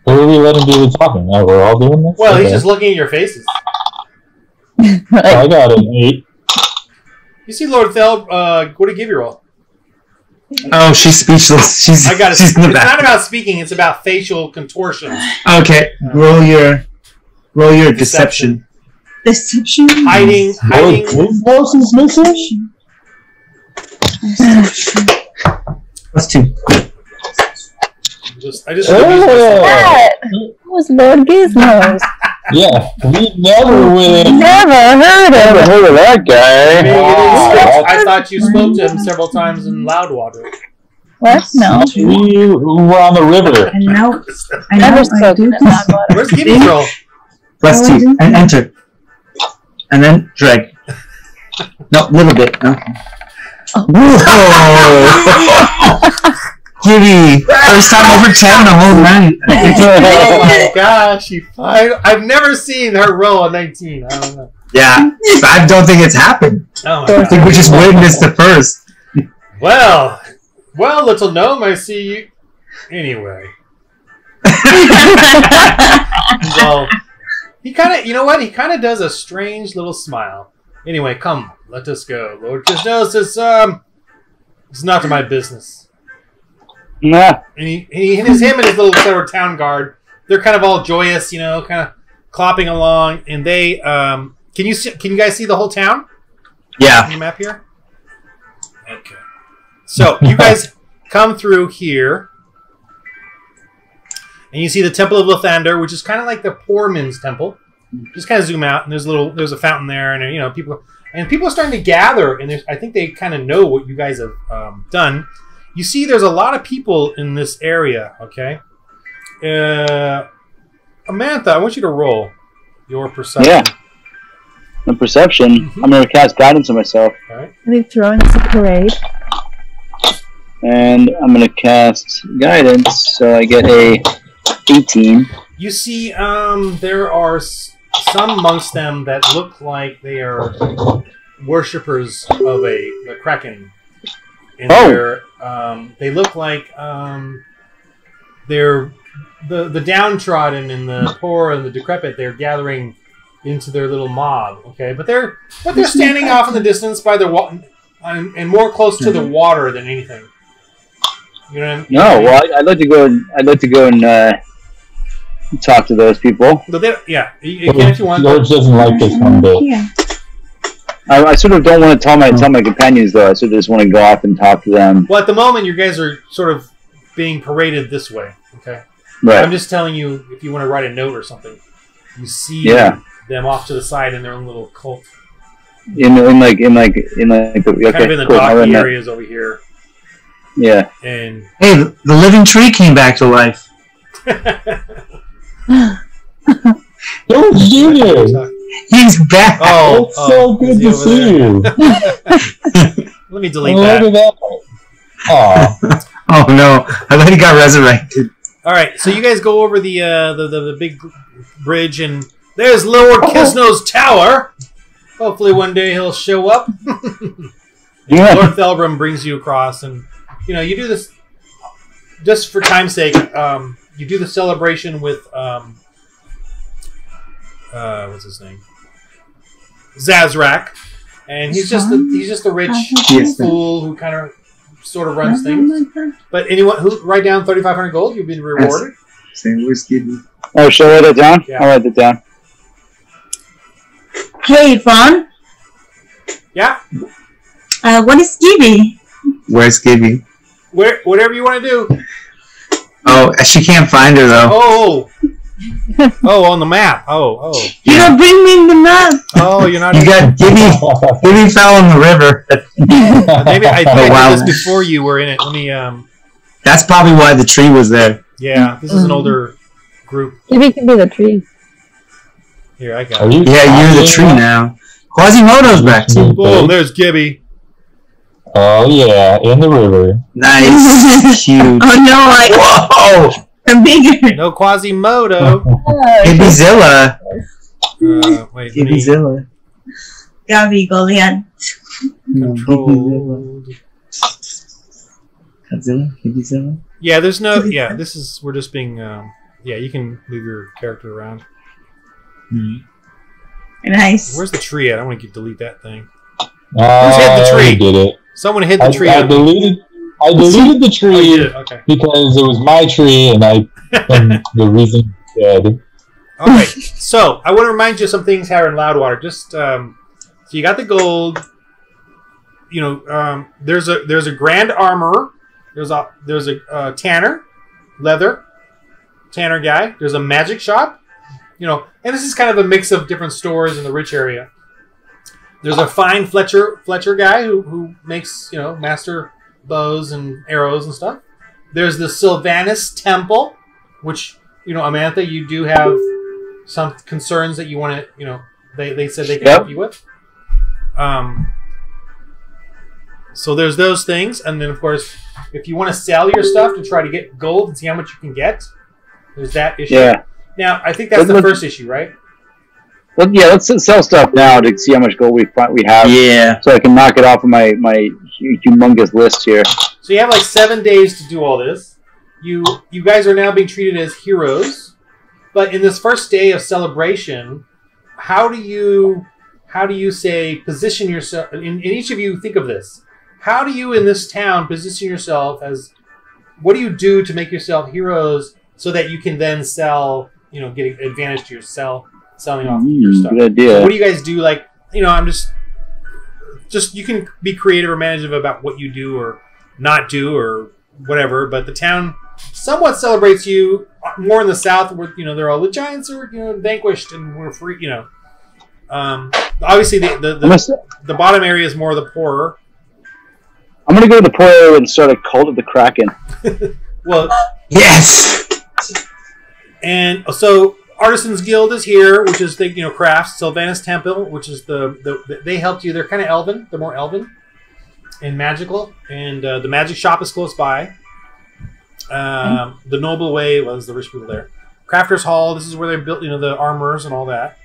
who are we letting do the talking? We're all doing this? Well, he's Okay. just looking at your faces. I got an 8. You see Lord Thel, what do you give your roll? Oh, she's speechless. She's I got it. she's in the It's not back. about speaking, it's about facial contortions. Okay, roll your deception. Deception. Hiding. His nose is missing? +2. I just confused myself. That was Lord Gizmos. Yeah, we never win. Never heard Never of it. heard of that guy. Wow. I thought you spoke to him several times in Loudwater. What? No. We were on the river. And now I Never know I spoken do in Loudwater. Where's Gibby's roll? +2. And enter. And then drag. No, little bit. Okay. Whoa! Gibby, first time over 10 the whole night. Oh my gosh, I've never seen her roll a 19. I don't know. Yeah, I don't think it's happened. Oh my I god. think we just witnessed the first. Well, little gnome, I see you. Anyway. Well, he kind of, you know what? He kind of does a strange little smile. Anyway, come, let us go. Lord Kisnos, it's not my business. Nah. And him and his little sort of town guard, they're kind of all joyous, kind of clopping along. And they, can you guys see the whole town Yeah. on the map here? Okay. So you guys come through here, and you see the Temple of Lathander, which is kind of like the poor men's temple. Just kind of zoom out, and there's a fountain there, and people are starting to gather, and I think they kind of know what you guys have done. You see, there's a lot of people in this area. Okay, Amantha, I want you to roll your perception. Yeah. The perception. I'm going to cast guidance on myself. All right. Are they throwing us a parade? And I'm going to cast guidance, so I get a 18. You see, there are some amongst them that look like they are worshippers of the Kraken. And they look like they're the downtrodden and the poor and the decrepit. They're gathering into their little mob. Okay, but they're standing off in the distance by the and more close to the water than anything. You know what I mean? No, well, I'd like to go and talk to those people. But you can if you want. George doesn't like this one bit. Yeah. I sort of don't want to tell my companions though. I sort of just want to go off and talk to them. Well, at the moment, you guys are sort of being paraded this way. Okay, Right. I'm just telling you if you want to write a note or something. You see them off to the side in their own little cult. In the okay, Kind of in the cool. docky areas over here. Yeah. And Hey, the living tree came back to life. George Jr. He's back. It's so good to see you. Let me delete Look that. at that. Aw. Oh no, I thought he got resurrected. All right, so you guys go over the big bridge, and there's Lord Kisno's tower. Hopefully, one day he'll show up. Yeah. Lord Thelbrum brings you across, and you do this just for time's sake. You do the celebration with what's his name? Zazrak, and he's just a rich fool who kind of sort of runs things. But anyone who write down 3,500 gold, you've been rewarded. Same whiskey. Oh, should I write that down? Yeah. I'll write that down. Hey, Fawn. Yeah, What is Gibby? Where's Gibby? whatever you want to do. Oh, she can't find her though. Oh, Oh, on the map. Oh. You don't bring me in the map. Oh, you're not. You got Gibby fell in the river. Maybe I did this before you were in it. Let me. That's probably why the tree was there. Yeah, this is an older group. Maybe can be the tree. Here, I got it. Yeah, you're the tree now. Quasimodo's back too. Boom, there's Gibby. Oh yeah, in the river. Nice. Huge. Oh no, Whoa! I'm bigger. No Quasimodo. Gibbyzilla. Wait, Gibbyzilla. Gabi Goliath. Controlled. Godzilla? Gibbyzilla? Yeah, there's no. Yeah, this is. We're just being. Yeah, you can move your character around. Nice. Where's the tree at? I want to delete that thing. Who's hit the tree? Did it? Someone hit the tree. I deleted the tree because it was my tree, and the reason dead. All right. So I want to remind you of some things here in Loudwater. Just so you got the gold. You know, there's a grand armorer. There's a tanner, leather, tanner guy. There's a magic shop. You know, and this is kind of a mix of different stores in the rich area. There's a fine Fletcher guy who makes, you know, master bows and arrows and stuff. There's the Sylvanus Temple, which, you know, Amantha, you do have some concerns that you want to, you know, they said they can help you with. So there's those things, and then of course, if you want to sell your stuff to try to get gold and see how much you can get, there's that issue. Yeah. Now I think that's the first issue, right? Well, yeah, let's sell stuff now to see how much gold we have. Yeah. So I can knock it off of my humongous list here. So you have like 7 days to do all this. You guys are now being treated as heroes, but in this first day of celebration, how do you say position yourself? In each of you, think of this. How do you in this town position yourself as? What do you do to make yourself heroes so that you can then sell? You know, get advantage to your selling off your stuff. Good idea. So what do you guys do? Like, you know, I'm just you can be creative or imaginative about what you do or not do or whatever. But the town somewhat celebrates you more in the south, where you know they're all the giants are vanquished and we're free. You know, obviously the bottom area is more the poorer. I'm gonna go to the poor area and start a cult of the Kraken. Well, yes. And so Artisans Guild is here, which is the crafts. Sylvanus Temple, which is they helped you. They're kind of elven. They're more elven and magical. And the magic shop is close by. The Noble Way was the rich people there. Crafters Hall. This is where they built the armors and all that.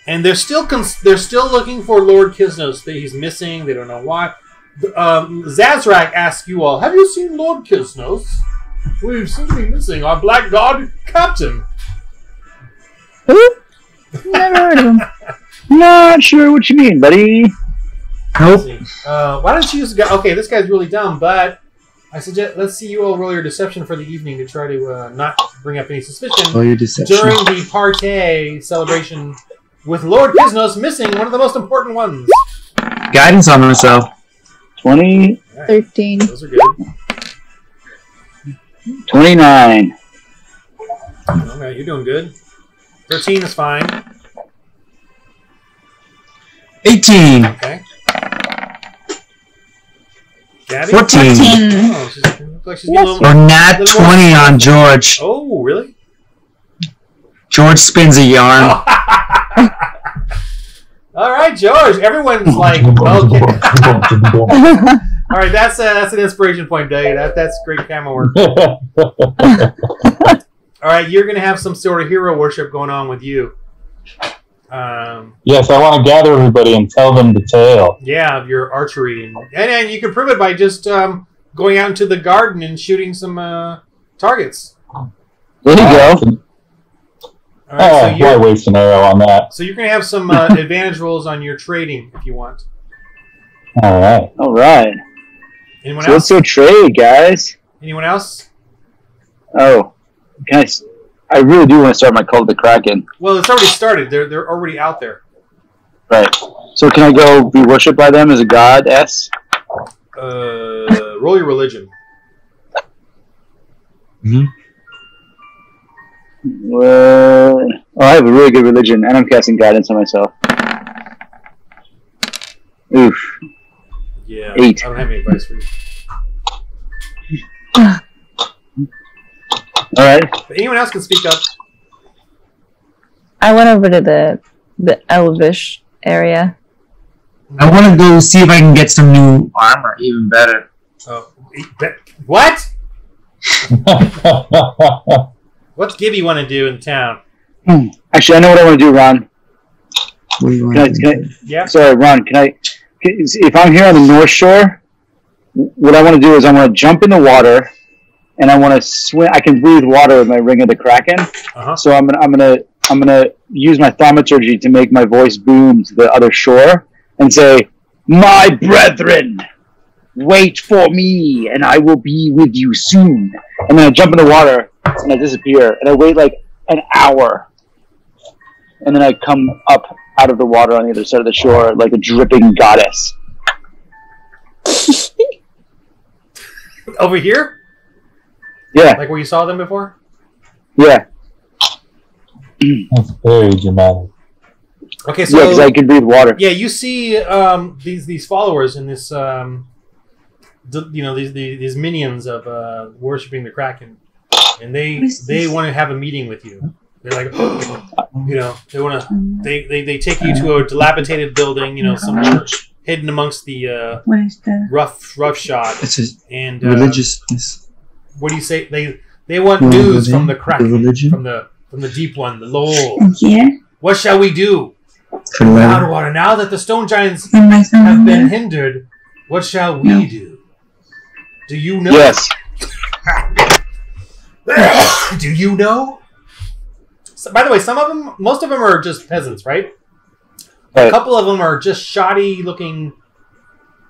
And they're still looking for Lord Kisnos. He's missing. They don't know why. Zazrak asks you all, have you seen Lord Kisnos? We've seem to be missing our black god captain. Who? Never heard of him. Not sure what you mean, buddy. Nope. Why don't you use the guy? Okay, this guy's really dumb, but I suggest let's see you all roll your deception for the evening to try to not bring up any suspicion Roll your deception. during the party celebration with Lord Kisnos missing one of the most important ones. Guidance on myself. 20. Right. 13. Those are good. 29. Okay, you're doing good. 13 is fine. 18. Okay. Gabby? 14. Oh, she looks like she's getting a little, Or nat 20 on George. Oh, really? George spins a yarn. All right, George. Everyone's like, okay. All right, that's an inspiration point, Dave. That's great camera work. All right, you're gonna have some sort of hero worship going on with you. Yes, I want to gather everybody and tell them the tale. Yeah, of your archery, and you can prove it by just going out into the garden and shooting some targets. There you go. All right, why waste an arrow on that? So you're gonna have some advantage rolls on your trading if you want. All right. All right. Anyone So else? let's go trade, guys. Anyone else? Oh, guys, I really do want to start my cult of the Kraken. Well, it's already started. They're already out there. Right. So can I go be worshipped by them as a god? Roll your religion. I have a really good religion, and I'm casting guidance on myself. Oof. Yeah. 8. I don't have any advice for you. All right. But anyone else can speak up. I went over to the Elvish area. I want to go see if I can get some new armor, even better. Oh, what? What's Gibby want to do in town? Actually, I know what I want to do, Ron. What do you Can I, want? can I, Yeah. sorry, Ron. If I'm here on the North Shore, what I want to do is I want to jump in the water, and I want to swim. I can breathe water with my Ring of the Kraken. Uh-huh. So I'm gonna use my thaumaturgy to make my voice boom to the other shore and say, "My brethren, wait for me, and I will be with you soon." And then I jump in the water and I disappear, and I wait like an hour, and then I come up out of the water on the other side of the shore like a dripping goddess. Over here? Yeah, Like where you saw them before? yeah, That's very dramatic. Okay, yeah, so because I can breathe water. yeah, you see these followers in this these minions of worshiping the Kraken, and they want to have a meeting with you. They're like, they want to they take you to a dilapidated building, somewhere hidden amongst the What is the rough shot. It's a And religiousness. what do you say? They want Well, news the- from the Kraken, the religion? from the deep one, the Lowell. and here? What shall we do? For the letter. Loudwater. Now that the stone giants And my son have been there? hindered, what shall we No. do? Do you know? Yes. Do you know? So, by the way, most of them are just peasants, right? A Right. couple of them are just shoddy looking,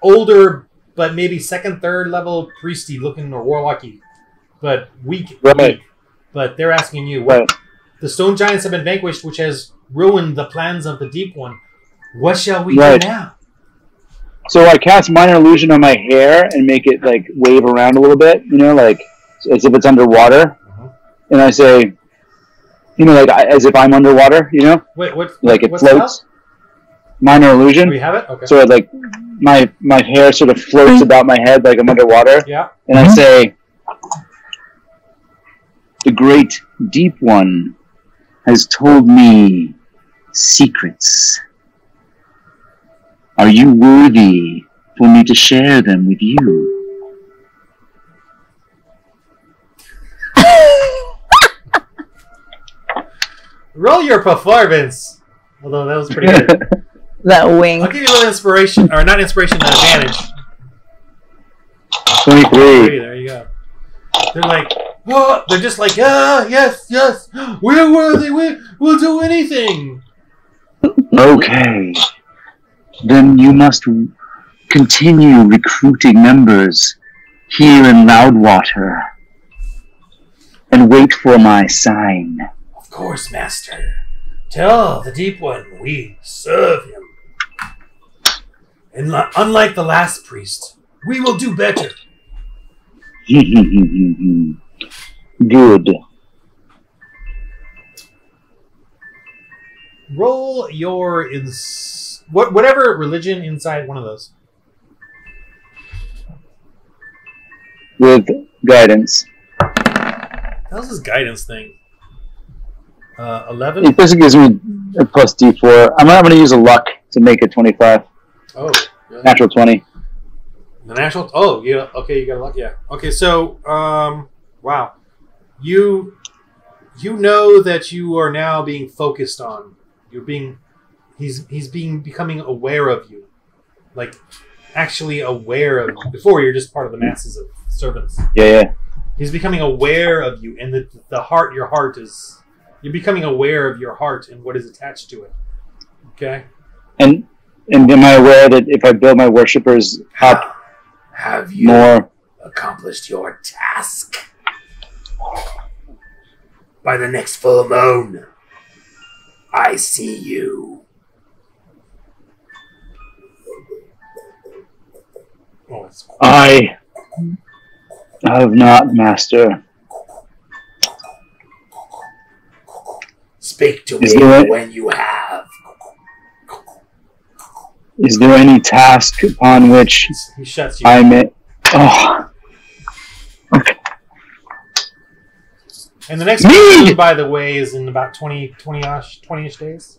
older, but maybe second, third level priesty looking or warlocky, but weak. Right. weak. But they're asking you, what? Right. The stone giants have been vanquished, which has ruined the plans of the deep one. What shall we Right. do now? So I cast minor illusion on my hair and make it like wave around a little bit, like as if it's underwater, and I say, as if I'm underwater, Wait, what? like it what's floats. Minor Do illusion. we have it? Okay. So like my hair sort of floats about my head like I'm underwater, Yeah. and I say, "The great deep one has told me secrets. Are you worthy for me to share them with you?" Roll your performance. Although that was pretty good. That I'll wing. give you a little inspiration, or not inspiration, advantage. 23. There you go. They're like, oh, they're just like, yes, we're worthy, we'll do anything. Okay. Then you must continue recruiting members here in Loudwater and wait for my sign. Of course, master. Tell the Deep One we serve him. And unlike the last priest, we will do better. Good. Roll your whatever religion inside one of those. With guidance. How's this guidance thing? 11? It basically gives me a plus D4. I'm going to use a luck to make it 25. Oh, really? Natural 20. The natural? Oh, yeah. Okay, you got a luck. Yeah. Okay, so, wow. You know that you are now being focused on. He's becoming aware of you. Like, actually aware of you. Before, you're just part of the masses of servants. Yeah. He's becoming aware of you, and your heart is... You're becoming aware of your heart and what is attached to it. Okay? And am I aware that if I build my worshippers up Have you more... accomplished your task? By the next full moon, I see you. Oh, it's cool. I have not, master. Speak to Is me there- when you have. Is there any task upon which He shuts you. I may? Oh, And the next Me! one, by the way, is in about 20-ish days.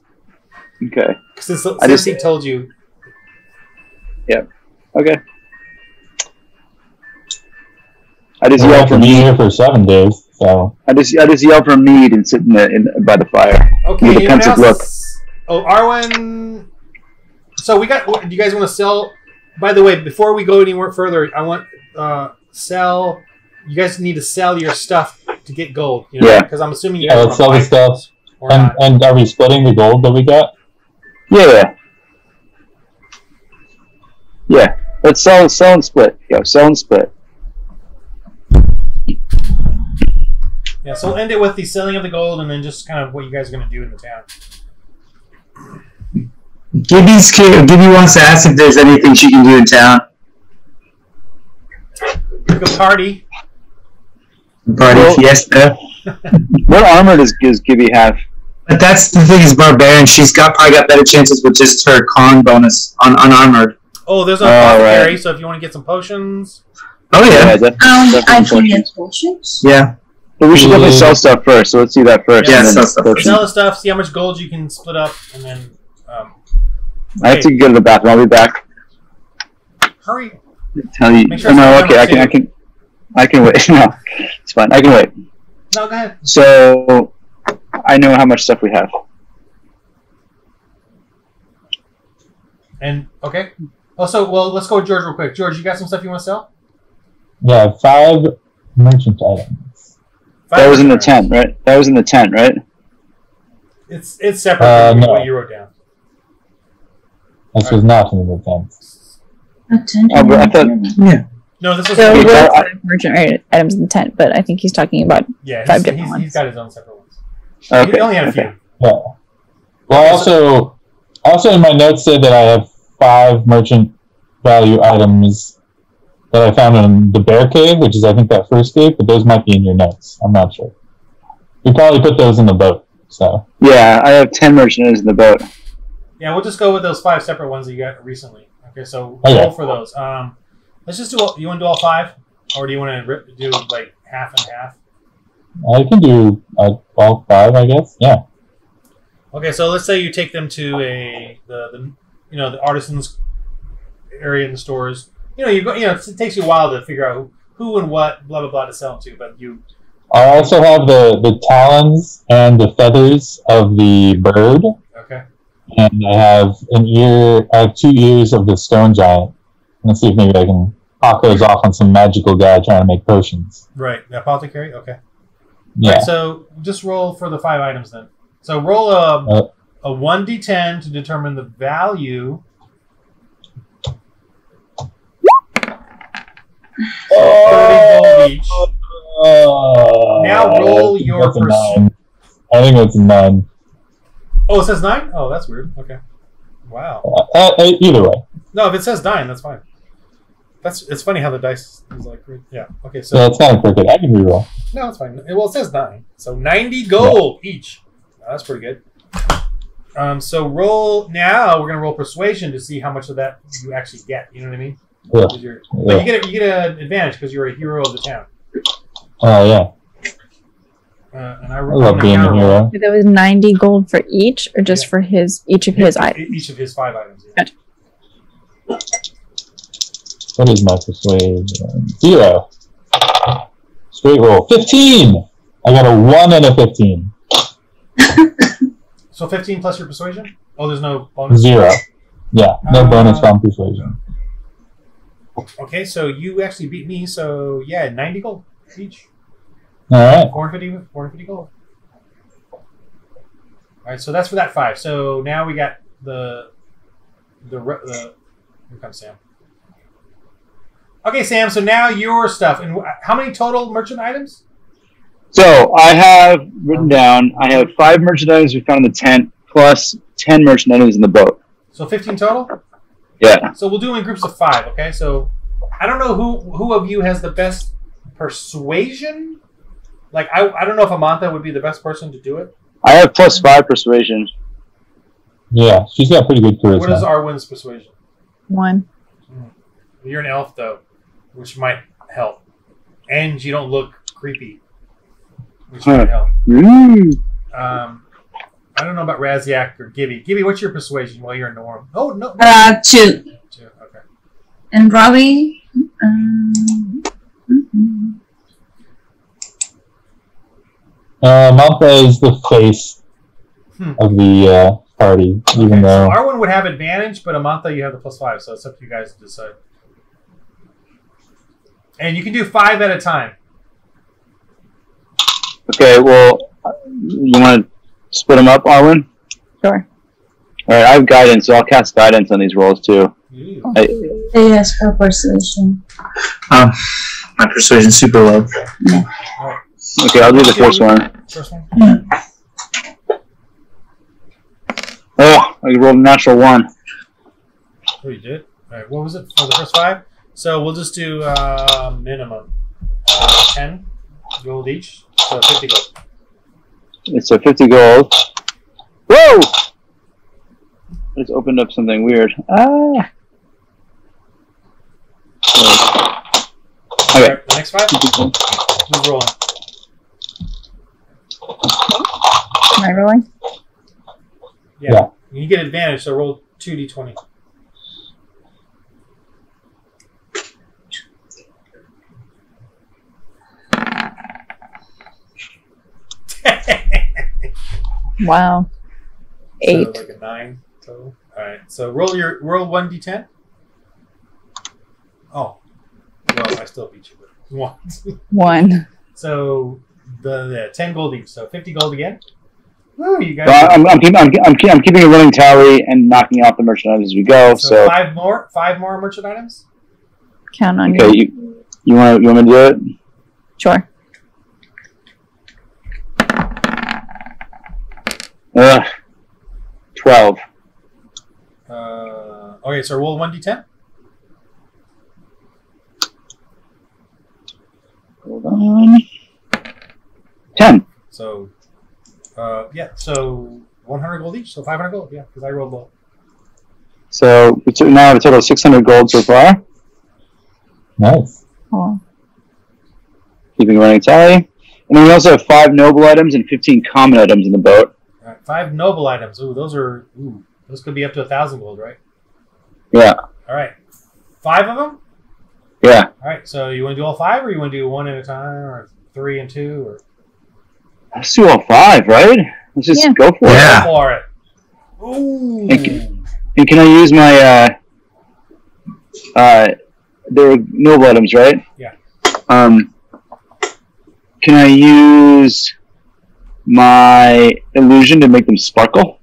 okay. Since I just- he told you. Okay. I just We'll yell have for to be mead. here for 7 days, so I just yell for mead and sit by the fire. Okay, With a anyone pensive look. else? Oh, Arwen. So we got. Do you guys want to sell? By the way, before we go anywhere further, I want sell. You guys need to sell your stuff to get gold. You know, Yeah. because I'm assuming you yeah, guys let's want sell to the buy stuff. or And not. and are we splitting the gold that we got? Yeah. Yeah. Let's sell and split. Go sell and split. Yeah, so we'll end it with the selling of the gold, and then just kind of what you guys are going to do in the town. Gibby wants to ask if there's anything she can do in town. You can party. Party Well- fiesta. What armor does Gibby have? But that's the thing is barbarian. She's probably got better chances with just her con bonus on unarmored. Oh, there's an Oh, apothecary, right. so if you want to get some potions. Oh yeah, definitely I can potions. get potions. yeah. But we should definitely sell stuff first. So let's see that first. Yeah, and then sell stuff potions. Sell the stuff, see how much gold you can split up, and then I have to go to the bathroom. I'll be back. hurry. Tell you. Make sure Oh, no, it's okay. number I can wait. No, it's fine. I can wait. No, go ahead. So I know how much stuff we have. And okay. Also, well, let's go with George real quick. George, you got some stuff you want to sell? Yeah, 5 merchant items. That was in the items. tent, right? That was in the tent, right? It's separate from no. what you wrote down. This was not in the tent. Oh, but I thought. Yeah. No, this was So Okay, we'll so have merchant items in the tent, but I think he's talking about yeah. 5 He's, different he's, ones. he's got his own separate ones. Okay. He only had a few. okay. Yeah. Well, also in my notes said that I have 5 merchant value items that I found in the bear cave, which is I think that first cave, but those might be in your notes. I'm not sure. We probably put those in the boat. So Yeah, I have 10 mercenaries in the boat. Yeah, we'll just go with those 5 separate ones that you got recently. Okay, so Okay. roll for those. Let's just do. You want to do all 5, or do you want to do like half and half? I can do all 5, I guess. Yeah. Okay, so let's say you take them to the artisans area in the stores. You go. It takes you a while to figure out who and what blah blah blah to sell them to, but you. I also have the talons and the feathers of the bird, Okay. and I have I have 2 ears of the stone giant. Let's see if maybe I can hawk those off on some magical guy trying to make potions. Right, the apothecary. Okay. Yeah. Right, so just roll for the 5 items then. So roll a 1d10 to determine the value. Gold each. Now roll your that's a 9. I think that's a 9. Oh, it says 9? Oh, that's weird. Okay. Wow. Either way. No, if it says 9, that's fine. It's funny how the dice is like, yeah. Okay, so Yeah, it's kind of crooked. I can reroll. no, it's fine. Well, it says 9, so 90 gold each. That's pretty good. So roll now. We're gonna roll persuasion to see how much of that you actually get. You know what I mean? Yeah. 'Cause but you get an advantage because you're a hero of the town. Oh, yeah. And I love being a counter hero. There was 90 gold for each, or just Yeah. for each of his items? Each of his 5 items. Yeah. Gotcha. What is my persuasion? 0. Straight roll. 15! I got a 1 and a 15. So 15 plus your persuasion. Oh, there's no bonus. 0. Yeah, no bonus Ah. from persuasion. Okay, so you actually beat me. So yeah, 90 gold each. Alright. 450 gold. All right, so that's for that 5. So now we got the here comes Sam. Okay, Sam. So now your stuff. And how many total merchant items? So I have written down, I have 5 merchant items we found in the tent, plus 10 merchant items in the boat. So 15 total. Yeah. So we'll do in groups of 5. Okay. So I don't know who of you has the best persuasion. Like I don't know if Amantha would be the best person to do it. I have +5 persuasion. Yeah, she's got pretty good charisma. What is Arwen's persuasion? 1. You're an elf, though, which might help. And you don't look creepy, which might help. I don't know about Raziak or Gibby. Gibby, what's your persuasion while you're in Norm? Oh, no. 2. 2, okay. And Robbie? Mantha is the face of the party, even though... So Arwen would have advantage, but Amantha, you have the +5, so it's up to you guys to decide. And you can do 5 at a time. Okay, well, you want to split them up, Arwen? Sure. Alright, I have guidance, so I'll cast guidance on these rolls, too. Yes, for persuasion. My persuasion's super low. Yeah. Okay, I'll do the first one. First one? Oh, I rolled a natural 1. Oh, you did? Alright, what was it for the first 5? So we'll just do minimum 10 gold each, so 50 gold. It's a 50 gold. Whoa! I just opened up something weird. Ah! Okay. Right, the next 5? Who's rolling? Am I rolling? Yeah. You get advantage, so roll 2d20. Wow. 8. So like a 9 total. Alright, so roll 1d10. Oh. Well, I still beat you with 1. 1. So the 10 gold each, so 50 gold again. Woo, you guys. Well, I'm keeping a running tally and knocking out the merchant items as we go. So 5 more merchant items. Count on okay, you. You want me to do it? Sure. 12. Okay, so roll 1d10. Hold on. 10. So, yeah, so 100 gold each, so 500 gold, yeah, because I rolled low. So now I have a total of 600 gold so far. Nice. Oh. Keeping a running tally. And then we also have 5 noble items and 15 common items in the boat. All right, 5 noble items. Ooh, those could be up to 1,000 gold, right? Yeah. All right, 5 of them. Yeah. All right, so you want to do all 5, or you want to do 1 at a time, or 3 and 2, or? Let's do all 5, right? Let's just go for it. Go for it. Ooh. And can I use my they're noble items, right? Yeah. Can I use my illusion to make them sparkle?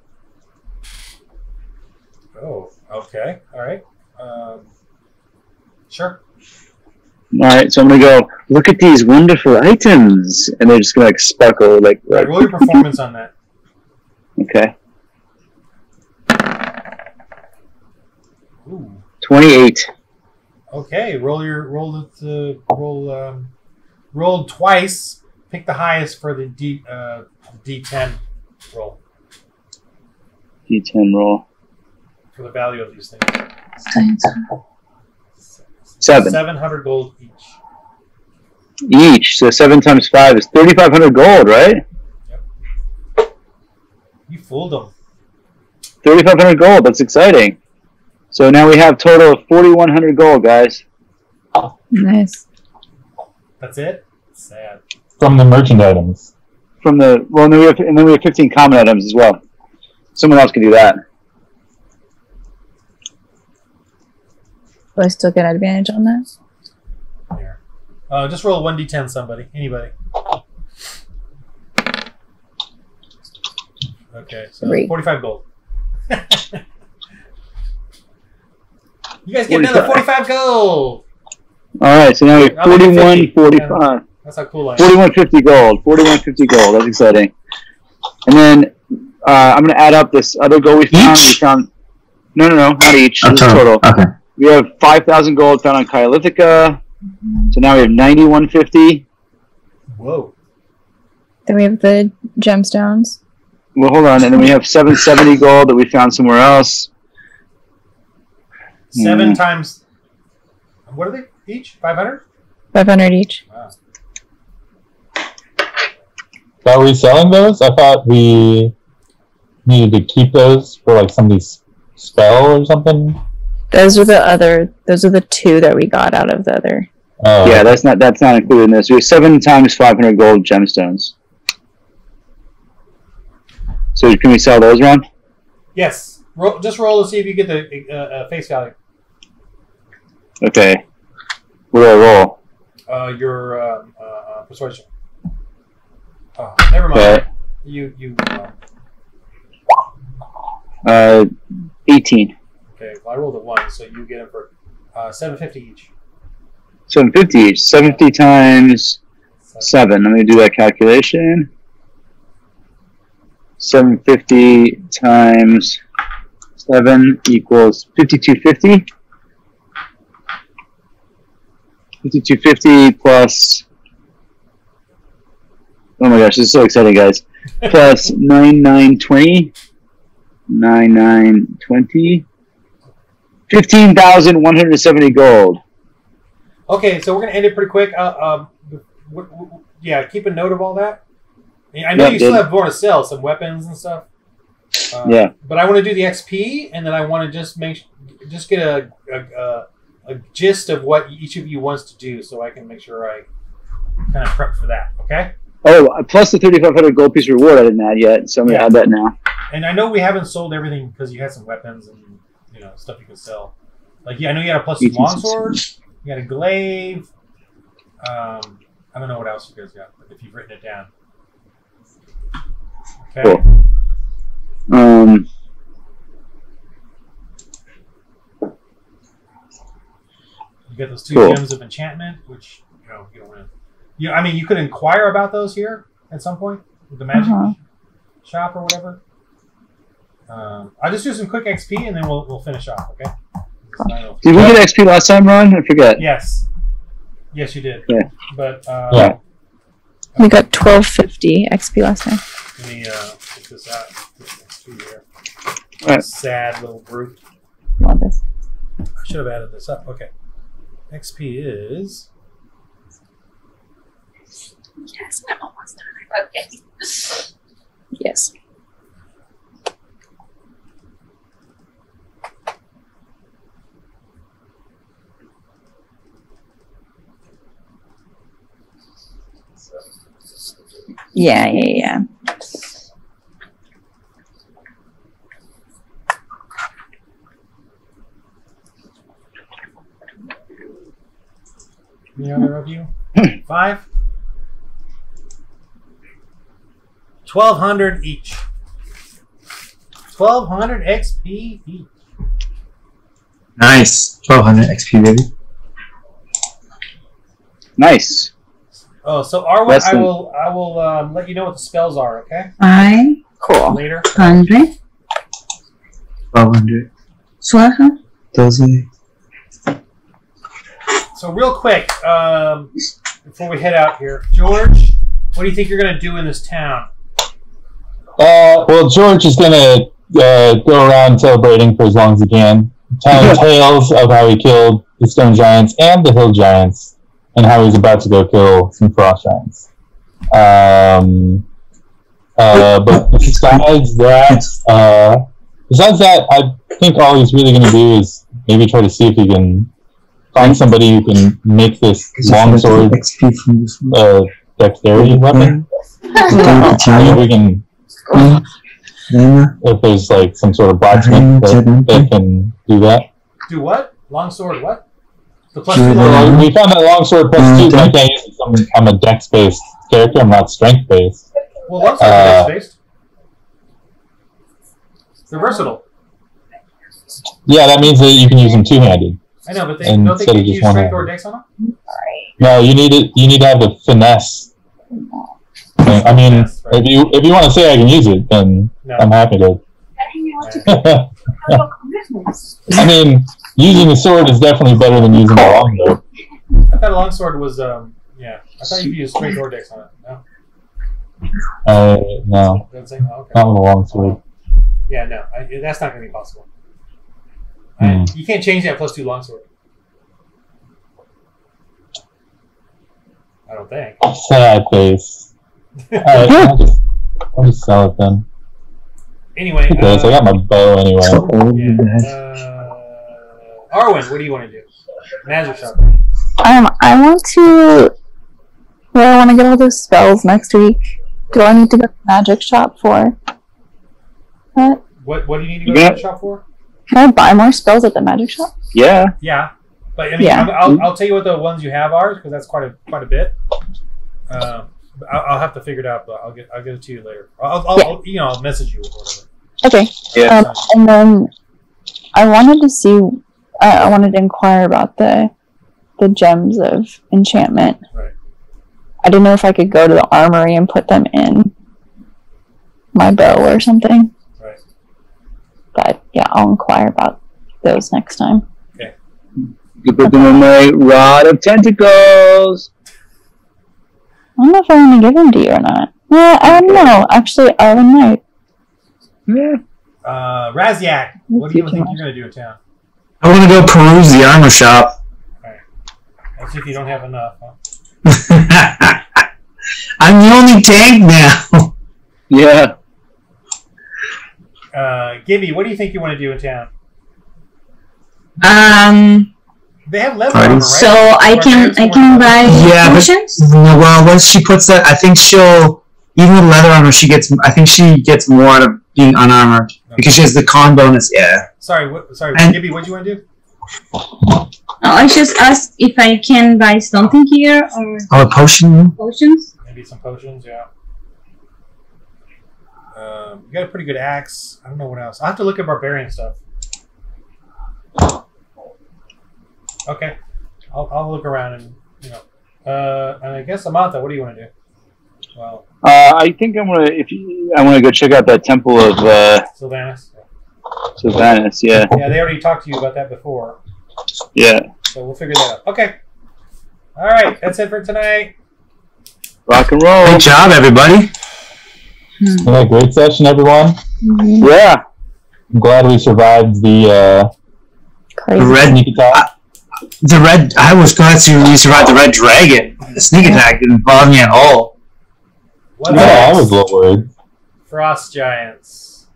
Oh, okay. All right. Sure. All right, so I'm gonna go. Look at these wonderful items, and they're just gonna like sparkle, like. Roll your performance on that. Okay. Ooh. 28. Okay, roll twice. Pick the highest for the D10 roll. D10 roll. For the value of these things. 7. 700 gold each. Each, so 7 times 5 is 3,500 gold, right? Yep. You fooled them. 3,500 gold. That's exciting. So now we have total of 4,100 gold, guys. Nice. That's it. Sad. From the merchant items. From the and then we have 15 common items as well. Someone else can do that. Do I still get advantage on that? Here. Just roll 1d10, somebody. Anybody. Okay, so 45 gold. You guys get another 45 gold! Alright, so now we have 41, 45. Yeah, that's how cool I am. 4150 gold. 4150 gold. That's exciting. And then I'm going to add up this other gold we found. Each? We found. No, not each. This is total. Okay. We have 5,000 gold found on Kyolithica. So now we have 9150. Whoa. Then we have the gemstones. Well, hold on, and then we have 770 gold that we found somewhere else. 7 times. What are they each? 500. 500 each. Wow. Are we selling those? I thought we needed to keep those for like somebody's spell or something. Those are the 2 that we got out of the other. Oh. Yeah, that's not included in this. We have 7 times 500 gold gemstones. So can we sell those, Ron? Yes. Just roll to see if you get the face value. Okay. What do I roll? Your persuasion. Oh, never mind. Okay. You. 18. Okay. Well, I rolled a 1, so you get them for 750 each. 750 each. 750 times 7. Let me do that calculation. 750 times 7 equals 5250. 5250 plus. Oh my gosh, this is so exciting, guys. Plus 9920. 9920. 15,170 gold. Okay, so we're gonna end it pretty quick. Yeah, keep a note of all that. I know you still have more to sell, some weapons and stuff. Yeah. But I want to do the XP, and then I want to just get a gist of what each of you wants to do, so I can make sure I kind of prep for that. Okay. Oh, plus the 3,500 gold piece reward I didn't add yet, so I'm gonna add that now. And I know we haven't sold everything because you had some weapons and stuff you can sell. Like I know you had a plus longsword, you got a glaive. I don't know what else you guys got, but if you've written it down. Okay. Cool. You get those 2 gems of enchantment, which you don't want to. I mean, you could inquire about those here at some point with the magic shop or whatever. I'll just do some quick XP and then we'll finish off. Okay. Did we get XP last time, Ron? I forget. Yes. Yes, you did. Yeah. But we got 1250 XP last time. Let me get this out. This XP here. Right. Sad little brute. Want this? I should have added this up. Okay. XP is. Yes, I'm almost done. Okay. Yes. Yeah. Any other of you? 5? 1,200 each. 1,200 XP each. Nice. 1,200 XP, baby. Nice. Oh, so Arwen, I will let you know what the spells are. Okay. Cool. Later. 100. 1,200. 1,200. 1,000. So real quick, before we head out here, George, what do you think you're going to do in this town? Well, George is going to go around celebrating for as long as he can, telling tales of how he killed the stone giants and the hill giants, and how he's about to go kill some frost giants. But besides that, I think all he's really going to do is maybe try to see if he can find somebody who can make this longsword dexterity weapon. Maybe we can, if there's like some sort of blacksmith that can do that. Do what? Longsword what? The plus 2 well, we found that longsword plus 2, but I can't use it. I'm a dex-based character. I'm not strength-based. Well, longsword is dex-based. They're versatile. Yeah, that means that you can use them two-handed. I know, but don't they give you strength or dex on them? No, you need to have the finesse. I mean, if you want to say I can use it, then I'm happy to. I mean, using the sword is definitely better than using the longsword. I thought a longsword was, I thought you could use strength or dex on it. No. No. Doesn't say? Oh, okay. Not with a longsword. Yeah, no. That's not going to be possible. Hmm. You can't change that +2 longsword. I don't think. Sad face. Alright, I'll just sell it then. Anyway. Okay, so I got my bow anyway. Arwen, what do you want to do? Magic shop. I want to. Well, I want to get all those spells next week. Do I need to go to the magic shop for that? What do you need to go to the shop for? Can I buy more spells at the magic shop? Yeah. Yeah, but I mean, I'll tell you what the ones you have are, because that's quite a bit. I'll have to figure it out, but I'll get it to you later. I'll message you or whatever. Okay. Yeah. And then I wanted to see. I wanted to inquire about the gems of enchantment. Right. I didn't know if I could go to the armory and put them in my bow or something. Right. But yeah, I'll inquire about those next time. Okay. You put them in my rod of tentacles. I don't know if I want to give them to you or not. Well, I don't know. Actually, I might. Yeah. Raziak, what do you think you're going to do in town? I want to go peruse the armor shop. Alright. Let's see if you don't have enough, huh? I'm the only tank now. Yeah. Gibby, what do you think you want to do in town? They have leather armor, right? So I can buy potions? Well, once she puts that, I think even with leather armor, she gets more out of being unarmored. Okay. Because she has the con bonus, yeah. Sorry, Gibby, what do you want to do? I just asked if I can buy something here or a potion. Potions? Maybe some potions, yeah. You got a pretty good axe. I don't know what else. I'll have to look at barbarian stuff. Okay. I'll look around and and I guess Samantha, what do you want to do? Well, I think I want to go check out that temple of Sylvanas. Sylvanas, yeah. Yeah, they already talked to you about that before. Yeah. So we'll figure that out. Okay. All right, that's it for tonight. Rock and roll. Good job, everybody. Yeah, great session, everyone. Mm-hmm. Yeah. I'm glad we survived the red sneak attack. I was glad we survived the red dragon. The sneak attack didn't bother me at all. I was a little worried. Frost giants.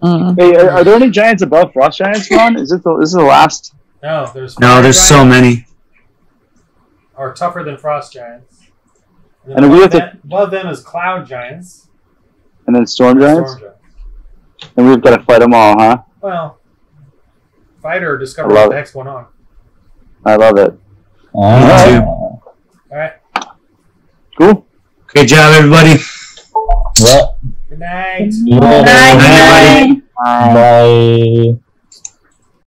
Hey, are there any giants above frost giants, Ron? Is this the last? No, there's so many. Are tougher than frost giants. And above them is cloud giants. And then storm giants? And we've got to fight them all, huh? Well, fight or discover what the heck's going on. I love it. All right. Cool. Good job, everybody. Yeah. Good night. Good night, everybody. Bye. Bye.